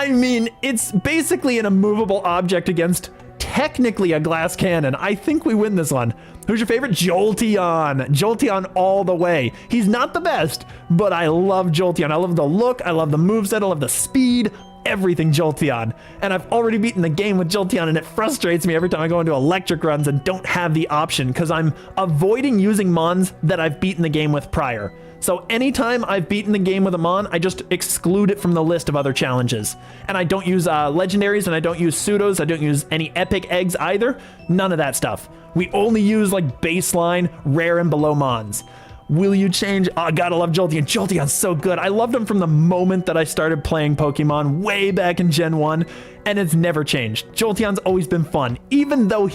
mean, it's basically an immovable object against technically a glass cannon. I think we win this one. Who's your favorite? Jolteon. Jolteon all the way. He's not the best, but I love Jolteon. I love the look, I love the moveset, I love the speed, everything Jolteon. And I've already beaten the game with Jolteon, and it frustrates me every time I go into electric runs and don't have the option because I'm avoiding using mons that I've beaten the game with prior. So anytime I've beaten the game with a mon, I just exclude it from the list of other challenges. And I don't use legendaries, and I don't use pseudos, I don't use any epic eggs either. None of that stuff. We only use like baseline, rare, and below mons. Will you change? Oh, gotta love Jolteon. Jolteon's so good. I loved him from the moment that I started playing Pokemon way back in Gen 1, and it's never changed. Jolteon's always been fun, even though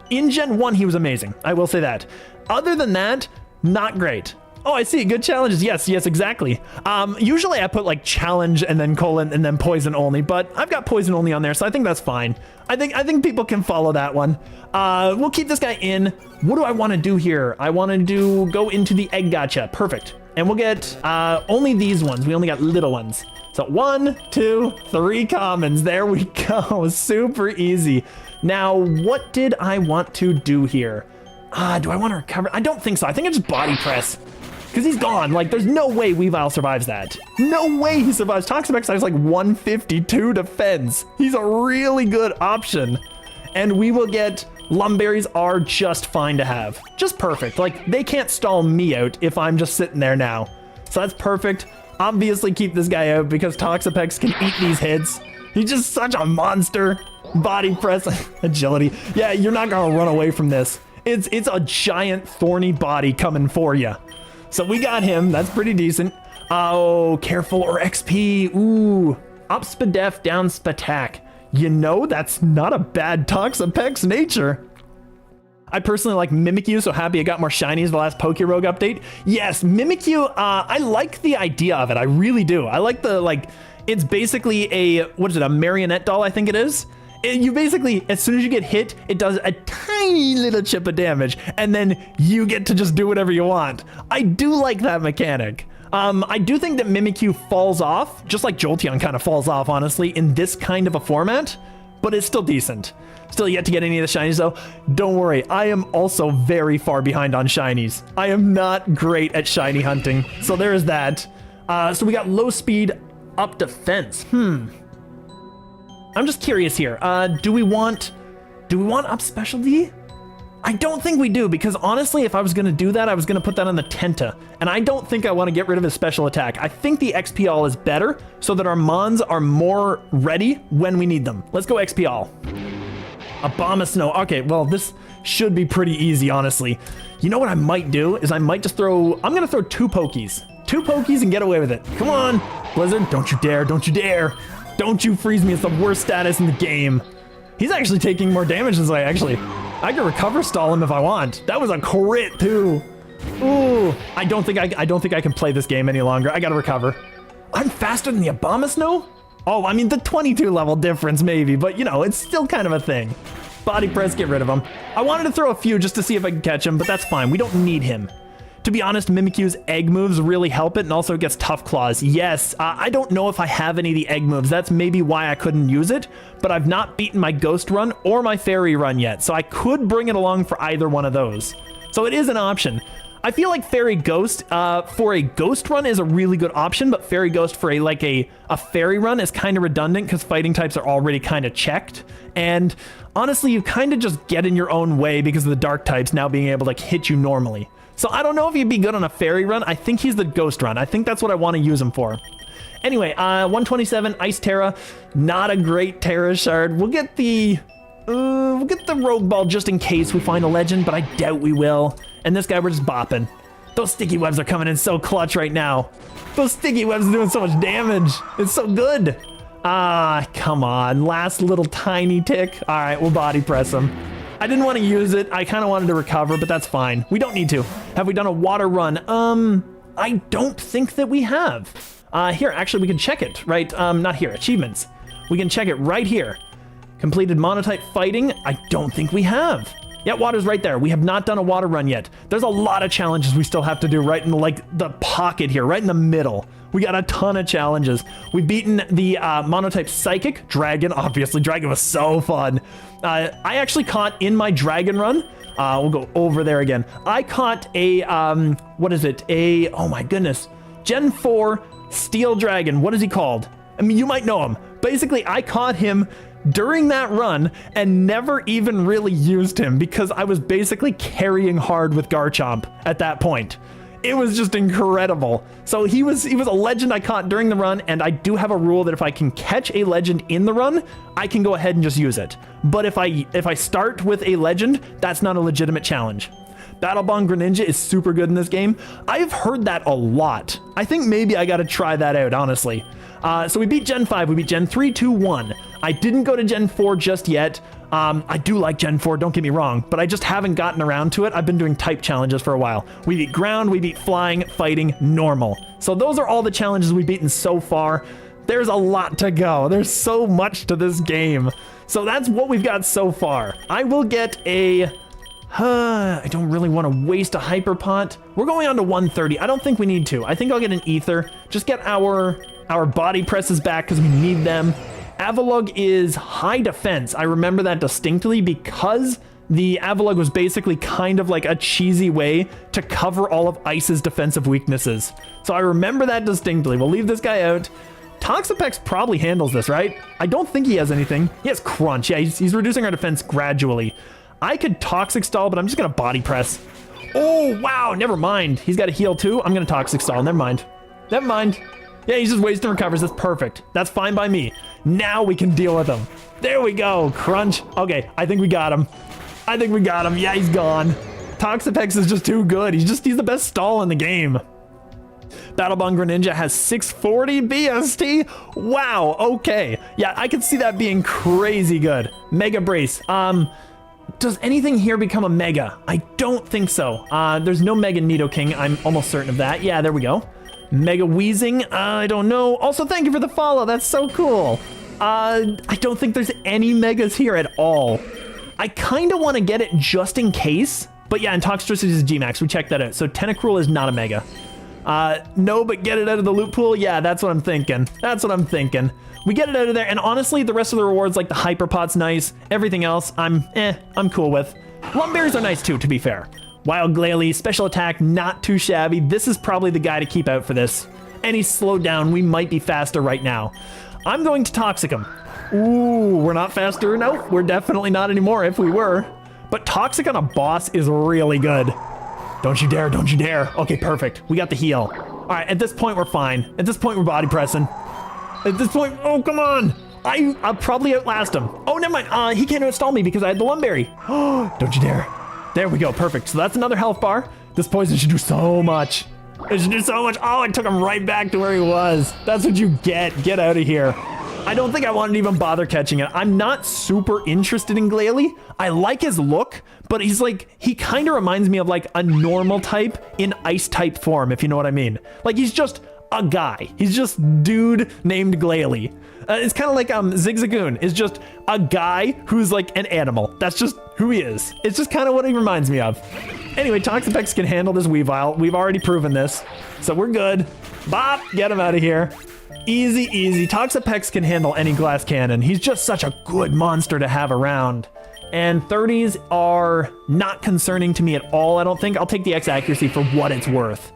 in Gen 1, he was amazing. I will say that. Other than that, not great. Oh, I see. Good challenges. Yes, exactly. Usually I put like challenge and then colon and then poison only, but I've got poison only on there, so I think that's fine. I think people can follow that one. We'll keep this guy in. What do I want to do here? I want to go into the egg gacha. Perfect. And we'll get only these ones. We only got little ones. So 1, 2, 3 commons. There we go. Super easy. Now, what did I want to do here? Do I want to recover? I don't think so. I think I just body press. Because he's gone. Like, there's no way Weavile survives that. No way he survives. Toxapex has like 152 defense. He's a really good option. And we will get... Lumberries are just fine to have. Just perfect. Like, they can't stall me out if I'm just sitting there now. So that's perfect. Obviously keep this guy out because Toxapex can eat these hits. He's just such a monster. Body press, agility. Yeah, you're not gonna run away from this. It's a giant thorny body coming for you. So we got him. That's pretty decent. Oh, careful or XP. Ooh. Up Spadef, down Spatak. You know, that's not a bad Toxapex nature. I personally like Mimikyu, so happy I got more shinies the last PokeRogue update. Yes, Mimikyu, I like the idea of it. I really do. I like the, like, it's basically a, what is it, a marionette doll, I think it is? You basically, as soon as you get hit, it does a tiny little chip of damage, and then you get to just do whatever you want. I do like that mechanic. I do think that Mimikyu falls off, just like Jolteon kind of falls off, honestly, in this kind of a format, but it's still decent. Still yet to get any of the shinies, though. Don't worry, I am also very far behind on shinies. I am not great at shiny hunting, so there is that. So we got low speed, up defense. I'm just curious here. Do we want Do we want up specialty? I don't think we do, because honestly, if I was going to do that, I was going to put that on the Tenta, and I don't think I want to get rid of his special attack. I think the XP all is better, so that our Mons are more ready when we need them. Let's go XP all. Abomasnow. Okay, well, this should be pretty easy, honestly. You know what I might do is I might just throw... I'm going to throw 2 Pokies. 2 Pokies and get away with it. Come on, Blizzard. Don't you dare. Don't you dare. Don't you freeze me. It's the worst status in the game. He's actually taking more damage than I can recover stall him if I want. That was a crit too. Ooh, I don't think I can play this game any longer. I gotta recover. I'm faster than the Abomasnow? Oh, I mean the 22 level difference maybe, but you know, it's still kind of a thing. Body press, get rid of him. I wanted to throw a few just to see if I could catch him, but that's fine. We don't need him. To be honest, Mimikyu's egg moves really help it, and also it gets tough claws. Yes, I don't know if I have any of the egg moves. That's maybe why I couldn't use it, but I've not beaten my ghost run or my fairy run yet, so I could bring it along for either one of those. So it is an option. I feel like fairy ghost for a ghost run is a really good option, but fairy ghost for a fairy run is kind of redundant because fighting types are already kind of checked. And honestly, you kind of just get in your own way because of the dark types now being able to hit you normally. So I don't know if he'd be good on a fairy run. I think he's the ghost run. I think that's what I want to use him for. Anyway, 127 Ice Terra, not a great Terra shard. We'll get the Rogue Ball just in case we find a legend, but I doubt we will. And this guy, we're just bopping. Those sticky webs are coming in so clutch right now. Those sticky webs are doing so much damage. It's so good. Ah, come on. Last little tiny tick. All right, we'll body press him. I didn't want to use it. I kind of wanted to recover, but that's fine. We don't need to. Have we done a water run? I don't think that we have. Here, actually, we can check it, right? Not here, achievements. We can check it right here. Completed monotype fighting. I don't think we have. Yeah, water's right there. We have not done a water run yet. There's a lot of challenges we still have to do right in the pocket here, right in the middle. We got a ton of challenges. We've beaten the monotype psychic dragon. Obviously, dragon was so fun. I actually caught in my dragon run. We'll go over there again. I caught a, what is it? Oh my goodness. Gen 4 steel dragon. What is he called? I mean, you might know him. Basically, I caught him during that run and never even really used him because I was basically carrying hard with Garchomp at that point. It was just incredible. So he was a legend I caught during the run, and I do have a rule that if I can catch a legend in the run, I can go ahead and just use it. But if I start with a legend, that's not a legitimate challenge. Battlebond Greninja is super good in this game. I've heard that a lot. I think maybe I gotta try that out, honestly. So we beat Gen 5, we beat Gen 3, 2, 1. I didn't go to Gen 4 just yet. I do like Gen 4, don't get me wrong, but I just haven't gotten around to it. I've been doing type challenges for a while. We beat ground, we beat flying, fighting, normal. So those are all the challenges we've beaten so far. There's a lot to go. There's so much to this game. So that's what we've got so far. I will get a... I don't really want to waste a Hyper Pot. We're going on to 130. I don't think we need to. I think I'll get an Ether. Just get our body presses back because we need them. Avalugg is high defense. I remember that distinctly because the Avalugg was basically kind of like a cheesy way to cover all of Ice's defensive weaknesses. So I remember that distinctly. We'll leave this guy out. Toxapex probably handles this, right? I don't think he has anything. He has Crunch. Yeah, he's reducing our defense gradually. I could Toxic Stall, but I'm just going to Body Press. Oh, wow. Never mind. He's got a heal too. I'm going to Toxic Stall. Never mind. Never mind. Yeah, he's just wasting recovers. That's perfect. That's fine by me. Now we can deal with him. There we go. Crunch. Okay, I think we got him. I think we got him. Yeah, he's gone. Toxapex is just too good. He's the best stall in the game. Battlebond Greninja has 640 BST. Wow, okay. Yeah, I could see that being crazy good. Mega Brace. Does anything here become a Mega? I don't think so. There's no Mega Nidoking. I'm almost certain of that. Yeah, there we go. Mega Weezing, I don't know. Also, thank you for the follow. That's so cool. I don't think there's any Megas here at all. I kind of want to get it just in case. But yeah, and Toxtricity is G-Max. We checked that out. So Tentacruel is not a Mega. No, but get it out of the loot pool? Yeah, that's what I'm thinking. That's what I'm thinking. We get it out of there, and honestly, the rest of the rewards, like the Hyper Pot's nice. Everything else, I'm cool with. Lumberries are nice too, to be fair. Wild Glalie, special attack, not too shabby. This is probably the guy to keep out for this. And he's slowed down. We might be faster right now. I'm going to Toxic him. Ooh, we're not faster. Nope, we're definitely not anymore if we were. But Toxic on a boss is really good. Don't you dare, don't you dare. Okay, perfect. We got the heal. All right, at this point, we're fine. At this point, we're body pressing. At this point, oh, come on. I'll probably outlast him. Oh, never mind. He can't outstall me because I had the Lumberry. Oh, don't you dare. There we go, perfect. So that's another health bar. This poison should do so much. It should do so much. Oh, I took him right back to where he was. That's what you get. Get out of here. I don't think I wanted to even bother catching it. I'm not super interested in Glalie. I like his look, but he's like, he kind of reminds me of like a normal type in ice type form, if you know what I mean. Like he's just a guy. He's just dude named Glalie. It's kind of like Zigzagoon is just a guy who's like an animal. That's just who he is. It's just kind of what he reminds me of. Anyway, Toxapex can handle this Weavile. We've already proven this, so we're good. Bop, get him out of here. Easy, easy. Toxapex can handle any glass cannon. He's just such a good monster to have around. And 30s are not concerning to me at all, I don't think. I'll take the X accuracy for what it's worth.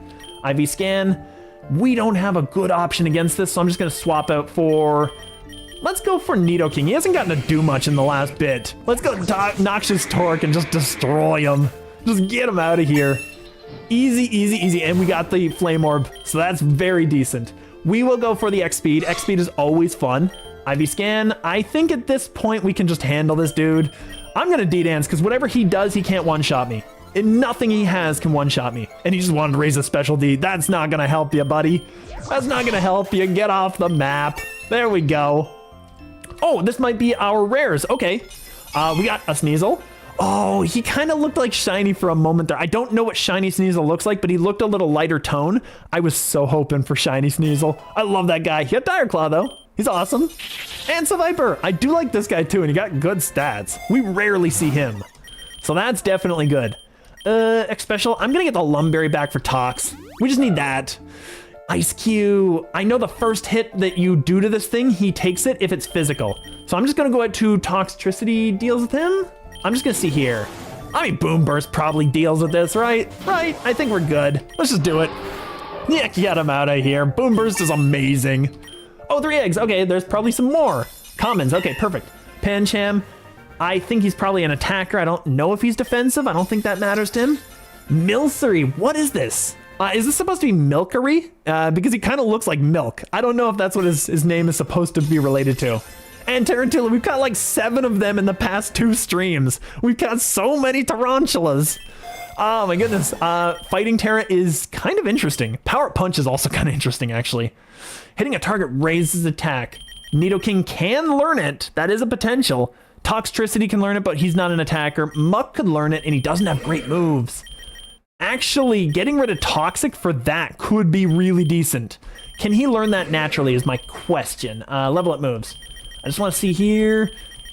IV scan. We don't have a good option against this, so I'm just going to swap out for... Let's go for Nidoking. He hasn't gotten to do much in the last bit. Let's go Noxious Torque and just destroy him. Just get him out of here. Easy, easy, easy. And we got the Flame Orb, so that's very decent. We will go for the X Speed. X Speed is always fun. IV Scan. I think at this point we can just handle this dude. I'm going to D-Dance because whatever he does, he can't one-shot me. And nothing he has can one-shot me. And he just wanted to raise a special D. That's not going to help you, buddy. That's not going to help you. Get off the map. There we go. Oh, this might be our rares. Okay. We got a Sneasel. Oh, he kind of looked like Shiny for a moment there. I don't know what Shiny Sneasel looks like, but he looked a little lighter tone. I was so hoping for Shiny Sneasel. I love that guy. He had Dire Claw, though. He's awesome. And Seviper. I do like this guy, too, and he got good stats. We rarely see him. So that's definitely good. X Special. I'm going to get the Lumberry back for Tox. We just need that. Ice Cube. I know the first hit that you do to this thing, he takes it if it's physical. So I'm just going to go out to Toxtricity deals with him. I'm just going to see here. I mean, Boom Burst probably deals with this, right? Right. I think we're good. Let's just do it. Yeah, get him out of here. Boom Burst is amazing. Oh, 3 eggs. Okay, there's probably some more. Commons. Okay, perfect. Pancham. I think he's probably an attacker. I don't know if he's defensive. I don't think that matters to him. Milcery. What is this? Is this supposed to be Milkery? Because he kind of looks like milk. I don't know if that's what his name is supposed to be related to. And Tarantula, we've got like 7 of them in the past 2 streams. We've got so many tarantulas. Oh my goodness. Fighting Terra is kind of interesting. Power Punch is also kind of interesting, actually. Hitting a target raises attack. Nidoking can learn it. That is a potential. Toxtricity can learn it, but he's not an attacker. Muck could learn it, and he doesn't have great moves. Actually, getting rid of Toxic for that could be really decent. Can he learn that naturally is my question. Level up moves. I just want to see here.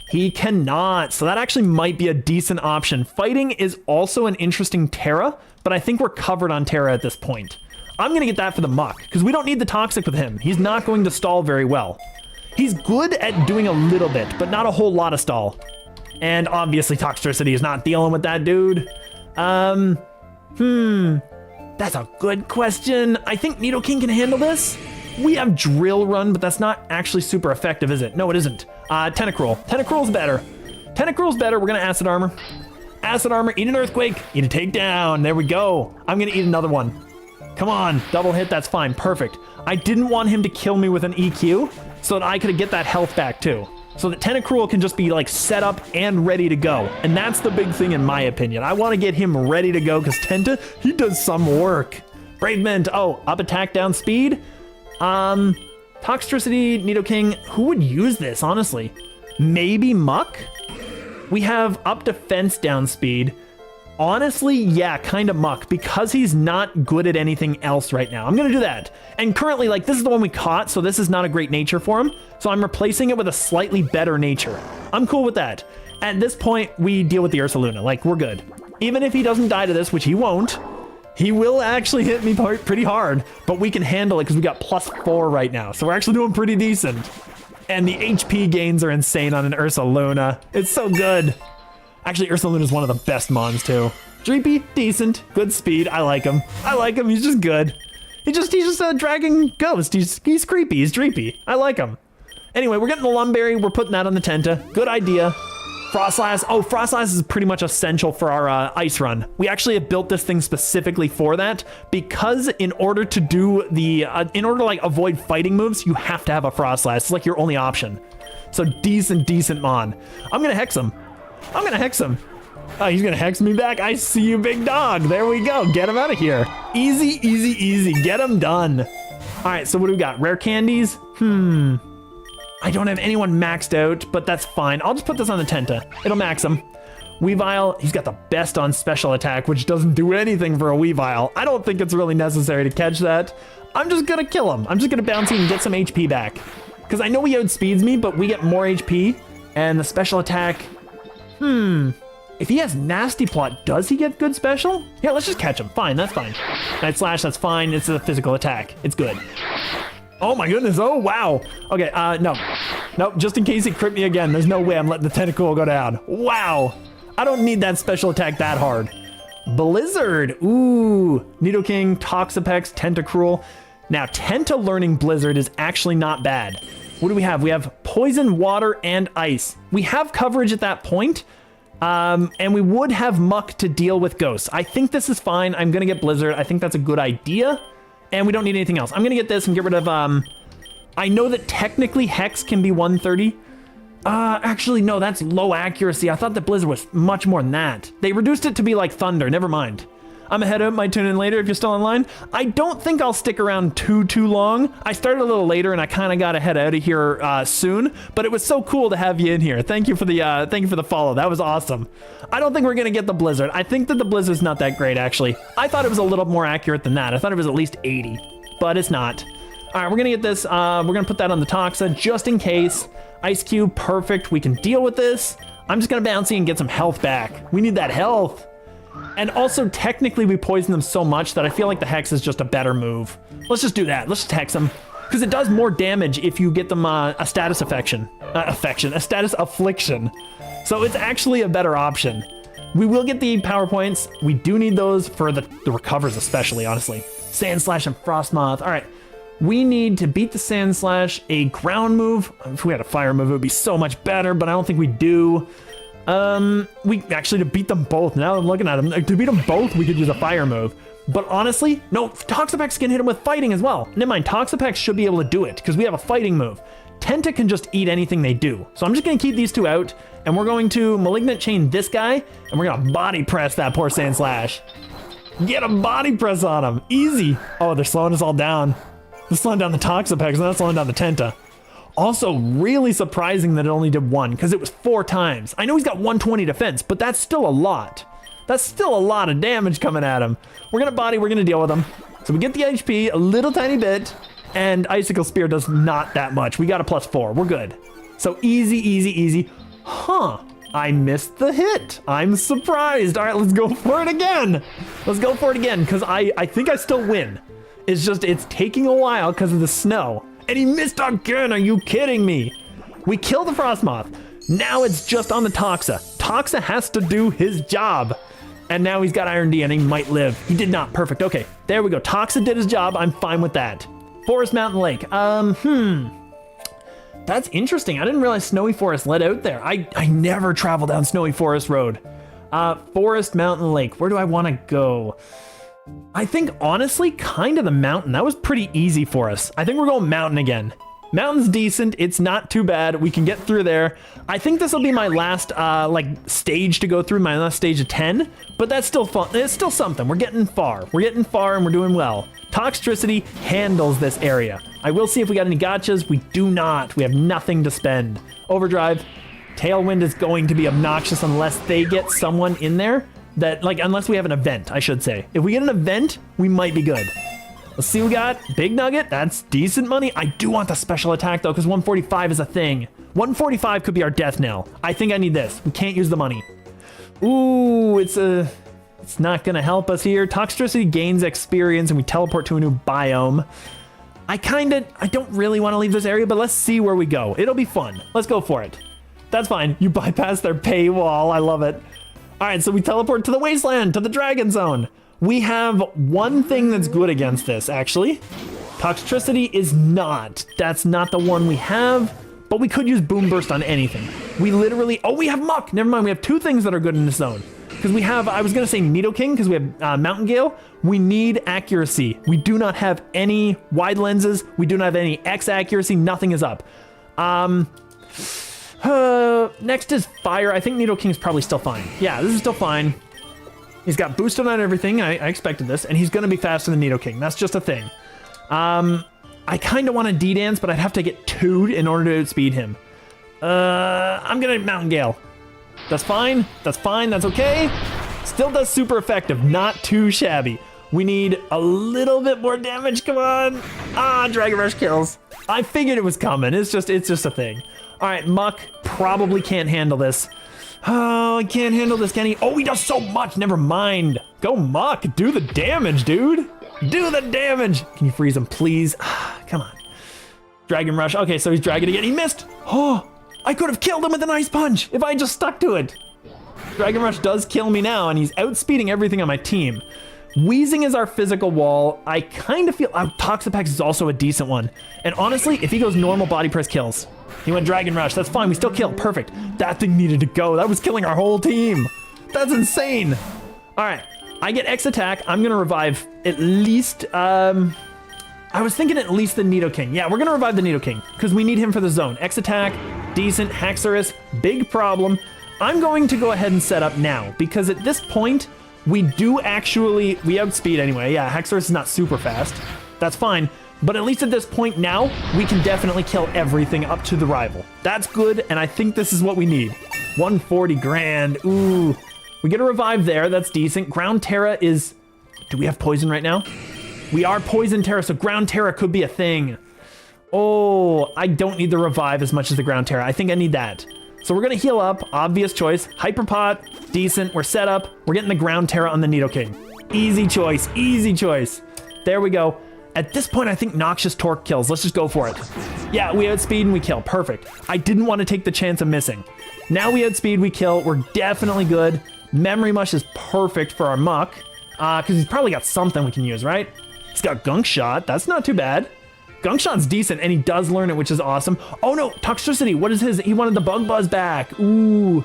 He cannot. So that actually might be a decent option. Fighting is also an interesting Terra, but I think we're covered on Terra at this point. I'm going to get that for the Muck, because we don't need the Toxic with him. He's not going to stall very well. He's good at doing a little bit, but not a whole lot of stall. And obviously Toxtricity is not dealing with that dude. That's a good question. I think Nidoking can handle this. We have Drill Run, but that's not actually super effective, is it? No, it isn't. Tentacruel. Tentacruel's better. Tentacruel's better. We're going to Acid Armor. Acid Armor, eat an Earthquake, eat a Takedown. There we go. I'm going to eat another one. Come on, double hit, that's fine, perfect. I didn't want him to kill me with an EQ, so that I could get that health back too. So that Tentacruel can just be like set up and ready to go. And that's the big thing in my opinion. I want to get him ready to go because Tenta, he does some work. Brave Mint, oh, up attack, down speed. Toxtricity, Nidoking, who would use this, honestly? Maybe Muck? We have up defense, down speed. Honestly, yeah, kind of Muck, because he's not good at anything else right now. I'm going to do that. And currently, like, this is the one we caught, so this is not a great nature for him. So I'm replacing it with a slightly better nature. I'm cool with that. At this point, we deal with the Ursaluna. Like, we're good. Even if he doesn't die to this, which he won't, he will actually hit me pretty hard, but we can handle it because we got +4 right now. So we're actually doing pretty decent. And the HP gains are insane on an Ursaluna. It's so good. Actually, Ursaluna is one of the best mons, too. Dreepy, decent, good speed. I like him. I like him. He's just good. He's just a dragon ghost. He's creepy. He's Dreepy. I like him. Anyway, we're getting the Lumberry. We're putting that on the Tenta. Good idea. Frostlass. Oh, Frostlass is pretty much essential for our ice run. We actually have built this thing specifically for that because in order to do the, in order to like avoid fighting moves, you have to have a Frostlass. It's like your only option. So decent mon. I'm gonna hex him. I'm gonna hex him. Oh, he's gonna hex me back. I see you, big dog. There we go. Get him out of here. Easy. Get him done. All right, so what do we got? Rare candies? I don't have anyone maxed out, but that's fine. I'll just put this on the Tenta. It'll max him. Weavile, he's got the best on special attack, which doesn't do anything for a Weavile. I don't think it's really necessary to catch that. I'm just gonna kill him. I'm just gonna bounce him and get some HP back. Because I know he outspeeds me, but we get more HP. And the special attack, if he has Nasty Plot, does he get good special? Yeah, let's just catch him. Fine, that's fine. Night Slash, that's fine. It's a physical attack. It's good. Oh my goodness, oh wow. Okay, no, just in case he crit me again, there's no way I'm letting the tentacle go down. Wow, I don't need that special attack that hard. Blizzard, ooh, Nidoking, Toxapex, Tentacruel. Now, Tenta learning Blizzard is actually not bad. What do we have? We have Poison, Water, and Ice. We have coverage at that point, and we would have Muck to deal with Ghosts. I think this is fine. I'm gonna get Blizzard. I think that's a good idea. And we don't need anything else. I'm gonna get this and get rid of, I know that technically Hex can be 130. Actually, no, that's low accuracy. I thought that Blizzard was much more than that. They reduced it to be like Thunder, never mind. I'm ahead of it, might tune in later if you're still online. I don't think I'll stick around too long. I started a little later and I kind of got to head out of here soon, but it was so cool to have you in here. Thank you for the follow. That was awesome. I don't think we're gonna get the Blizzard. I think that the Blizzard's not that great actually. I thought it was a little more accurate than that. I thought it was at least 80, but it's not. All right, we're gonna get this. We're gonna put that on the Toxa just in case. Ice Cube, perfect. We can deal with this. I'm just gonna bouncy and get some health back. We need that health. And also, technically, we poison them so much that I feel like the Hex is just a better move. Let's just do that. Let's just Hex them. Because it does more damage if you get them a status a status affliction. So it's actually a better option. We will get the power points. We do need those for the recovers especially, honestly. Sand Slash and Frostmoth. All right. We need to beat the Sand Slash, a ground move. If we had a fire move, it would be so much better, but I don't think we do. We actually, to beat them both, now I'm looking at them, to beat them both, we could use a fire move. But honestly, no, Toxapex can hit him with fighting as well. Never mind, Toxapex should be able to do it because we have a fighting move. Tenta can just eat anything they do. So I'm just going to keep these two out, and we're going to Malignant Chain this guy, and we're going to body press that poor Sand Slash. Get a body press on him. Easy. Oh, they're slowing us all down. They're slowing down the Toxapex, and that's slowing down the Tenta. Also, really surprising that it only did one, because it was 4 times. I know he's got 120 defense, but that's still a lot. That's still a lot of damage coming at him. We're gonna body, we're gonna deal with him. So we get the HP, a little tiny bit, and Icicle Spear does not that much. We got a +4, we're good. So easy. Huh, I missed the hit. I'm surprised. All right, let's go for it again. Let's go for it again, because I think I still win. It's just, it's taking a while because of the snow. And he missed again, are you kidding me? We kill the Frostmoth. Now it's just on the Toxa. Toxa has to do his job. And now he's got Iron D and he might live. He did not, perfect, okay. There we go, Toxa did his job, I'm fine with that. Forest Mountain Lake, That's interesting, I didn't realize Snowy Forest led out there. I never travel down Snowy Forest Road. Forest Mountain Lake, where do I wanna go? I think, honestly, kind of the mountain. That was pretty easy for us. I think we're going mountain again. Mountain's decent. It's not too bad. We can get through there. I think this will be my last, stage to go through, my last stage of 10, but that's still fun. It's still something. We're getting far. We're getting far and we're doing well. Toxtricity handles this area. I will see if we got any gotchas. We do not. We have nothing to spend. Overdrive. Tailwind is going to be obnoxious unless they get someone in there. That, unless we have an event, I should say. If we get an event, we might be good. Let's see what we got. Big Nugget, that's decent money. I do want the special attack, though, because 145 is a thing. 145 could be our death knell. I think I need this. We can't use the money. Ooh, it's not going to help us here. Toxtricity gains experience, and we teleport to a new biome. I don't really want to leave this area, but let's see where we go. It'll be fun. Let's go for it. That's fine. You bypass their paywall. I love it. All right, so we teleport to the wasteland, to the dragon zone. We have one thing that's good against this, actually. Toxtricity is not. That's not the one we have, but we could use Boom Burst on anything. We literally, oh, we have Muck. Never mind, we have 2 things that are good in this zone. Because we have, I was going to say Nidoking because we have Mountain Gale. We need accuracy. We do not have any wide lenses. We do not have any X accuracy. Nothing is up. Next is Fire. I think Nidoking is probably still fine. Yeah, this is still fine. He's got boosted on everything. I expected this. And he's going to be faster than Nidoking. That's just a thing. I kind of want to D-Dance, but I'd have to get 2 in order to outspeed him. I'm going to Mountain Gale. That's fine. That's fine. That's okay. Still does super effective. Not too shabby. We need a little bit more damage. Come on. Ah, Dragon Rush kills. I figured it was coming. It's just a thing. All right, Muck probably can't handle this. Oh, I can't handle this, can he? Oh, he does so much. Never mind. Go Muck. Do the damage, dude. Do the damage. Can you freeze him, please? Come on. Dragon Rush. Okay, so he's Dragon again. He missed. Oh, I could have killed him with an Ice Punch if I just stuck to it. Dragon Rush does kill me now, and he's outspeeding everything on my team. Wheezing is our physical wall. I kind of feel... Toxapex is also a decent one. And honestly, if he goes normal, Body Press kills. He went Dragon Rush. That's fine. We still killed. Perfect. That thing needed to go. That was killing our whole team. That's insane. All right. I get X attack. I'm going to revive at least... I was thinking at least the Nidoking. Yeah, we're going to revive the Nidoking because we need him for the zone. X attack, decent. Haxorus, big problem. I'm going to go ahead and set up now because at this point, we do actually... We outspeed anyway. Yeah, Haxorus is not super fast. That's fine. But at least at this point now, we can definitely kill everything up to the rival. That's good, and I think this is what we need. 140 grand. Ooh. We get a revive there. That's decent. Ground Terra is... Do we have poison right now? We are Poison Terra, so Ground Terra could be a thing. Oh, I don't need the revive as much as the Ground Terra. I think I need that. So we're going to heal up. Obvious choice. Hyper Pot. Decent. We're set up. We're getting the Ground Terra on the Nidoking. Easy choice. Easy choice. There we go. At this point, I think Noxious Torque kills. Let's just go for it. Yeah, we outspeed and we kill. Perfect. I didn't want to take the chance of missing. Now we outspeed, we kill. We're definitely good. Memory Mush is perfect for our Muck. Because he's probably got something we can use, right? He's got Gunk Shot. That's not too bad. Gunk Shot's decent, and he does learn it, which is awesome. Oh, no. Toxtricity. What is his? He wanted the Bug Buzz back. Ooh.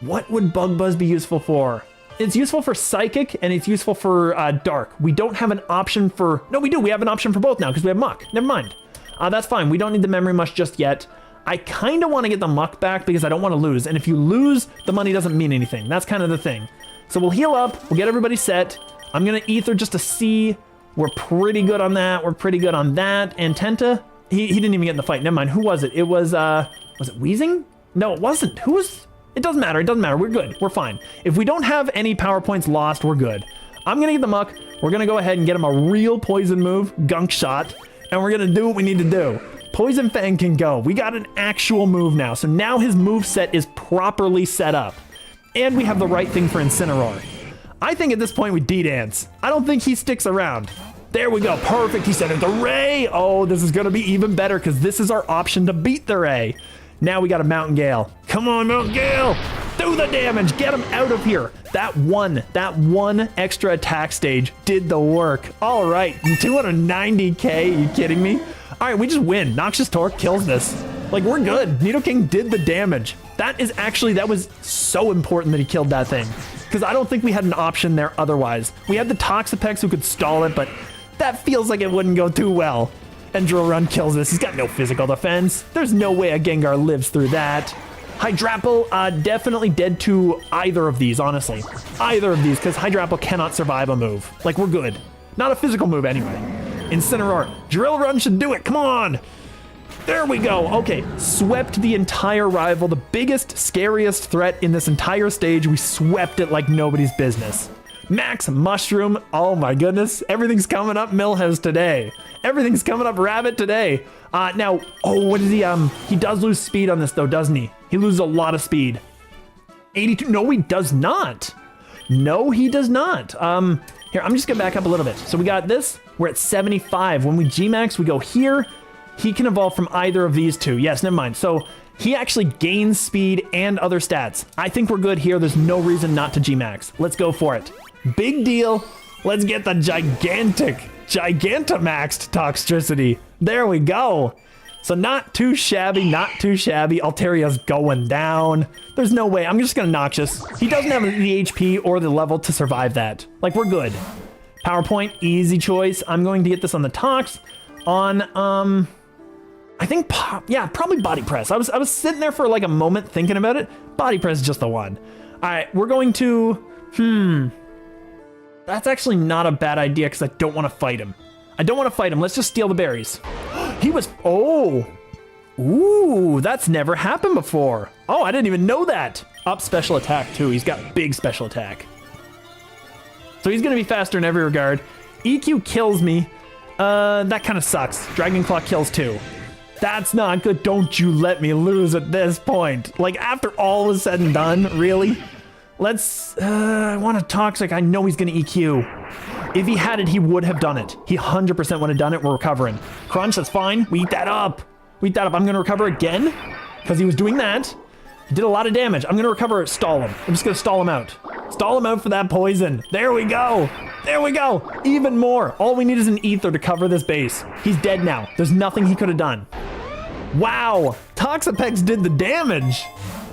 What would Bug Buzz be useful for? It's useful for Psychic, and it's useful for Dark. We don't have an option for... No, we do. We have an option for both now, because we have Muck. Never mind. That's fine. We don't need the Memory Mush just yet. I kind of want to get the Muck back, because I don't want to lose. And if you lose, the money doesn't mean anything. That's kind of the thing. So we'll heal up. We'll get everybody set. I'm going to Ether just to see... We're pretty good on that. We're pretty good on that. And Tenta, he didn't even get in the fight. Never mind. Who was it? It was it Wheezing? No, it wasn't. Who was... It doesn't matter. It doesn't matter. We're good. We're fine. If we don't have any power points lost, we're good. I'm going to get the Muck. We're going to go ahead and get him a real poison move, Gunk Shot, and we're going to do what we need to do. Poison Fang can go. We got an actual move now. So now his move set is properly set up. And we have the right thing for Incineroar. I think at this point we D-Dance. I don't think he sticks around. There we go. Perfect. He said it. The Ray. Oh, this is going to be even better because this is our option to beat the Ray. Now we got a Mountain Gale. Come on, Mountain Gale. Do the damage. Get him out of here. That one extra attack stage did the work. All right. 290K. Are you kidding me? All right, we just win. Noxious Torque kills this. Like, we're good. Nidoking did the damage. That was so important that he killed that thing. Because I don't think we had an option there otherwise. We had the Toxapex who could stall it, but that feels like it wouldn't go too well. And Drill Run kills this. He's got no physical defense. There's no way a Gengar lives through that. Hydrapple, definitely dead to either of these, honestly. Either of these, because Hydrapple cannot survive a move. Like, we're good. Not a physical move anyway. Incineroar. Drill Run should do it. Come on. There we go. Okay, swept the entire rival. The biggest, scariest threat in this entire stage. We swept it like nobody's business. Max Mushroom. Oh my goodness. Everything's coming up Milhouse today. Everything's coming up Rabbit today. Now, oh, what is he? He does lose speed on this though, doesn't he? He loses a lot of speed. 82. No, he does not. No, he does not. Here, I'm just gonna back up a little bit. So we got this. We're at 75. When we G-Max, we go here. He can evolve from either of these two. Yes, never mind. So he actually gains speed and other stats. I think we're good here. There's no reason not to G-Max. Let's go for it. Big deal. Let's get the Gigantamaxed Toxtricity. There we go. So not too shabby, not too shabby. Alteria's going down. There's no way. I'm just gonna Noxious. He doesn't have the HP or the level to survive that. Like, we're good. PowerPoint, easy choice. I'm going to get this on the Tox. On, I think, yeah, probably Body Press. I was sitting there for like a moment thinking about it. Body Press is just the one. All right, we're going to, that's actually not a bad idea because I don't want to fight him. I don't want to fight him. Let's just steal the berries. He was, oh, ooh, that's never happened before. Oh, I didn't even know that. Up special attack too. He's got big special attack. So he's going to be faster in every regard. EQ kills me. That kind of sucks. Dragon Claw kills too. That's not good. Don't you let me lose at this point. Like, after all was said and done, really? Let's, I want a Toxic. I know he's going to EQ. If he had it, he would have done it. He 100% would have done it. We're recovering. Crunch, that's fine. We eat that up. We eat that up. I'm going to recover again because he was doing that. He did a lot of damage. I'm going to recover, stall him. I'm just going to stall him out. Stall him out for that poison. There we go. There we go. Even more. All we need is an ether to cover this base. He's dead now. There's nothing he could have done. Wow. Toxapex did the damage.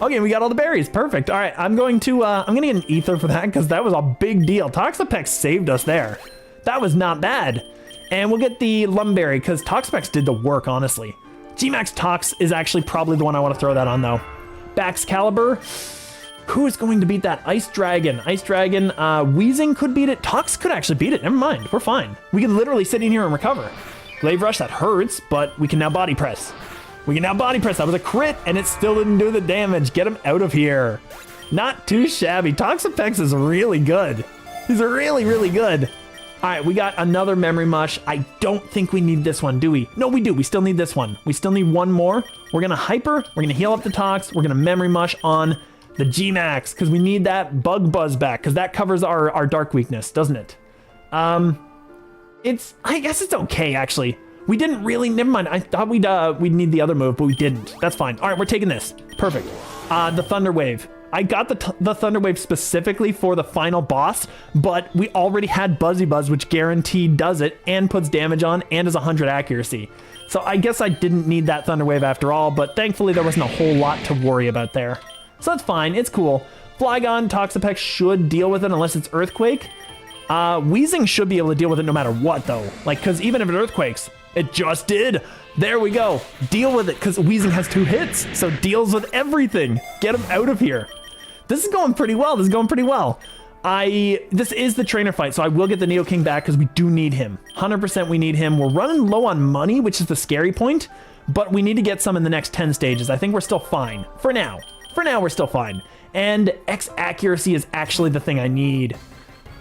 Okay, we got all the berries. Perfect. All right, I'm going to get an ether for that because that was a big deal. Toxapex saved us there. That was not bad. And we'll get the Lumberry because Toxapex did the work, honestly. Gmax Tox is actually probably the one I want to throw that on, though. Baxcalibur. Who is going to beat that? Ice Dragon. Ice Dragon. Wheezing could beat it. Tox could actually beat it. Never mind. We're fine. We can literally sit in here and recover. Glaive Rush, that hurts, but we can now Body Press. We can now Body Press. That was a crit, and it still didn't do the damage. Get him out of here. Not too shabby. Toxapex is really good. He's really, really good. All right, we got another Memory Mush. I don't think we need this one, do we? No, we do. We still need this one. We still need one more. We're going to Hyper. We're going to heal up the Tox. We're going to Memory Mush on the Gmax because we need that Bug Buzz back because that covers our Dark weakness, doesn't it? I guess it's okay, actually. We didn't really, never mind. I thought we'd need the other move, but we didn't. That's fine. All right, we're taking this. Perfect. The Thunder Wave. I got the Thunder Wave specifically for the final boss, but we already had Buzzy Buzz, which guaranteed does it and puts damage on and is 100 accuracy. So I guess I didn't need that Thunder Wave after all, but thankfully there wasn't a whole lot to worry about there. So that's fine. It's cool. Flygon, Toxapex should deal with it unless it's Earthquake. Wheezing should be able to deal with it no matter what, though. Like, because even if it Earthquakes, it just did. There we go. Deal with it, because Wheezing has 2 hits, so deals with everything. Get him out of here. This is going pretty well. This is going pretty well. This is the trainer fight, so I will get the Nidoking back because we do need him. 100% we need him. We're running low on money, which is the scary point, but we need to get some in the next 10 stages. I think we're still fine. For now. For now, we're still fine. And X accuracy is actually the thing I need.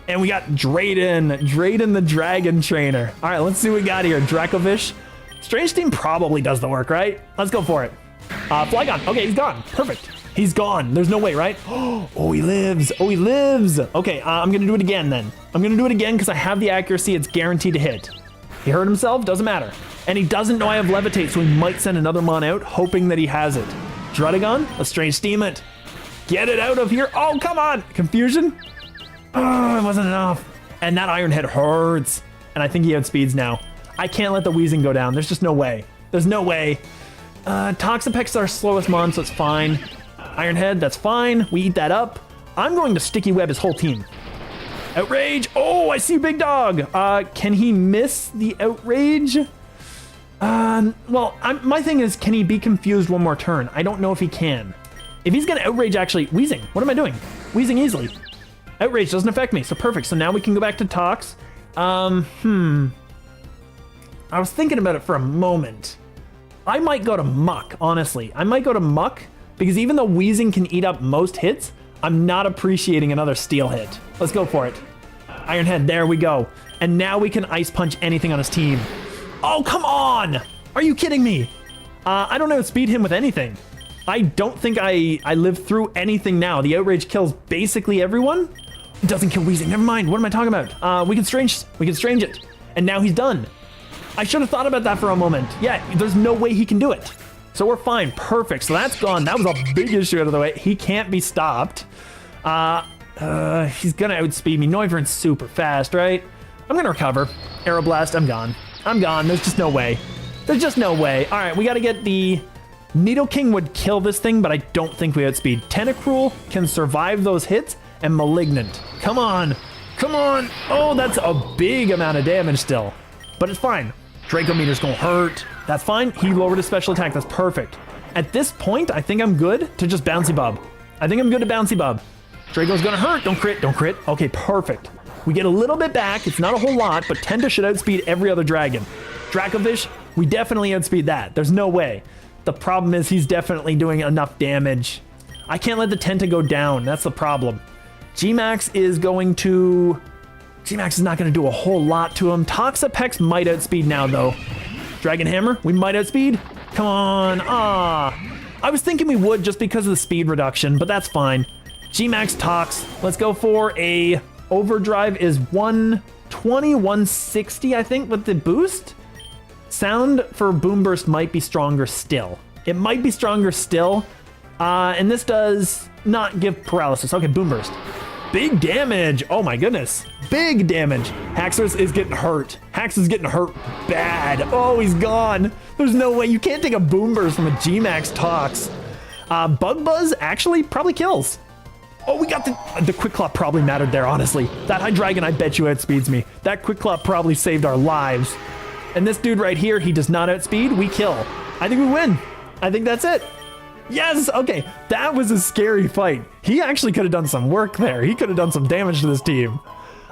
And we got Drayden the Dragon Trainer. All right, let's see what we got here. Dracovish. Strange Team probably does the work, right? Let's go for it. Flygon. Okay, he's gone. Perfect. He's gone. There's no way, right? Oh, he lives. Oh, he lives. Okay, I'm going to do it again then. I'm going to do it again because I have the accuracy. It's guaranteed to hit. He hurt himself. Doesn't matter. And he doesn't know I have Levitate, so he might send another Mon out, hoping that he has it. Drudagon. A Strange Steam it. Get it out of here. Oh, come on. Confusion. Oh, it wasn't enough. And that Iron Head hurts. And I think he outspeeds now. I can't let the Wheezing go down. There's just no way. There's no way. Toxapex is our slowest Mon, so it's fine. Iron Head, that's fine. We eat that up. I'm going to Sticky Web his whole team. Outrage. Oh, I see Big Dog. Can he miss the Outrage? Well, my thing is, can he be confused one more turn? I don't know if he can. If he's going to Outrage, actually, Wheezing. What am I doing? Wheezing easily. Outrage doesn't affect me, so perfect. So now we can go back to Tox. I was thinking about it for a moment. I might go to Muck, honestly. I might go to Muck, because even though Wheezing can eat up most hits, I'm not appreciating another Steel hit. Let's go for it. Iron Head, there we go. And now we can Ice Punch anything on his team. Oh, come on! Are you kidding me? I don't outspeed him with anything. I don't think I lived through anything now. The Outrage kills basically everyone. It doesn't kill Wheezing. Never mind. What am I talking about? We can strange it. And now he's done. I should have thought about that for a moment. Yeah, there's no way he can do it. So we're fine. Perfect. So that's gone. That was a big issue out of the way. He can't be stopped. He's gonna outspeed me. Noivern's super fast, right? I'm gonna recover. Aeroblast, I'm gone. I'm gone. There's just no way. There's just no way. All right, we got to get the... Nidoking would kill this thing, but I don't think we outspeed. Tentacruel can survive those hits, and Malignant. Come on. Come on. Oh, that's a big amount of damage still. But it's fine. Draco Meter's gonna hurt. That's fine. He lowered his special attack. That's perfect. At this point, I think I'm good to just Bouncy Bob. I think I'm good to Bouncy Bob. Draco's gonna hurt. Don't crit. Don't crit. Okay, perfect. We get a little bit back. It's not a whole lot, but Tenta should outspeed every other dragon. Dracovish, we definitely outspeed that. There's no way. The problem is he's definitely doing enough damage. I can't let the Tenta go down. That's the problem. G-Max is going to... G-Max is not going to do a whole lot to him. Toxapex might outspeed now, though. Dragon Hammer, we might outspeed. Come on. I was thinking we would just because of the speed reduction, but that's fine. G-Max Tox. Let's go for a... Overdrive is 120, 160, I think, with the boost. Sound for Boom Burst might be stronger still. It might be stronger still. And this does not give paralysis. Okay, Boom Burst. Big damage. Oh my goodness. Big damage. Haxorus is getting hurt. Hax is getting hurt bad. Oh, he's gone. There's no way. You can't take a Boom Burst from a G-Max Tox. Bug Buzz actually probably kills. Oh, we got the Quick Claw probably mattered there, honestly. That Hydreigon, I bet you outspeeds me. That Quick Claw probably saved our lives. And this dude right here, he does not outspeed. We kill. I think we win. I think that's it. Yes, okay. That was a scary fight. He actually could have done some work there. He could have done some damage to this team.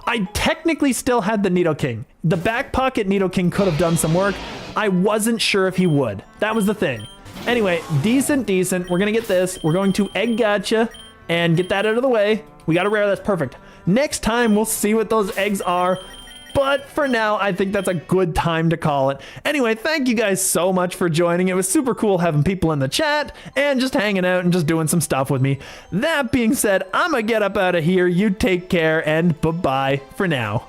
I technically still had the Nidoking. The back pocket Nidoking could have done some work. I wasn't sure if he would. That was the thing. Anyway, decent. We're going to get this. We're going to Egg Gotcha and get that out of the way. We got a rare. That's perfect. Next time, we'll see what those eggs are. But for now, I think that's a good time to call it. Anyway, thank you guys so much for joining. It was super cool having people in the chat and just hanging out and just doing some stuff with me. That being said, I'm gonna get up out of here. You take care and bye-bye for now.